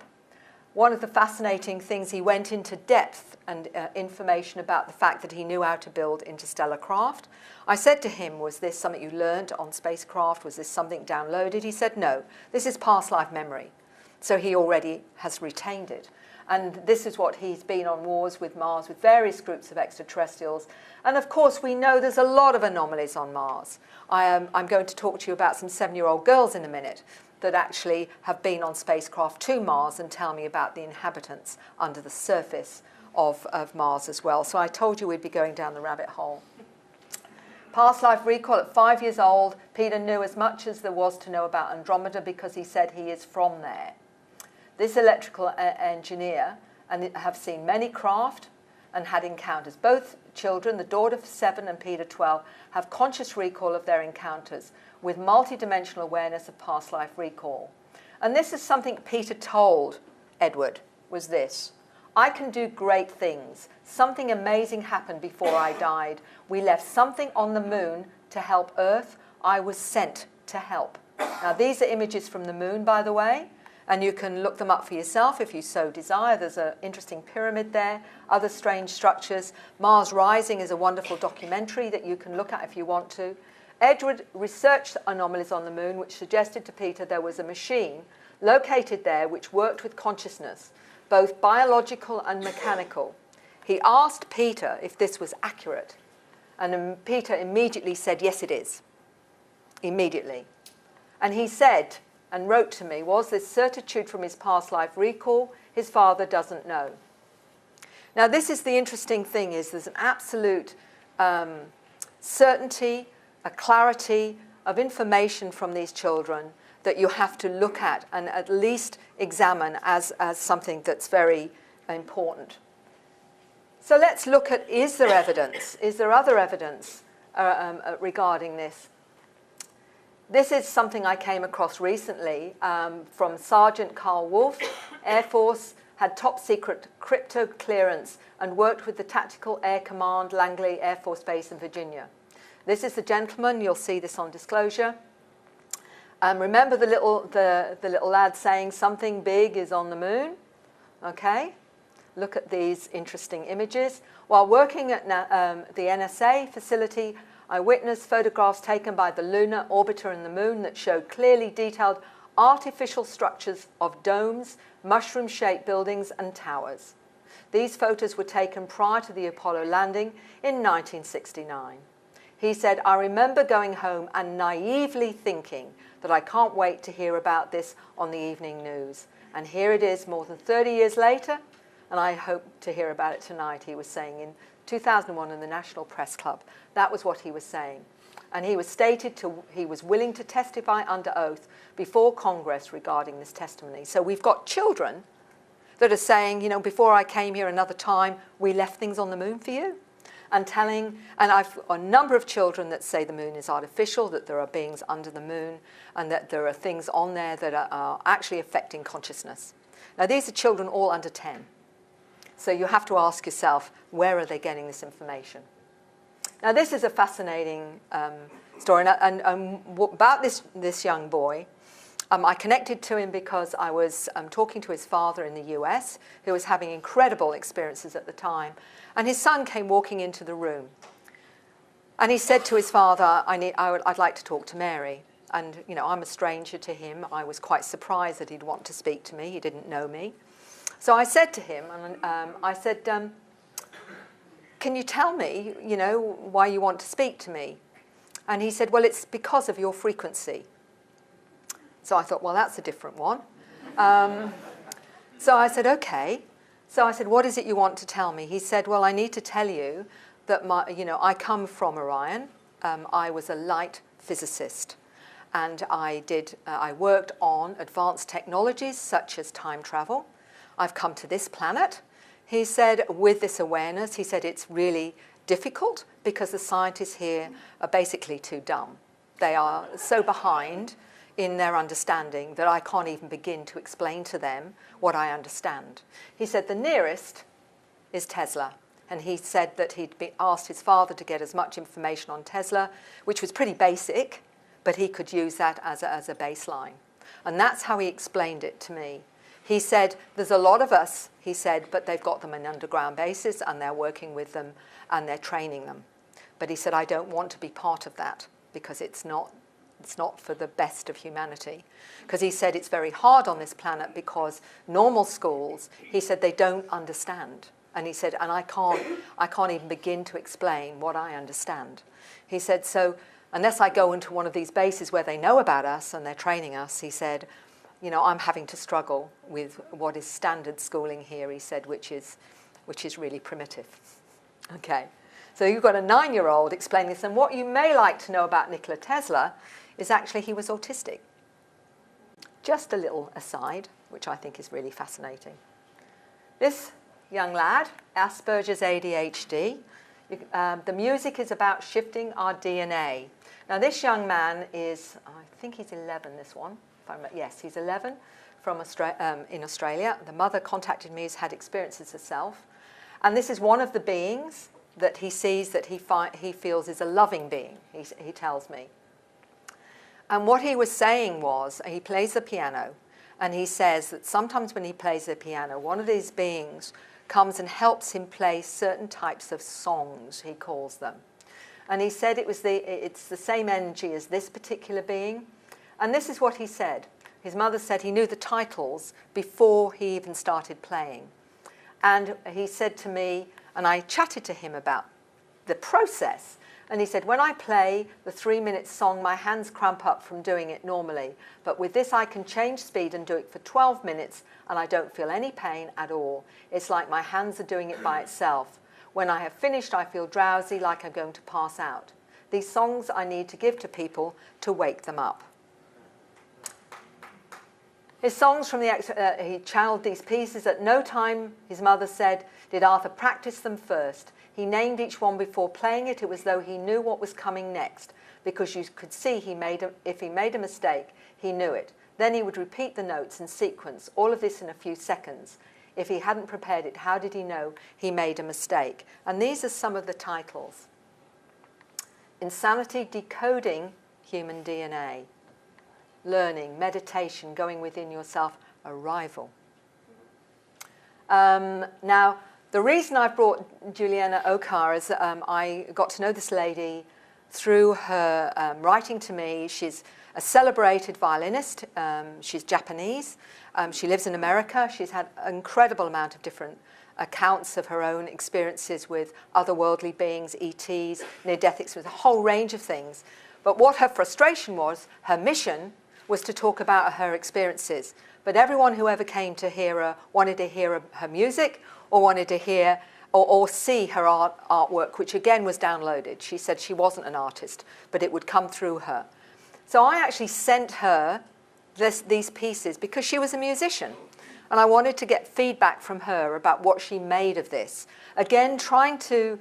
One of the fascinating things, he went into depth and information about the fact that he knew how to build interstellar craft. I said to him, was this something you learned on spacecraft? Was this something downloaded? He said, no, this is past life memory. So he already has retained it. And this is what he's been on wars with Mars, with various groups of extraterrestrials. And of course, we know there's a lot of anomalies on Mars. I'm going to talk to you about some 7-year-old girls in a minute that actually have been on spacecraft to Mars and tell me about the inhabitants under the surface of Mars as well. So I told you we'd be going down the rabbit hole. Past life recall at 5 years old, Peter knew as much as there was to know about Andromeda because he said he is from there. This electrical engineer and have seen many craft and had encounters. Both children, the daughter 7 and Peter 12, have conscious recall of their encounters with multidimensional awareness of past life recall. And this is something Peter told Edward, was this: I can do great things. Something amazing happened before I died. We left something on the moon to help Earth. I was sent to help. Now, these are images from the moon, by the way. And you can look them up for yourself if you so desire. There's an interesting pyramid there, other strange structures. Mars Rising is a wonderful documentary that you can look at if you want to. Edward researched anomalies on the moon, which suggested to Peter there was a machine located there which worked with consciousness, both biological and mechanical. He asked Peter if this was accurate, and Peter immediately said, yes, it is. Immediately. And he said, and wrote to me, was this certitude from his past life recall? His father doesn't know. Now, this is the interesting thing, is there's an absolute certainty, a clarity of information from these children that you have to look at and at least examine as something that's very important. So let's look at, is there evidence? Is there other evidence regarding this? This is something I came across recently from Sergeant Carl Wolf, Air Force, had top secret crypto clearance, and worked with the Tactical Air Command, Langley Air Force Base in Virginia. This is the gentleman. You'll see this on disclosure. Remember the little lad saying something big is on the moon? Okay. Look at these interesting images. While working at the NSA facility, I witnessed photographs taken by the lunar orbiter and the moon that showed clearly detailed artificial structures of domes, mushroom-shaped buildings and towers. These photos were taken prior to the Apollo landing in 1969. He said, I remember going home and naively thinking that I can't wait to hear about this on the evening news. And here it is more than 30 years later, and I hope to hear about it tonight, he was saying in 2001 in the National Press Club. That was what he was saying. And he was he was willing to testify under oath before Congress regarding this testimony. So we've got children that are saying, you know, before I came here another time, we left things on the moon for you. And I've a number of children that say the moon is artificial, that there are beings under the moon, and that there are things on there that are actually affecting consciousness. Now, these are children all under 10. So you have to ask yourself, where are they getting this information? Now, this is a fascinating story. And about this young boy, I connected to him because I was talking to his father in the US, who was having incredible experiences at the time. And his son came walking into the room. And he said to his father, I'd like to talk to Mary. And, you know, I'm a stranger to him. I was quite surprised that he'd want to speak to me. He didn't know me. So I said to him, can you tell me, you know, why you want to speak to me? And he said, well, it's because of your frequency. So I thought, well, that's a different one. So I said, okay. So I said, what is it you want to tell me? He said, well, I need to tell you that I come from Orion. I was a light physicist. And I worked on advanced technologies such as time travel. I've come to this planet. He said, with this awareness, he said it's really difficult because the scientists here are basically too dumb. They are so behind in their understanding that I can't even begin to explain to them what I understand. He said the nearest is Tesla. And he said that he'd asked his father to get as much information on Tesla, which was pretty basic, but he could use that as a baseline. And that's how he explained it to me. He said, there's a lot of us, he said, but they've got them on an underground basis and they're working with them and they're training them. But he said, I don't want to be part of that because it's not for the best of humanity. Because he said it's very hard on this planet because normal schools, he said, they don't understand. And he said, and I can't even begin to explain what I understand. He said, so unless I go into one of these bases where they know about us and they're training us, he said, you know, I'm having to struggle with what is standard schooling here, he said, which is really primitive. Okay, so you've got a 9-year-old explaining this, and what you may like to know about Nikola Tesla is actually he was autistic. Just a little aside, which I think is really fascinating. This young lad, Asperger's ADHD, the music is about shifting our DNA. Now this young man is, I think he's 11, this one. Yes, he's 11 in Australia. The mother contacted me, has had experiences herself. And this is one of the beings that he sees that he feels is a loving being, he tells me. And what he was saying was, he plays the piano, and he says that sometimes when he plays the piano, one of these beings comes and helps him play certain types of songs, he calls them. And he said it's the same energy as this particular being. And this is what he said. His mother said he knew the titles before he even started playing. And he said to me, and I chatted to him about the process, and he said, when I play the 3-minute song, my hands cramp up from doing it normally. But with this, I can change speed and do it for 12 minutes, and I don't feel any pain at all. It's like my hands are doing it by itself. When I have finished, I feel drowsy, like I'm going to pass out. These songs I need to give to people to wake them up. His songs from he channeled these pieces. At no time, his mother said, did Arthur practice them first. He named each one before playing it. It was as though he knew what was coming next, because you could see if he made a mistake, he knew it. Then he would repeat the notes in sequence, all of this in a few seconds. If he hadn't prepared it, how did he know he made a mistake? And these are some of the titles. Insanity, Decoding Human DNA. Learning, Meditation, Going Within Yourself, Arrival. Now, the reason I brought Juliana Okar is I got to know this lady through her writing to me. She's a celebrated violinist. She's Japanese. She lives in America. She's had an incredible amount of different accounts of her own experiences with otherworldly beings, ETs, near-death experiences, a whole range of things. But what her frustration was, her mission was to talk about her experiences. But everyone who ever came to hear her wanted to hear her music or wanted to hear or see her artwork, which again was downloaded. She said she wasn't an artist, but it would come through her. So I actually sent her these pieces because she was a musician. And I wanted to get feedback from her about what she made of this. Again, trying to,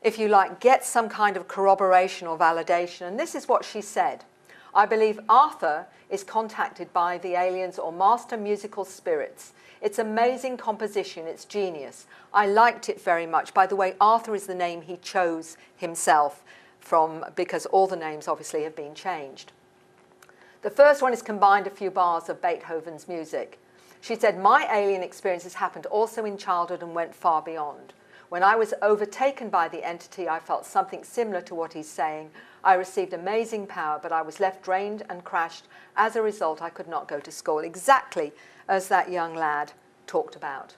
if you like, get some kind of corroboration or validation. And this is what she said. I believe Arthur is contacted by the aliens or master musical spirits. It's amazing composition. It's genius. I liked it very much. By the way, Arthur is the name he chose himself from, because all the names obviously have been changed. The first one is combined a few bars of Beethoven's music. She said, my alien experiences happened also in childhood and went far beyond. When I was overtaken by the entity, I felt something similar to what he's saying. I received amazing power, but I was left drained and crashed. As a result, I could not go to school, exactly as that young lad talked about.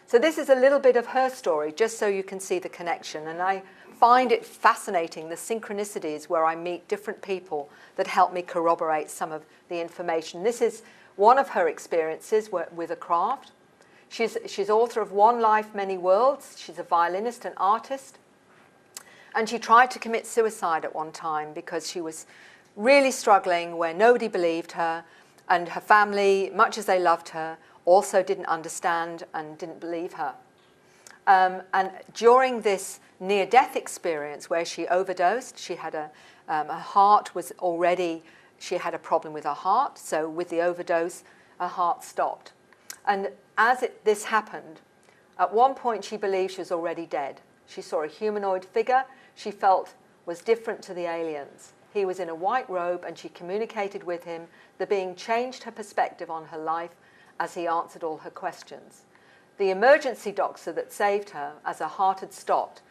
So this is a little bit of her story, just so you can see the connection. And I find it fascinating, the synchronicities where I meet different people that help me corroborate some of the information. This is one of her experiences with a craft. She's author of One Life, Many Worlds. She's a violinist and artist. And she tried to commit suicide at one time because she was really struggling where nobody believed her, and her family, much as they loved her, also didn't understand and didn't believe her. And during this near-death experience where she overdosed, she had her heart was already, she had a problem with her heart, so with the overdose, her heart stopped. And as this happened, at one point she believed she was already dead. She saw a humanoid figure she felt was different to the aliens. He was in a white robe and she communicated with him. The being changed her perspective on her life as he answered all her questions. The emergency doctor that saved her, as her heart had stopped,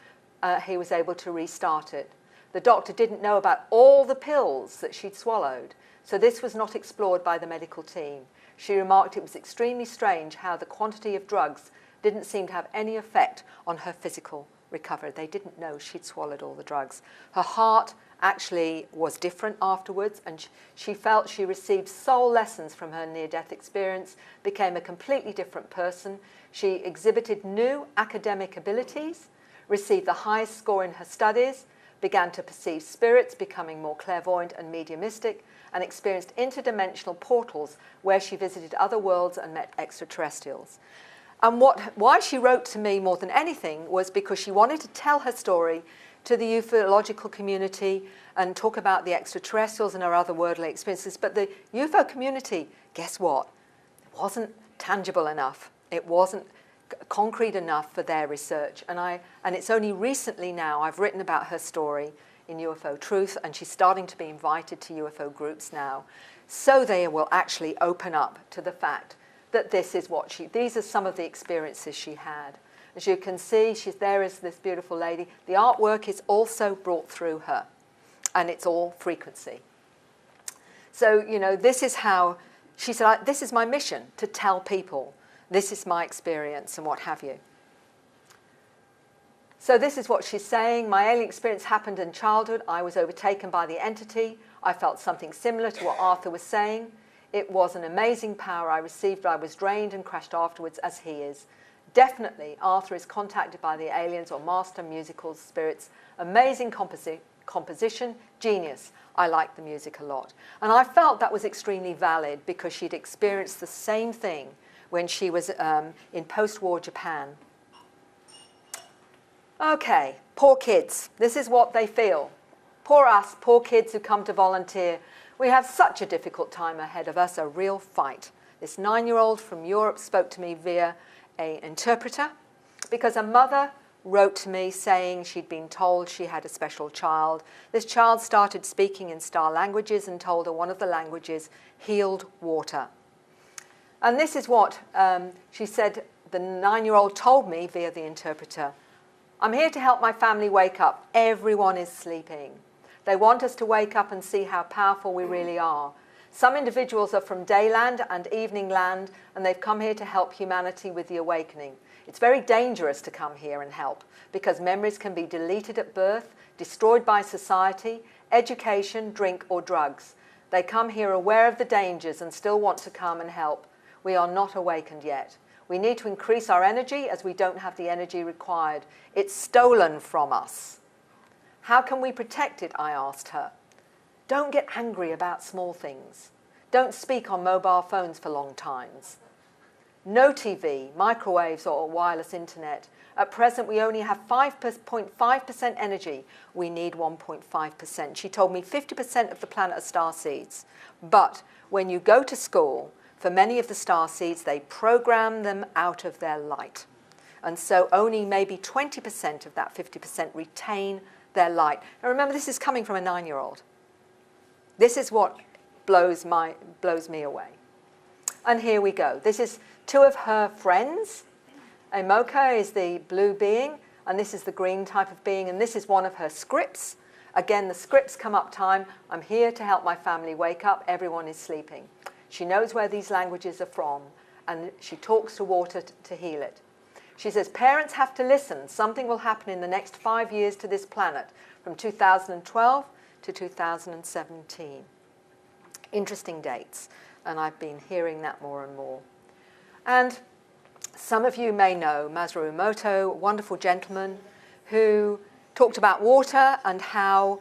he was able to restart it. The doctor didn't know about all the pills that she'd swallowed, so this was not explored by the medical team. She remarked it was extremely strange how the quantity of drugs didn't seem to have any effect on her physical recovery. They didn't know she'd swallowed all the drugs. Her heart actually was different afterwards, and she felt she received soul lessons from her near-death experience, became a completely different person. She exhibited new academic abilities, received the highest score in her studies, began to perceive spirits, becoming more clairvoyant and mediumistic, and experienced interdimensional portals where she visited other worlds and met extraterrestrials. And why she wrote to me more than anything was because she wanted to tell her story to the ufological community and talk about the extraterrestrials and her otherworldly experiences. But the UFO community, guess what? It wasn't tangible enough. It wasn't concrete enough for their research. And it's only recently now I've written about her story in UFO Truth, and she's starting to be invited to UFO groups now, so they will actually open up to the fact that these are some of the experiences she had. As you can see, there is this beautiful lady. The artwork is also brought through her, and it's all frequency. So, this is how, she said, this is my mission, to tell people. This is my experience and what have you. So this is what she's saying. My alien experience happened in childhood. I was overtaken by the entity. I felt something similar to what Arthur was saying. It was an amazing power I received, but I was drained and crashed afterwards, as he is. Definitely, Arthur is contacted by the aliens or master musical spirits. Amazing composition, genius. I like the music a lot. And I felt that was extremely valid because she'd experienced the same thing when she was in post-war Japan. Okay, poor kids. This is what they feel. Poor us, poor kids who come to volunteer. We have such a difficult time ahead of us, a real fight. This 9-year-old from Europe spoke to me via an interpreter because a mother wrote to me saying she'd been told she had a special child. This child started speaking in star languages and told her one of the languages healed water. And this is what she said the 9-year-old told me via the interpreter. I'm here to help my family wake up. Everyone is sleeping. They want us to wake up and see how powerful we really are. Some individuals are from dayland and evening land, and they've come here to help humanity with the awakening. It's very dangerous to come here and help because memories can be deleted at birth, destroyed by society, education, drink, or drugs. They come here aware of the dangers and still want to come and help. We are not awakened yet. We need to increase our energy as we don't have the energy required. It's stolen from us. How can we protect it? I asked her. Don't get angry about small things. Don't speak on mobile phones for long times. No TV, microwaves or wireless internet. At present, we only have 5.5% energy. We need 1.5%. She told me 50% of the planet are star seeds. But when you go to school, for many of the star seeds, they program them out of their light. And so only maybe 20% of that 50% retain their light. Now remember, this is coming from a 9-year-old. This is what blows me away. And here we go. This is 2 of her friends. Emoka is the blue being, and this is the green type of being, and this is one of her scripts. Again, the scripts come up time. I'm here to help my family wake up. Everyone is sleeping. She knows where these languages are from, and she talks to water to heal it. She says, parents have to listen. Something will happen in the next 5 years to this planet, from 2012 to 2017. Interesting dates, and I've been hearing that more and more. And some of you may know Masaru Emoto, a wonderful gentleman who talked about water and how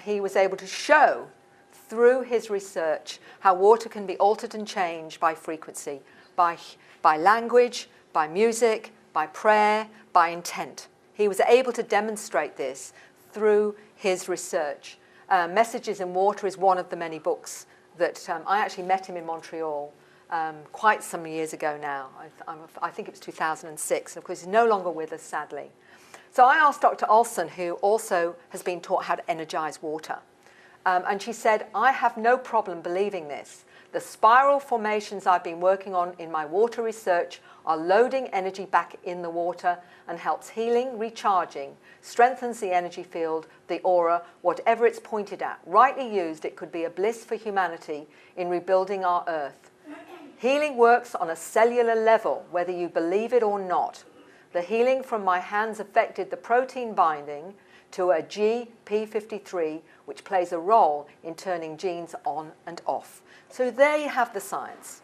he was able to show through his research how water can be altered and changed by frequency, by language, by music, by prayer, by intent. He was able to demonstrate this through his research. Messages in Water is one of the many books that I actually met him in Montreal quite some years ago now. I think it was 2006. Of course, he's no longer with us, sadly. So I asked Dr. Olson, who also has been taught how to energize water. And she said, I have no problem believing this. The spiral formations I've been working on in my water research are loading energy back in the water and helps healing, recharging, strengthens the energy field, the aura, whatever it's pointed at. Rightly used, it could be a bliss for humanity in rebuilding our earth. Healing works on a cellular level, whether you believe it or not. The healing from my hands affected the protein binding to a GP53, which plays a role in turning genes on and off. So there you have the science.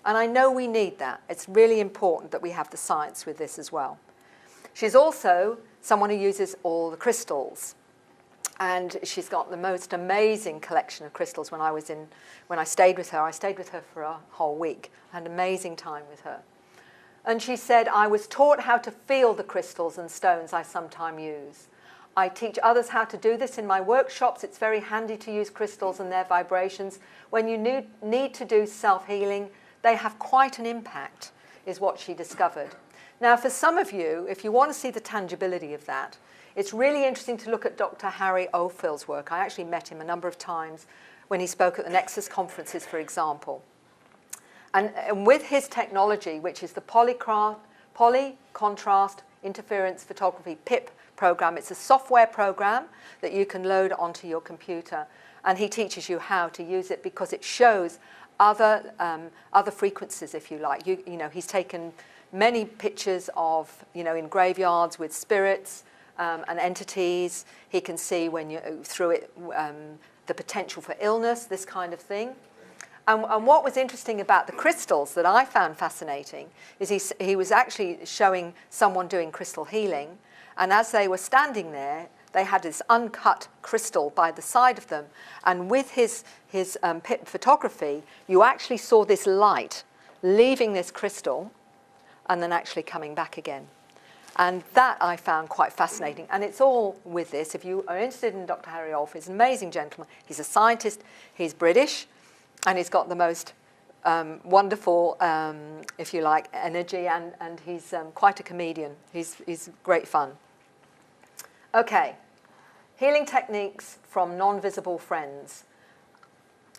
And I know we need that. It's really important that we have the science with this as well. She's also someone who uses all the crystals. And she's got the most amazing collection of crystals. When I stayed with her for a whole week. I had an amazing time with her. And she said, I was taught how to feel the crystals and stones I sometimes use. I teach others how to do this in my workshops. It's very handy to use crystals and their vibrations. When you need to do self-healing, they have quite an impact, is what she discovered. Now, for some of you, if you want to see the tangibility of that, it's really interesting to look at Dr. Harry Ophil's work. I actually met him a number of times when he spoke at the Nexus conferences, for example. And with his technology, which is the Polycontrast Interference Photography, PIP program, it's a software program that you can load onto your computer. And he teaches you how to use it because it shows other frequencies, if you like. You know, he's taken many pictures of, in graveyards with spirits and entities. He can see when you through it the potential for illness, this kind of thing. And what was interesting about the crystals that I found fascinating is he was actually showing someone doing crystal healing, and as they were standing there, they had this uncut crystal by the side of them, and with his PIP photography, you actually saw this light leaving this crystal and then actually coming back again. And that I found quite fascinating. And it's all with this. If you are interested in Dr. Harry Olf, he's an amazing gentleman. He's a scientist. He's British. And he's got the most wonderful, if you like, energy, and he's quite a comedian. He's great fun. Okay, healing techniques from non-visible friends.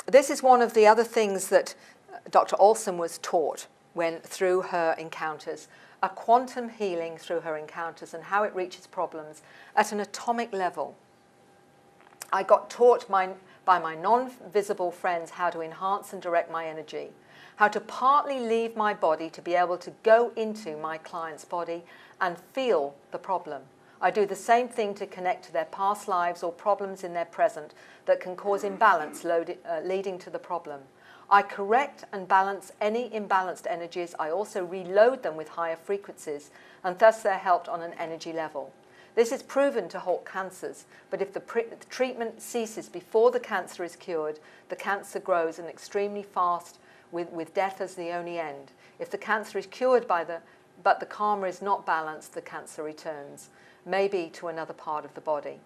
This is one of the other things that Dr. Olson was taught through her encounters, a quantum healing through her encounters and how it reaches problems at an atomic level. I got taught by my non-visible friends how to enhance and direct my energy, how to partly leave my body to be able to go into my client's body and feel the problem. I do the same thing to connect to their past lives or problems in their present that can cause imbalance leading to the problem. I correct and balance any imbalanced energies. I also reload them with higher frequencies, and thus they're helped on an energy level. This is proven to halt cancers, but if the treatment ceases before the cancer is cured, the cancer grows and extremely fast with death as the only end. If the cancer is cured but the karma is not balanced, the cancer returns, maybe to another part of the body.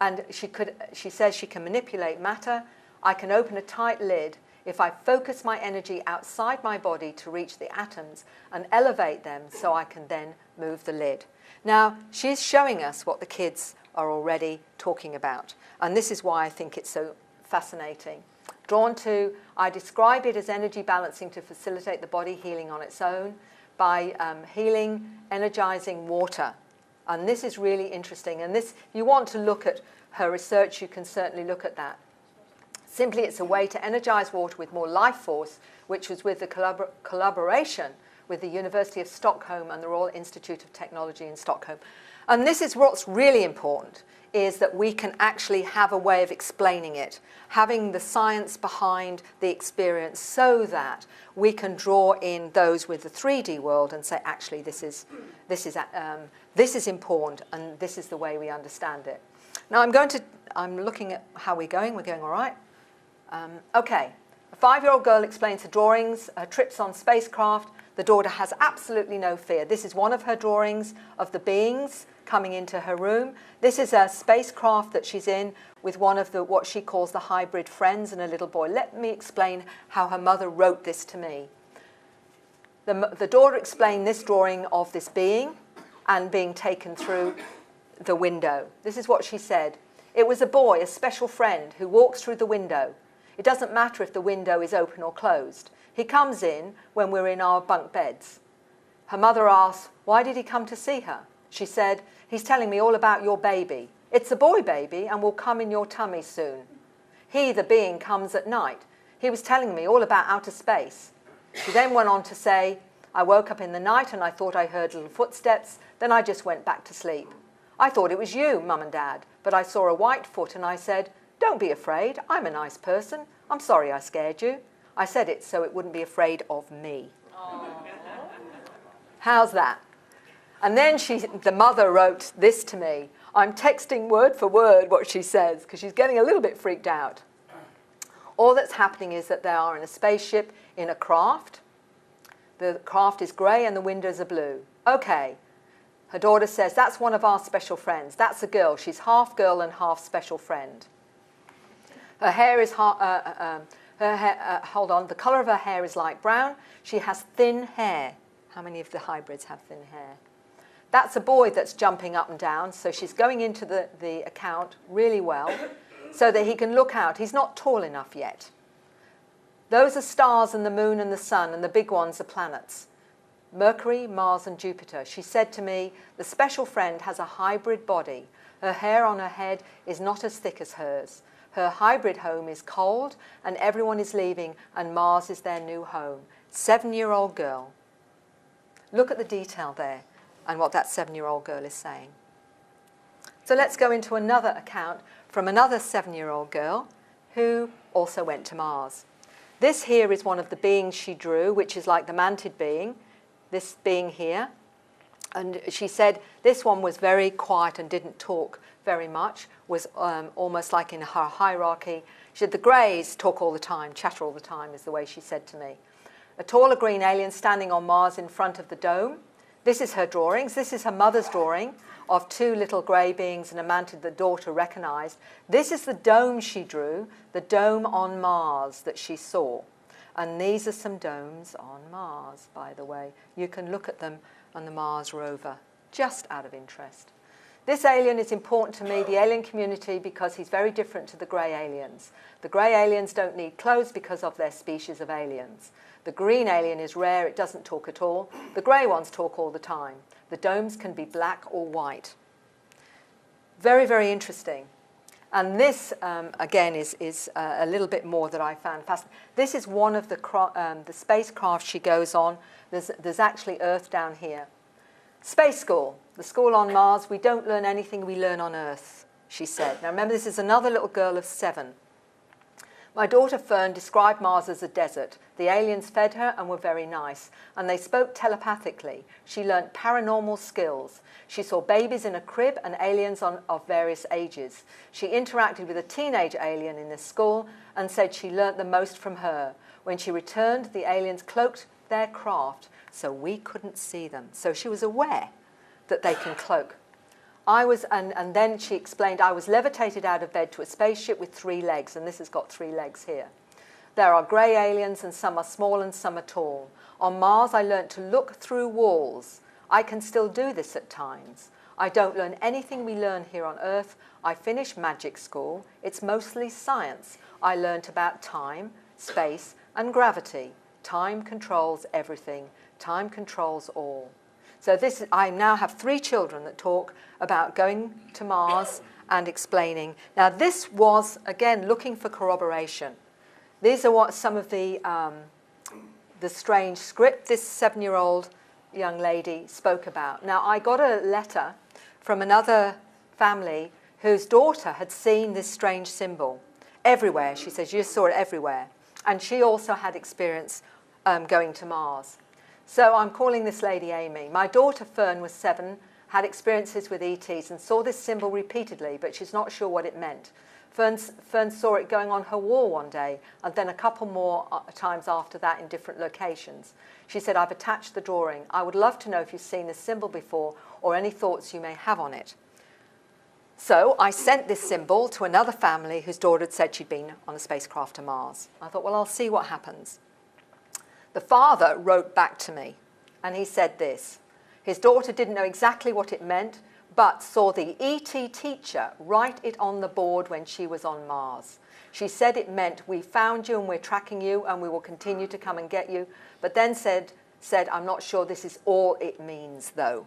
And she says she can manipulate matter. I can open a tight lid if I focus my energy outside my body to reach the atoms and elevate them so I can then move the lid. Now, she's showing us what the kids are already talking about. And this is why I think it's so fascinating. Drawn to, I describe it as energy balancing to facilitate the body healing on its own by healing, energizing water. And this is really interesting. And this, if you want to look at her research, you can certainly look at that. Simply, it's a way to energize water with more life force, which was with the collaboration with the University of Stockholm and the Royal Institute of Technology in Stockholm. And this is what's really important, is that we can actually have a way of explaining it, having the science behind the experience so that we can draw in those with the 3D world and say, actually, this is important and this is the way we understand it. Now I'm looking at how we're going. We're going all right. Okay. A 5-year-old girl explains her drawings, her trips on spacecraft. The daughter has absolutely no fear. This is one of her drawings of the beings coming into her room. This is a spacecraft that she's in with one of what she calls the hybrid friends and a little boy. Let me explain how her mother wrote this to me. The daughter explained this drawing of this being and being taken through the window. This is what she said. It was a boy, a special friend, who walks through the window. It doesn't matter if the window is open or closed. He comes in when we're in our bunk beds. Her mother asked, why did he come to see her? She said, he's telling me all about your baby. It's a boy baby and will come in your tummy soon. He, the being, comes at night. He was telling me all about outer space. She then went on to say, I woke up in the night and I thought I heard little footsteps. Then I just went back to sleep. I thought it was you, Mum and Dad, but I saw a white foot and I said, don't be afraid, I'm a nice person. I'm sorry I scared you. I said it so it wouldn't be afraid of me. Aww. How's that? And then the mother wrote this to me. I'm texting word for word what she says because she's getting a little bit freaked out. All that's happening is that they are in a spaceship in a craft. The craft is grey and the windows are blue. Okay. Her daughter says, that's one of our special friends. That's a girl. She's half girl and half special friend. Her hair is the colour of her hair is light brown. She has thin hair. How many of the hybrids have thin hair? That's a boy that's jumping up and down, so she's going into the account really well so that he can look out. He's not tall enough yet. Those are stars and the moon and the sun, and the big ones are planets. Mercury, Mars and Jupiter. She said to me, the special friend has a hybrid body. Her hair on her head is not as thick as hers. Her hybrid home is cold and everyone is leaving and Mars is their new home. 7-year-old girl. Look at the detail there and what that 7-year-old girl is saying. So let's go into another account from another 7-year-old girl who also went to Mars. This here is one of the beings she drew, which is like the mantid being, this being here. And she said this one was very quiet and didn't talk very much, was almost like in her hierarchy. She said the greys talk all the time, chatter all the time, is the way she said to me. A taller green alien standing on Mars in front of the dome. This is her drawings. This is her mother's drawing of 2 little grey beings and a mantid the daughter recognised. This is the dome she drew, the dome on Mars that she saw. And these are some domes on Mars, by the way. You can look at them on the Mars rover, just out of interest. This alien is important to me, the alien community, because he's very different to the grey aliens. The grey aliens don't need clothes because of their species of aliens. The green alien is rare, it doesn't talk at all. The grey ones talk all the time. The domes can be black or white. Very, very interesting. And this, again, is a little bit more that I found fascinating. This is one of the spacecraft she goes on. There's actually Earth down here. Space school, the school on Mars, we don't learn anything we learn on Earth, she said. Now remember, this is another little girl of 7. My daughter Fern described Mars as a desert. The aliens fed her and were very nice, and they spoke telepathically. She learnt paranormal skills. She saw babies in a crib and aliens of various ages. She interacted with a teenage alien in this school and said she learnt the most from her. When she returned, the aliens cloaked their craft so we couldn't see them. So she was aware that they can cloak. And then she explained, I was levitated out of bed to a spaceship with 3 legs, and this has got 3 legs here. There are grey aliens, and some are small and some are tall. On Mars, I learnt to look through walls. I can still do this at times. I don't learn anything we learn here on Earth. I finished magic school. It's mostly science. I learnt about time, space, and gravity. Time controls everything. Time controls all. So I now have 3 children that talk about going to Mars and explaining. Now this was, again, looking for corroboration. These are what some of the strange script this 7-year-old young lady spoke about. Now I got a letter from another family whose daughter had seen this strange symbol everywhere. She says, you saw it everywhere. And she also had experience going to Mars. So I'm calling this lady Amy. My daughter Fern was 7, had experiences with ETs and saw this symbol repeatedly, but she's not sure what it meant. Fern saw it going on her wall one day, and then a couple more times after that in different locations. She said, I've attached the drawing. I would love to know if you've seen this symbol before or any thoughts you may have on it. So I sent this symbol to another family whose daughter had said she'd been on a spacecraft to Mars. I thought, well, I'll see what happens. The father wrote back to me, and he said this. His daughter didn't know exactly what it meant, but saw the ET teacher write it on the board when she was on Mars. She said it meant, we found you and we're tracking you and we will continue to come and get you, but then said, I'm not sure this is all it means, though.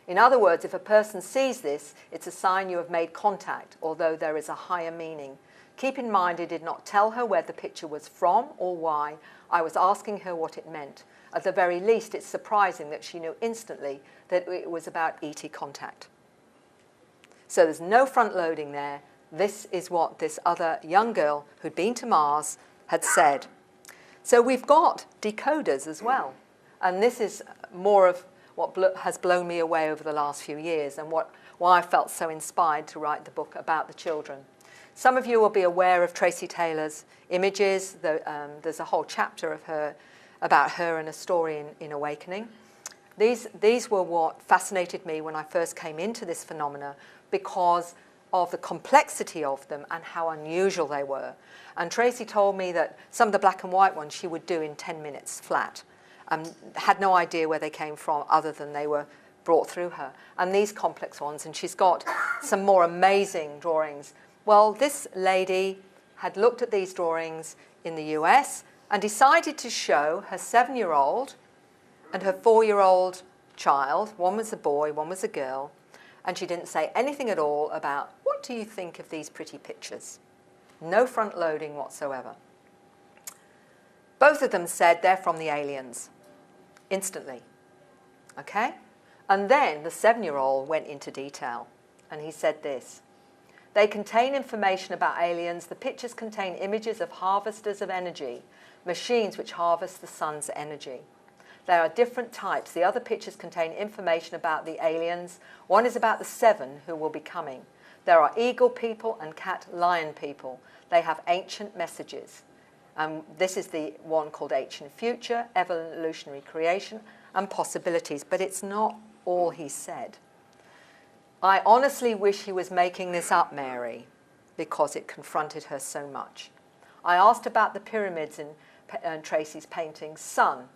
In other words, if a person sees this, it's a sign you have made contact, although there is a higher meaning. Keep in mind, I did not tell her where the picture was from or why. I was asking her what it meant. At the very least, it's surprising that she knew instantly that it was about ET contact. So there's no front loading there. This is what this other young girl who'd been to Mars had said. So we've got decoders as well. And this is more of what has blown me away over the last few years and why I felt so inspired to write the book about the children. Some of you will be aware of Tracy Taylor's images. There's a whole chapter about her and a story in Awakening. These were what fascinated me when I first came into this phenomena because of the complexity of them and how unusual they were. And Tracy told me that some of the black and white ones she would do in 10 minutes flat. Had no idea where they came from other than they were brought through her. And these complex ones, and she's got some more amazing drawings. Well, this lady had looked at these drawings in the US and decided to show her 7-year-old and her 4-year-old child. One was a boy, one was a girl. And she didn't say anything at all about, what do you think of these pretty pictures? No front loading whatsoever. Both of them said they're from the aliens, instantly. Okay? And then the 7-year-old went into detail, and he said this. They contain information about aliens. The pictures contain images of harvesters of energy, machines which harvest the sun's energy. There are different types. The other pictures contain information about the aliens. One is about the 7 who will be coming. There are eagle people and cat lion people. They have ancient messages. This is the one called Ancient Future, Evolutionary Creation, and Possibilities. But it's not all he said. I honestly wish he was making this up, Mary, because it confronted her so much. I asked about the pyramids in Tracy's painting, sun.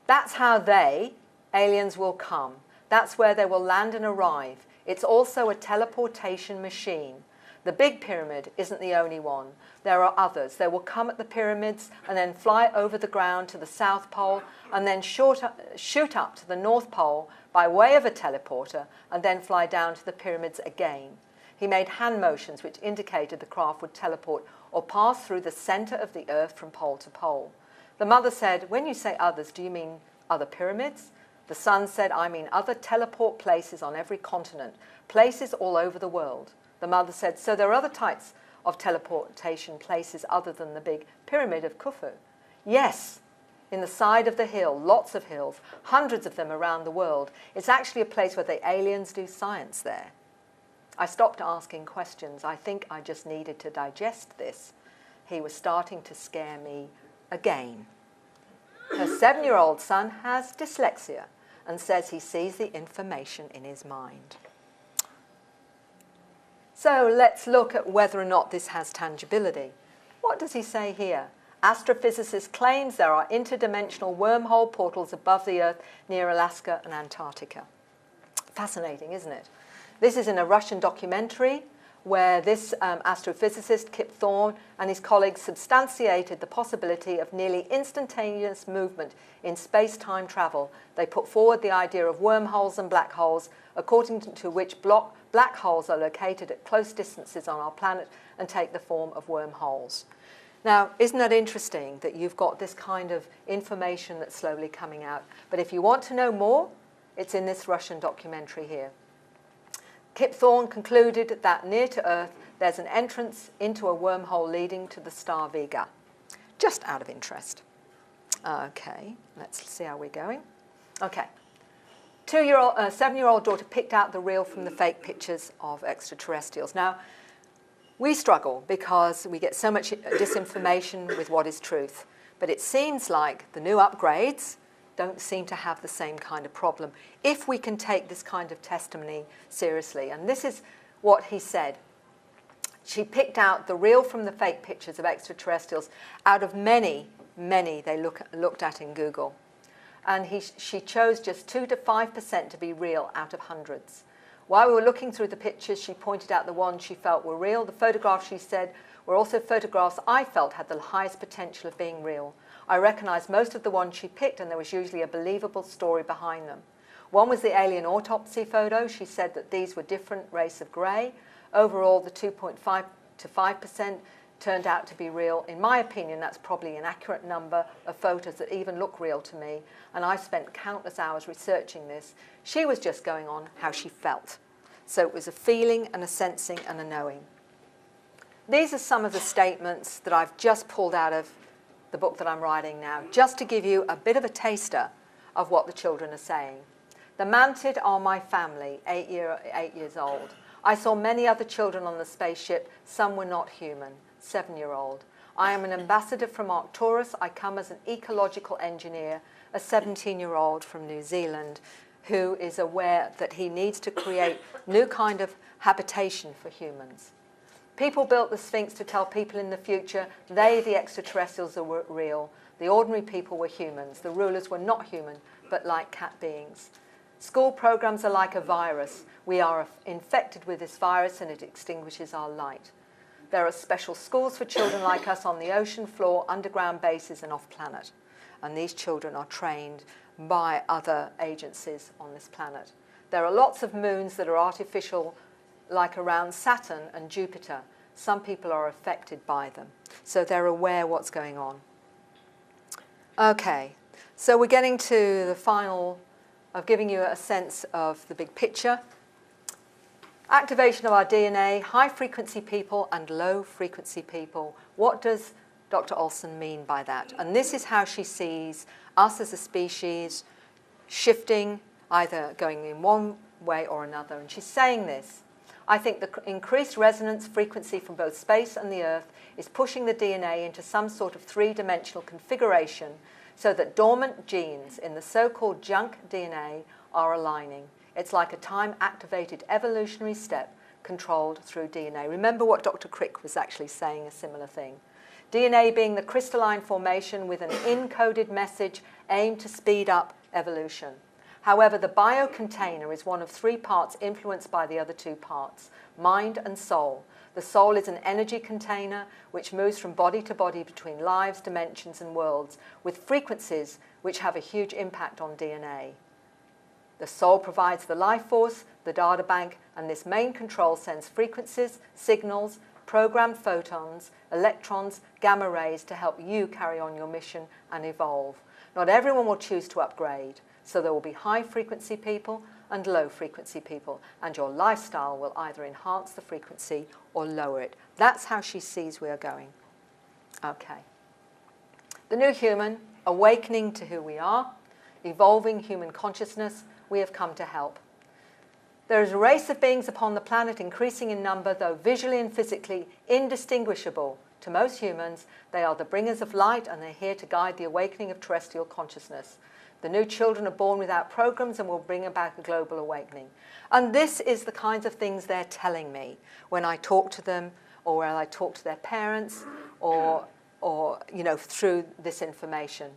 That's how they, aliens, will come. That's where they will land and arrive. It's also a teleportation machine. The big pyramid isn't the only one. There are others. They will come at the pyramids and then fly over the ground to the South Pole and then shoot up to the North Pole by way of a teleporter and then fly down to the pyramids again. He made hand motions which indicated the craft would teleport or pass through the center of the earth from pole to pole. The mother said, "When you say others, do you mean other pyramids?" The son said, "I mean other teleport places on every continent, places all over the world." The mother said, "So there are other types of teleportation places other than the big pyramid of Khufu?" "Yes, in the side of the hill, lots of hills, hundreds of them around the world. It's actually a place where the aliens do science there." I stopped asking questions. I think I just needed to digest this. He was starting to scare me again. Her 7-year-old son has dyslexia and says he sees the information in his mind. So let's look at whether or not this has tangibility. What does he say here? Astrophysicist claims there are interdimensional wormhole portals above the Earth near Alaska and Antarctica. Fascinating, isn't it? This is in a Russian documentary where this astrophysicist, Kip Thorne, and his colleagues substantiated the possibility of nearly instantaneous movement in space-time travel. They put forward the idea of wormholes and black holes, according to which black holes are located at close distances on our planet and take the form of wormholes. Now, isn't that interesting that you've got this kind of information that's slowly coming out? But if you want to know more, it's in this Russian documentary here. Kip Thorne concluded that near to Earth, there's an entrance into a wormhole leading to the star Vega. Just out of interest. Okay, let's see how we're going. Okay. 7-year-old daughter picked out the real from the fake pictures of extraterrestrials. Now, we struggle because we get so much disinformation with what is truth. But it seems like the new upgrades don't seem to have the same kind of problem if we can take this kind of testimony seriously. And this is what he said. She picked out the real from the fake pictures of extraterrestrials out of many they looked at in Google. And she chose just 2 to 5% to be real out of hundreds. While we were looking through the pictures, she pointed out the ones she felt were real. The photographs, she said, were also photographs I felt had the highest potential of being real. I recognised most of the ones she picked, and there was usually a believable story behind them. One was the alien autopsy photo. She said that these were different race of grey. Overall, the 2.5 to 5% turned out to be real. In my opinion, that's probably an accurate number of photos that even look real to me, and I spent countless hours researching this. She was just going on how she felt. So it was a feeling and a sensing and a knowing. These are some of the statements that I've just pulled out of the book that I'm writing now, just to give you a bit of a taster of what the children are saying. The mantid are my family, 8 years old. I saw many other children on the spaceship. Some were not human. 7-year-old. I am an ambassador from Arcturus. I come as an ecological engineer, a 17-year-old from New Zealand who is aware that he needs to create new kind of habitation for humans. People built the Sphinx to tell people in the future they, the extraterrestrials, were real. The ordinary people were humans. The rulers were not human, but like cat beings. School programs are like a virus. We are infected with this virus and it extinguishes our light. There are special schools for children like us on the ocean floor, underground bases and off-planet. And these children are trained by other agencies on this planet. There are lots of moons that are artificial, like around Saturn and Jupiter. Some people are affected by them. So they're aware what's going on. Okay, so we're getting to the final of giving you a sense of the big picture. Activation of our DNA, high-frequency people and low-frequency people. What does Dr. Olson mean by that? And this is how she sees us as a species shifting, either going in one way or another. And she's saying this. I think the increased resonance frequency from both space and the Earth is pushing the DNA into some sort of three-dimensional configuration so that dormant genes in the so-called junk DNA are aligning. It's like a time-activated evolutionary step controlled through DNA. Remember what Dr. Crick was actually saying, a similar thing. DNA being the crystalline formation with an encoded message aimed to speed up evolution. However, the biocontainer is one of three parts influenced by the other two parts, mind and soul. The soul is an energy container which moves from body to body between lives, dimensions, and worlds, with frequencies which have a huge impact on DNA. The soul provides the life force, the data bank, and this main control sends frequencies, signals, programmed photons, electrons, gamma rays to help you carry on your mission and evolve. Not everyone will choose to upgrade, so there will be high-frequency people and low-frequency people, and your lifestyle will either enhance the frequency or lower it. That's how she sees we are going. Okay. The new human, awakening to who we are, evolving human consciousness, we have come to help. There is a race of beings upon the planet increasing in number, though visually and physically indistinguishable. To most humans, they are the bringers of light, and they're here to guide the awakening of terrestrial consciousness. The new children are born without programs and will bring about a global awakening. And this is the kinds of things they're telling me when I talk to them, or when I talk to their parents, or through this information.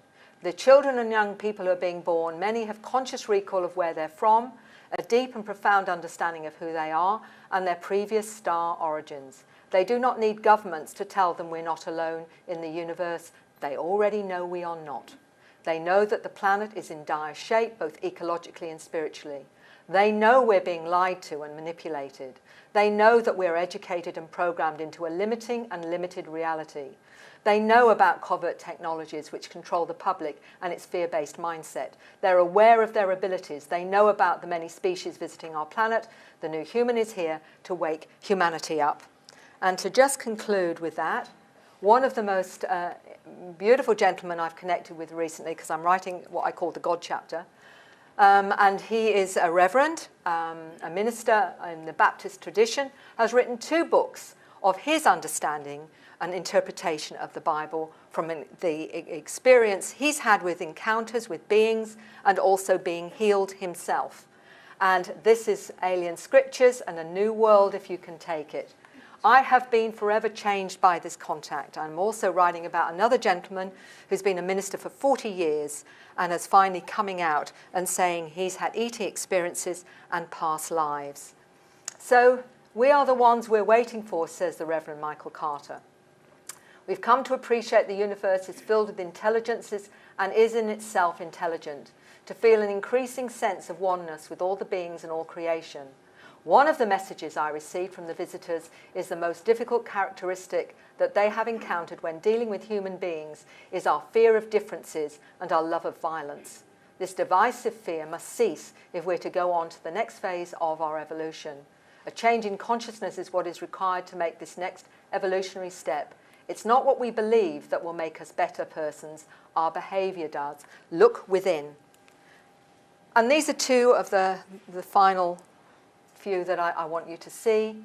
The children and young people who are being born, many have conscious recall of where they're from, a deep and profound understanding of who they are, and their previous star origins. They do not need governments to tell them we're not alone in the universe. They already know we are not. They know that the planet is in dire shape, both ecologically and spiritually. They know we're being lied to and manipulated. They know that we're educated and programmed into a limiting and limited reality. They know about covert technologies which control the public and its fear-based mindset. They're aware of their abilities. They know about the many species visiting our planet. The new human is here to wake humanity up. And to just conclude with that, one of the most beautiful gentlemen I've connected with recently, because I'm writing what I call the God chapter, and he is a reverend, a minister in the Baptist tradition, has written 2 books of his understanding and interpretation of the Bible from the experience he's had with encounters with beings and also being healed himself. And this is Alien Scriptures and a New World if you can take it. I have been forever changed by this contact. I'm also writing about another gentleman who's been a minister for 40 years and is finally coming out and saying he's had ET experiences and past lives. So we are the ones we're waiting for, says the Reverend Michael Carter. We've come to appreciate the universe is filled with intelligences and is in itself intelligent, to feel an increasing sense of oneness with all the beings and all creation. One of the messages I received from the visitors is the most difficult characteristic that they have encountered when dealing with human beings is our fear of differences and our love of violence. This divisive fear must cease if we're to go on to the next phase of our evolution. A change in consciousness is what is required to make this next evolutionary step. It's not what we believe that will make us better persons. Our behavior does. Look within. And these are 2 of the final few that I want you to see.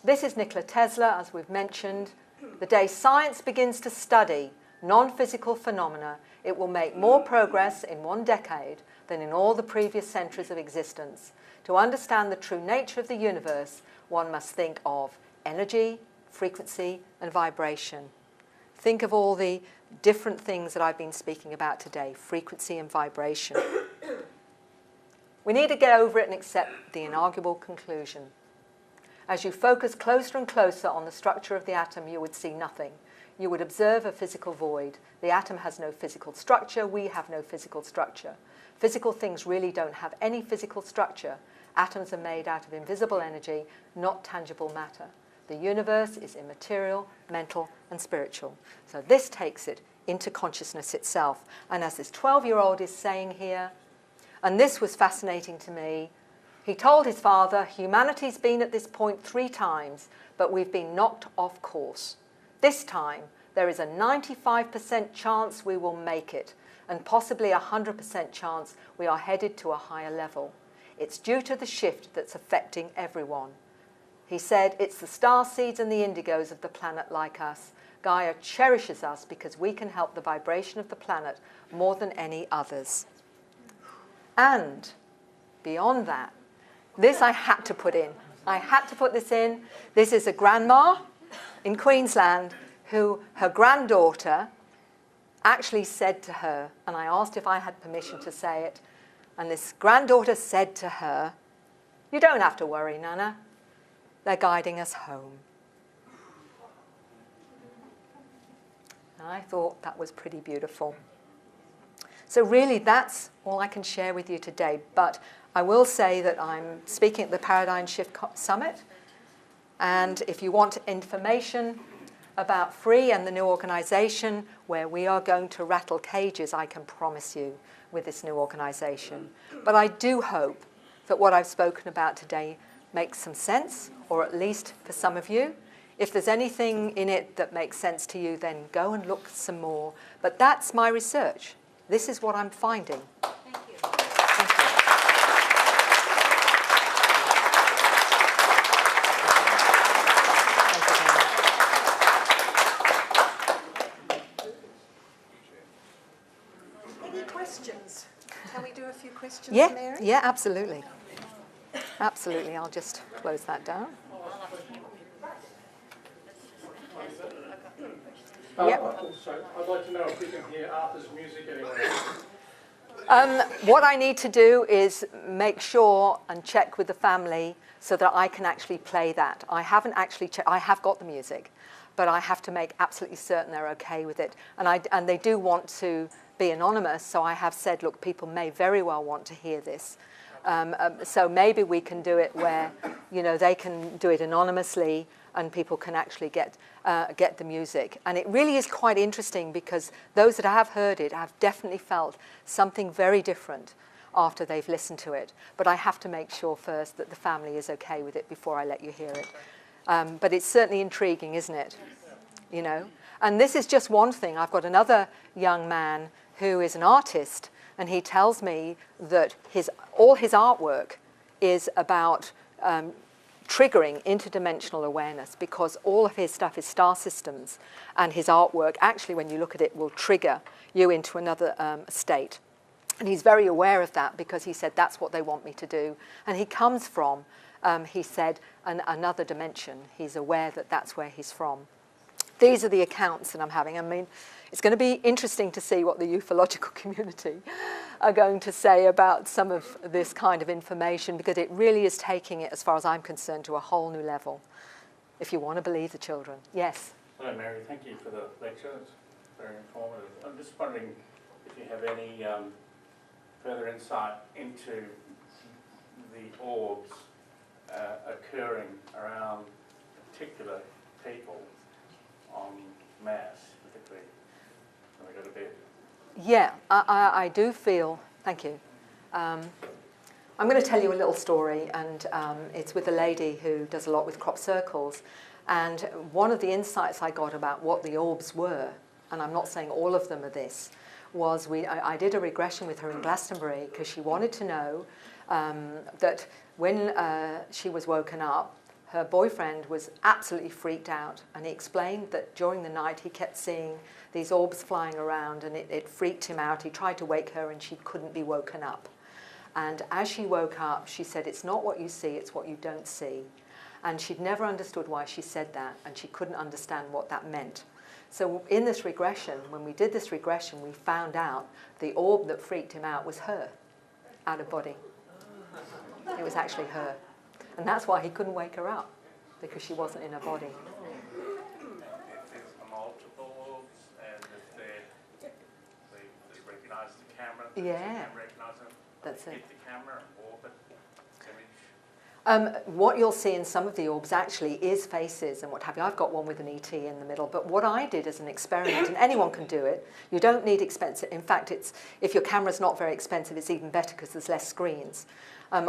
This is Nikola Tesla, as we've mentioned. The day science begins to study non-physical phenomena, it will make more progress in 1 decade than in all the previous centuries of existence. To understand the true nature of the universe, one must think of energy, frequency, and vibration. Think of all the different things that I've been speaking about today, frequency and vibration. We need to get over it and accept the inarguable conclusion. As you focus closer and closer on the structure of the atom, you would see nothing. You would observe a physical void. The atom has no physical structure. We have no physical structure. Physical things really don't have any physical structure. Atoms are made out of invisible energy, not tangible matter. The universe is immaterial, mental, and spiritual. So this takes it into consciousness itself. And as this 12-year-old is saying here, and this was fascinating to me, he told his father, humanity's been at this point 3 times, but we've been knocked off course. This time, there is a 95% chance we will make it, and possibly a 100% chance we are headed to a higher level. It's due to the shift that's affecting everyone. He said, it's the star seeds and the indigos of the planet like us. Gaia cherishes us because we can help the vibration of the planet more than any others. And beyond that, this I had to put in. I had to put this in. This is a grandma in Queensland who her granddaughter actually said to her, and I asked if I had permission to say it, and this granddaughter said to her, "You don't have to worry, Nana. They're guiding us home." And I thought that was pretty beautiful. So really, that's all I can share with you today. But I will say that I'm speaking at the Paradigm Shift Summit. And if you want information about Free and the new organisation, where we are going to rattle cages, I can promise you, with this new organisation. But I do hope that what I've spoken about today makes some sense, or at least for some of you. If there's anything in it that makes sense to you, then go and look some more. But that's my research. This is what I'm finding. Thank you. Thank you. Any questions? Can we do a few questions, Yeah, Mary? yeah, absolutely. Absolutely. I'll just close that down. Yep. Also, I'd like to know if we can hear Arthur's music anywhere. What I need to do is make sure and check with the family so that I can actually play that. I haven't actually checked. I have got the music, but I have to make absolutely certain they're okay with it. And they do want to be anonymous, so I have said, look, people may very well want to hear this. So maybe we can do it where, they can do it anonymously and people can actually get the music. And it really is quite interesting because those that have heard it have definitely felt something very different after they've listened to it. But I have to make sure first that the family is okay with it before I let you hear it. But it's certainly intriguing, isn't it? And this is just one thing. I've got another young man who is an artist, and he tells me that all his artwork is about triggering interdimensional awareness, because all of his stuff is star systems, and his artwork, actually, when you look at it, will trigger you into another state. And he's very aware of that because he said, that's what they want me to do. And he comes from, he said, another dimension. He's aware that that's where he's from. These are the accounts that I'm having. I mean, it's going to be interesting to see what the ufological community are going to say about some of this kind of information, because it really is taking it, as far as I'm concerned, to a whole new level, if you want to believe the children. Yes? Hello, Mary. Thank you for the lecture. It's very informative. I'm just wondering if you have any further insight into the orbs occurring around particular people on Mass, particularly when they go to bed. Yeah, I do feel, thank you. I'm going to tell you a little story, and it's with a lady who does a lot with crop circles. And one of the insights I got about what the orbs were, and I'm not saying all of them are this, was I did a regression with her in Glastonbury because she wanted to know that when she was woken up, her boyfriend was absolutely freaked out, and he explained that during the night he kept seeing these orbs flying around, and it freaked him out. He tried to wake her and she couldn't be woken up. And as she woke up, she said, it's not what you see, it's what you don't see. And she'd never understood why she said that, and she couldn't understand what that meant. So in this regression, when we did this regression, we found out the orb that freaked him out was her, out of body. It was actually her. And that's why he couldn't wake her up, because she wasn't in her body. If there's multiple orbs, and if they recognise the camera, Yeah. they recognise them, That's it. hit the camera and orbit image. What you'll see in some of the orbs actually is faces and what have you. I've got one with an ET in the middle, but what I did as an experiment, and anyone can do it, you don't need expensive. In fact, if your camera's not very expensive, it's even better because there's less screens. I've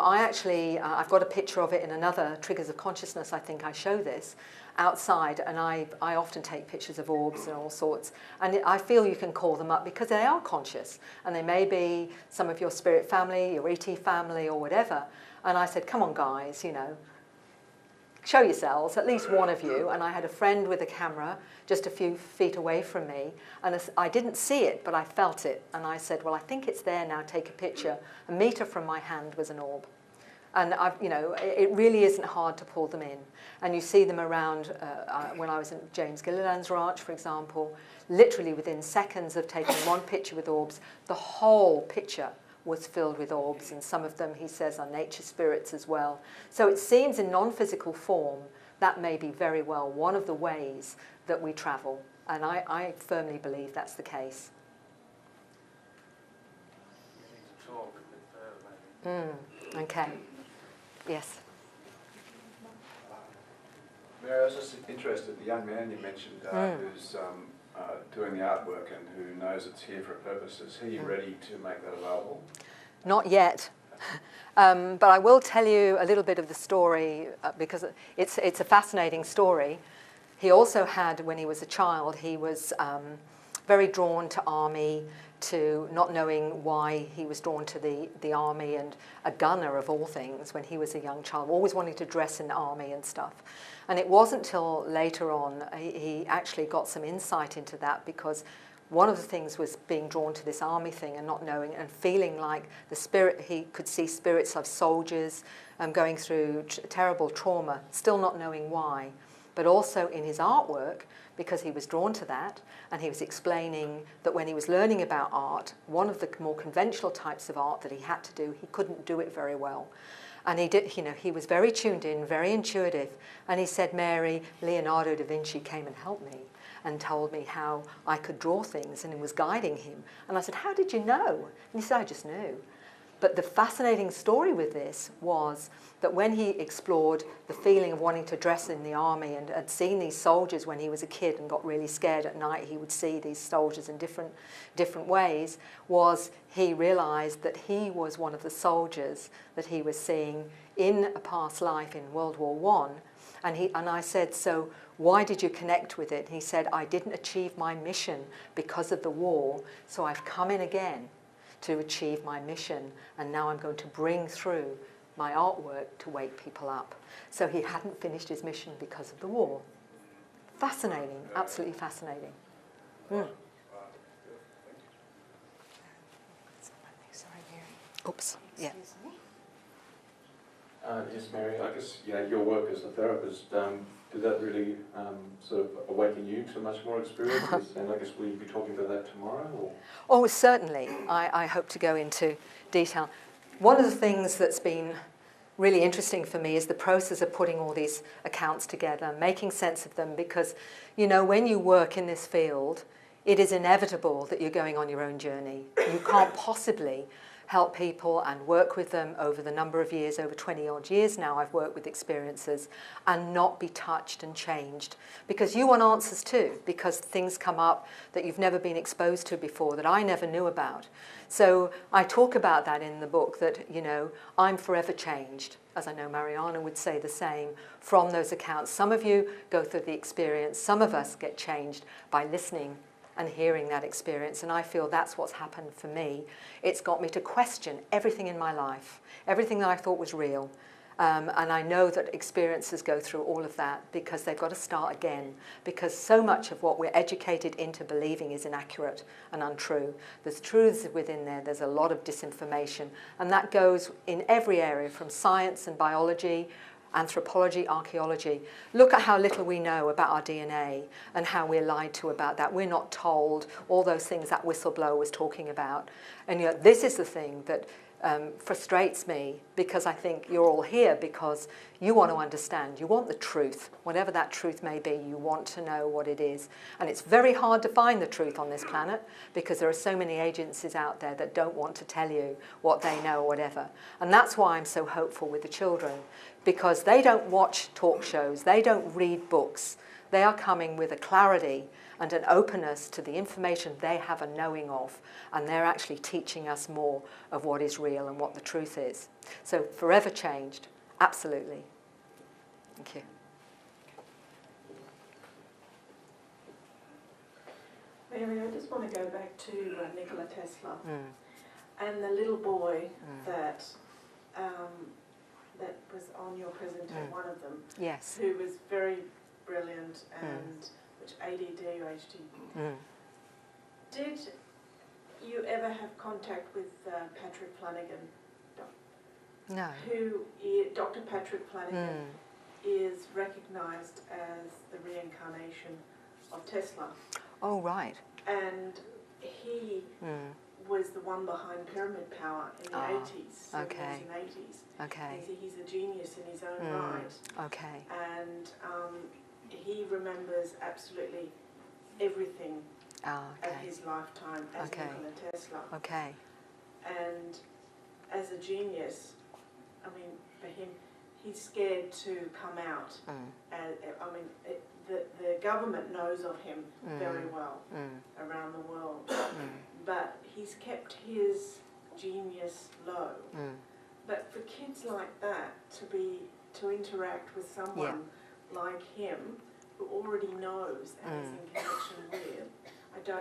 got a picture of it in another Triggers of Consciousness, I think I show this, outside, and I often take pictures of orbs and all sorts, and I feel you can call them up because they are conscious, and they may be some of your spirit family, your ET family, or whatever. And I said, come on, guys, show yourselves, at least one of you. And I had a friend with a camera just a few feet away from me, and I didn't see it, but I felt it. And I said, well, I think it's there now, take a picture. A meter from my hand was an orb. And it really isn't hard to pull them in. And you see them around, when I was at James Gilliland's ranch, for example, literally within seconds of taking one picture with orbs, the whole picture was filled with orbs, and some of them, he says, are nature spirits as well. So it seems in non-physical form, that may be very well one of the ways that we travel. And I firmly believe that's the case. Okay. Yes. Mary, I was just interested, the young man you mentioned who's doing the artwork and who knows it's here for a purpose, is he ready to make that available? Not yet. But I will tell you a little bit of the story because it's a fascinating story. He also had, when he was a child, he was very drawn to army, to not knowing why he was drawn to the army, and a gunner of all things when he was a young child, always wanting to dress in the army and stuff. And it wasn't till later on he actually got some insight into that, because one of the things was being drawn to this army thing and not knowing and feeling like the spirit, he could see spirits of soldiers going through terrible trauma, still not knowing why. But also in his artwork, because he was drawn to that, and he was explaining that when he was learning about art, one of the more conventional types of art that he had to do, he couldn't do it very well. And he did, he was very tuned in, very intuitive. And he said, Mary, Leonardo da Vinci came and helped me and told me how I could draw things, and he was guiding him. And I said, how did you know? And he said, I just knew. But the fascinating story with this was that when he explored the feeling of wanting to dress in the army and had seen these soldiers when he was a kid and got really scared at night, he would see these soldiers in different ways, was he realized that he was one of the soldiers that he was seeing in a past life in World War I. And I said, so why did you connect with it? And he said, I didn't achieve my mission because of the war, so I've come in again to achieve my mission, and now I'm going to bring through my artwork to wake people up. So he hadn't finished his mission because of the war. Fascinating, absolutely fascinating. Oops, yeah. Yes, Mary, I guess your work as a therapist, did that really sort of awaken you to much more experiences? And I guess will you be talking about that tomorrow? Or? Oh, certainly. I hope to go into detail. One of the things that's been really interesting for me is the process of putting all these accounts together, making sense of them, because, when you work in this field, it is inevitable that you're going on your own journey. You can't possibly help people and work with them over the number of years, over 20 odd years now I've worked with experiences, and not be touched and changed. Because you want answers too, because things come up that you've never been exposed to before, that I never knew about. So I talk about that in the book, that, I'm forever changed, as I know Mariana would say the same, from those accounts. Some of you go through the experience, some of us get changed by listening and hearing that experience, and I feel that's what's happened for me. It's got me to question everything in my life, everything that I thought was real, and I know that experiences go through all of that because they've got to start again, because so much of what we're educated into believing is inaccurate and untrue. There's truths within there, there's a lot of disinformation, and that goes in every area, from science and biology, anthropology, archaeology. Look at how little we know about our DNA and how we're lied to about that. We're not told all those things that whistleblower was talking about. And this is the thing that frustrates me, because I think you're all here because you want to understand. You want the truth. Whatever that truth may be, you want to know what it is. And it's very hard to find the truth on this planet, because there are so many agencies out there that don't want to tell you what they know or whatever. And that's why I'm so hopeful with the children, because they don't watch talk shows, they don't read books. They are coming with a clarity and an openness to the information they have a knowing of, and they're actually teaching us more of what is real and what the truth is. So forever changed, absolutely. Thank you. Mary, I just want to go back to Nikola Tesla and the little boy that that was on your presentation, one of them, yes, who was very brilliant and which ADD or HD. Did you ever have contact with Patrick Flanagan? No. Dr. Patrick Flanagan is recognised as the reincarnation of Tesla. Oh, right. And he was the one behind pyramid power in the 80s, 70s and 80s. Okay. He's a genius in his own right. Okay. And he remembers absolutely everything of his lifetime as Nikola Tesla. Okay. And as a genius, I mean, for him, he's scared to come out. The government knows of him very well around the world, but he's kept his genius low. But for kids like that to interact with someone like him who already knows and is in connection with,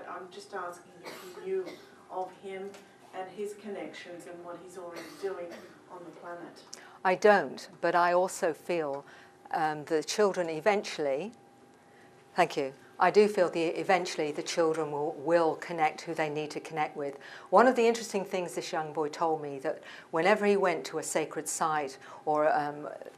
I'm just asking if you knew of him and his connections and what he's already doing on the planet. I don't, but I also feel the children eventually, thank you, I do feel eventually the children will connect who they need to connect with. One of the interesting things this young boy told me, that whenever he went to a sacred site, or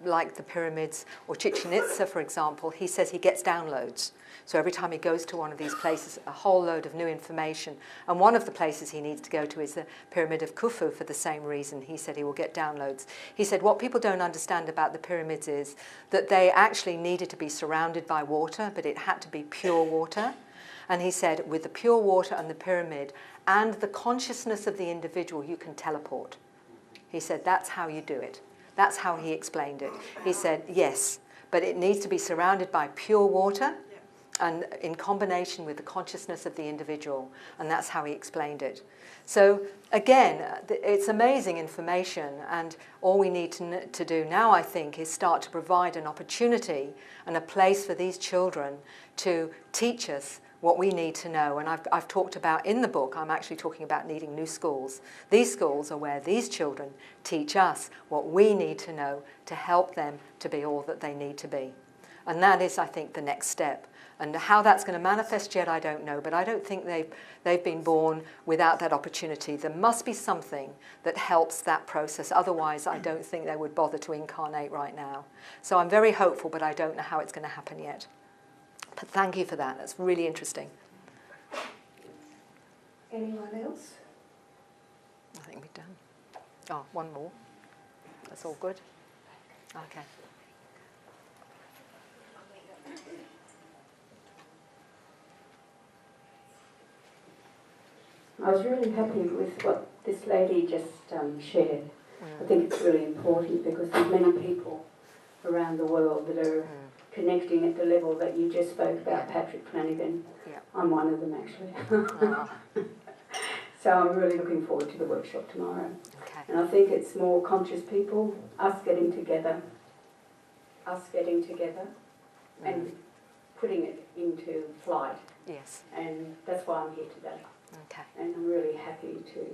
like the pyramids or Chichen Itza, for example, he says he gets downloads. So every time he goes to one of these places, a whole load of new information. And one of the places he needs to go to is the Pyramid of Khufu for the same reason. He said he will get downloads. He said what people don't understand about the pyramids is that they actually needed to be surrounded by water, but it had to be pure water. And he said with the pure water and the pyramid and the consciousness of the individual, you can teleport. He said that's how you do it. That's how he explained it. He said, yes, but it needs to be surrounded by pure water and in combination with the consciousness of the individual, and that's how he explained it. So again, it's amazing information, and all we need to do now, I think, is start to provide an opportunity and a place for these children to teach us what we need to know. And I've talked about in the book, I'm actually talking about needing new schools. These schools are where these children teach us what we need to know to help them to be all that they need to be. And that is, I think, the next step. And how that's going to manifest yet, I don't know. But I don't think they've been born without that opportunity. There must be something that helps that process. Otherwise, I don't think they would bother to incarnate right now. So I'm very hopeful, but I don't know how it's going to happen yet. But thank you for that. That's really interesting. Anyone else? I think we're done. Oh, one more. That's all good. Okay. I was really happy with what this lady just shared. I think it's really important because there's many people around the world that are connecting at the level that you just spoke about, Patrick Flanagan. Yeah. I'm one of them, actually. So I'm really looking forward to the workshop tomorrow. Okay. And I think it's more conscious people, us getting together, and putting it into flight. Yes. And that's why I'm here today. Okay. And I'm really happy to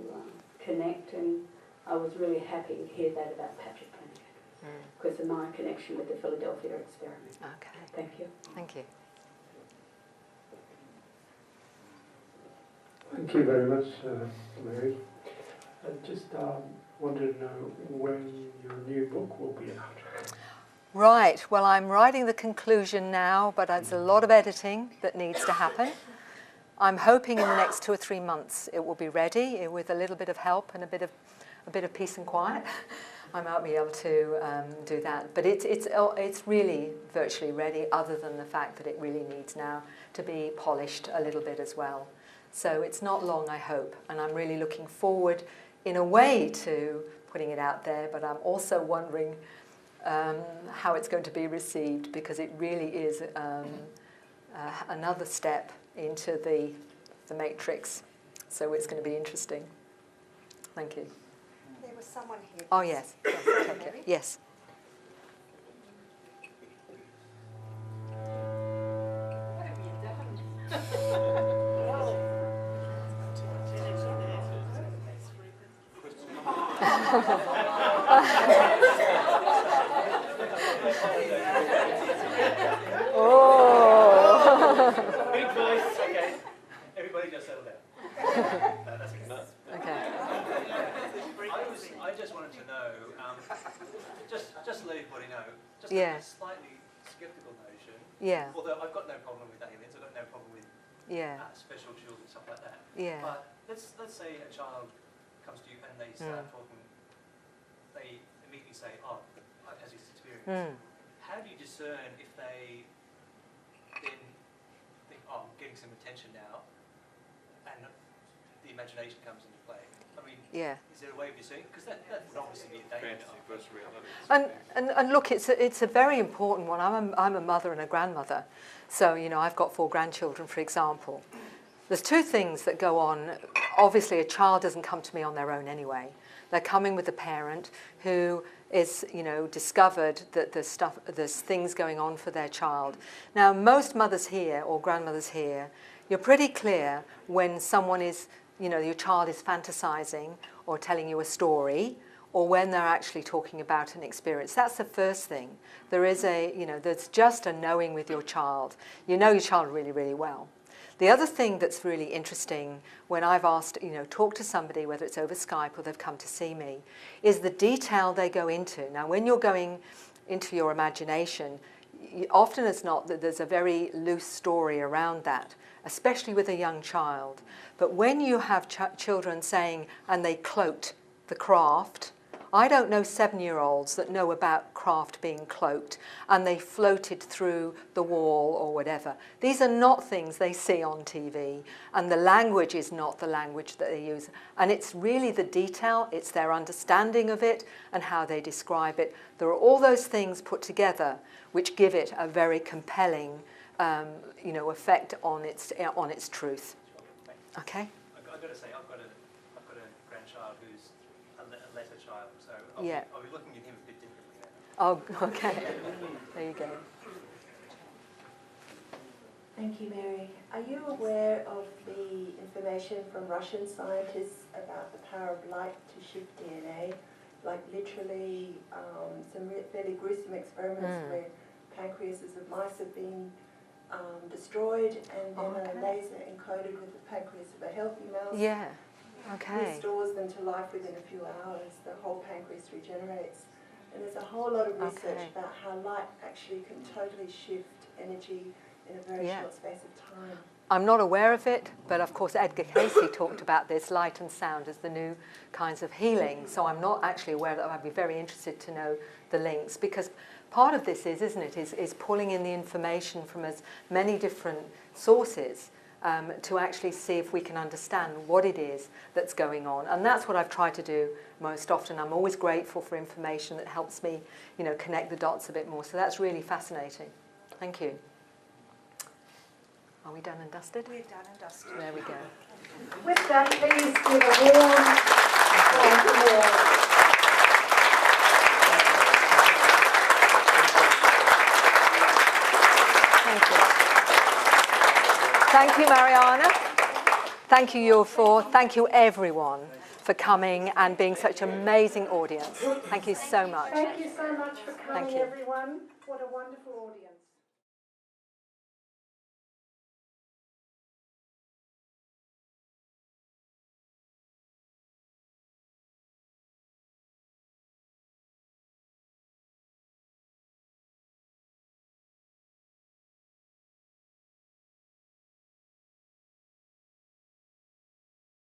connect, and I was really happy to hear that about Patrick Flanagan because of my connection with the Philadelphia experiment. Okay. Thank you. Thank you. Thank you very much, Mary. I just wanted to know when your new book will be out. Right. Well, I'm writing the conclusion now, but there's a lot of editing that needs to happen. I'm hoping in the next 2 or 3 months it will be ready with a little bit of help and a bit of peace and quiet. I might be able to do that, but it's really virtually ready, other than the fact that it really needs now to be polished a little bit as well. So it's not long, I hope, and I'm really looking forward, in a way, to putting it out there. But I'm also wondering how it's going to be received, because it really is another step into the matrix. So it's going to be interesting. Thank you. There was someone here. Oh, yes. Yes, take it. Yes. What have you done? Oh. Big voice. Okay. Everybody just settle down. That's enough. Okay. I just wanted to know, just to let everybody know, just Yeah. a slightly sceptical notion. Yeah. Although I've got no problem with aliens, I've got no problem with Yeah. special children, stuff like that. Yeah. But let's say a child comes to you and they start talking, they immediately say, "Oh, I've had this experience." How do you discern if they then think, "Oh, I'm getting some attention now," and the imagination comes into play? I mean, Yeah. is there a way of discerning? Because that would obviously be a danger. And look, it's a very important one. I'm a mother and a grandmother, so I've got 4 grandchildren, for example. There's 2 things that go on. Obviously, a child doesn't come to me on their own anyway. They're coming with a parent who is, discovered that there's things going on for their child. Now, most mothers here or grandmothers here, you're pretty clear when someone is, your child is fantasizing or telling you a story, or when they're actually talking about an experience. That's the first thing. There is there's just a knowing with your child. You know your child really, really well. The other thing that's really interesting when I've asked, talk to somebody, whether it's over Skype or they've come to see me, is the detail they go into. Now, when you're going into your imagination, often it's not that there's a very loose story around that, especially with a young child. But when you have children saying, and they cloaked the craft, I don't know 7-year-olds that know about craft being cloaked and they floated through the wall or whatever. These are not things they see on TV, and the language is not the language that they use. And it's really the detail, it's their understanding of it and how they describe it. There are all those things put together which give it a very compelling effect on its truth. Okay? I've got to say, I've got a grandchild who's a letter child, so I'll be looking at him a bit differently now. Oh, okay. There you go. Thank you, Mary. Are you aware of the information from Russian scientists about the power of light to shift DNA? Like literally some fairly gruesome experiments where pancreases of mice have been destroyed and then a laser encoded with the pancreas of a healthy mouse. Yeah. Okay. Restores them to life within a few hours. The whole pancreas regenerates. And there's a whole lot of research about how light actually can totally shift energy in a very short space of time. I'm not aware of it, but of course Edgar Casey talked about this, light and sound as the new kinds of healing. So I'm not actually aware of that. I'd be very interested to know the links, because part of this is pulling in the information from as many different sources to actually see if we can understand what it is that's going on. And that's what I've tried to do most often. I'm always grateful for information that helps me, connect the dots a bit more. So that's really fascinating. Thank you. Are we done and dusted? We're done and dusted. There we go. With that, please give a warm Thank you, Mariana. Thank you, you four. Thank you, everyone, for coming and being such an amazing audience. Thank you so much. Thank you so much for coming, everyone. What a wonderful audience.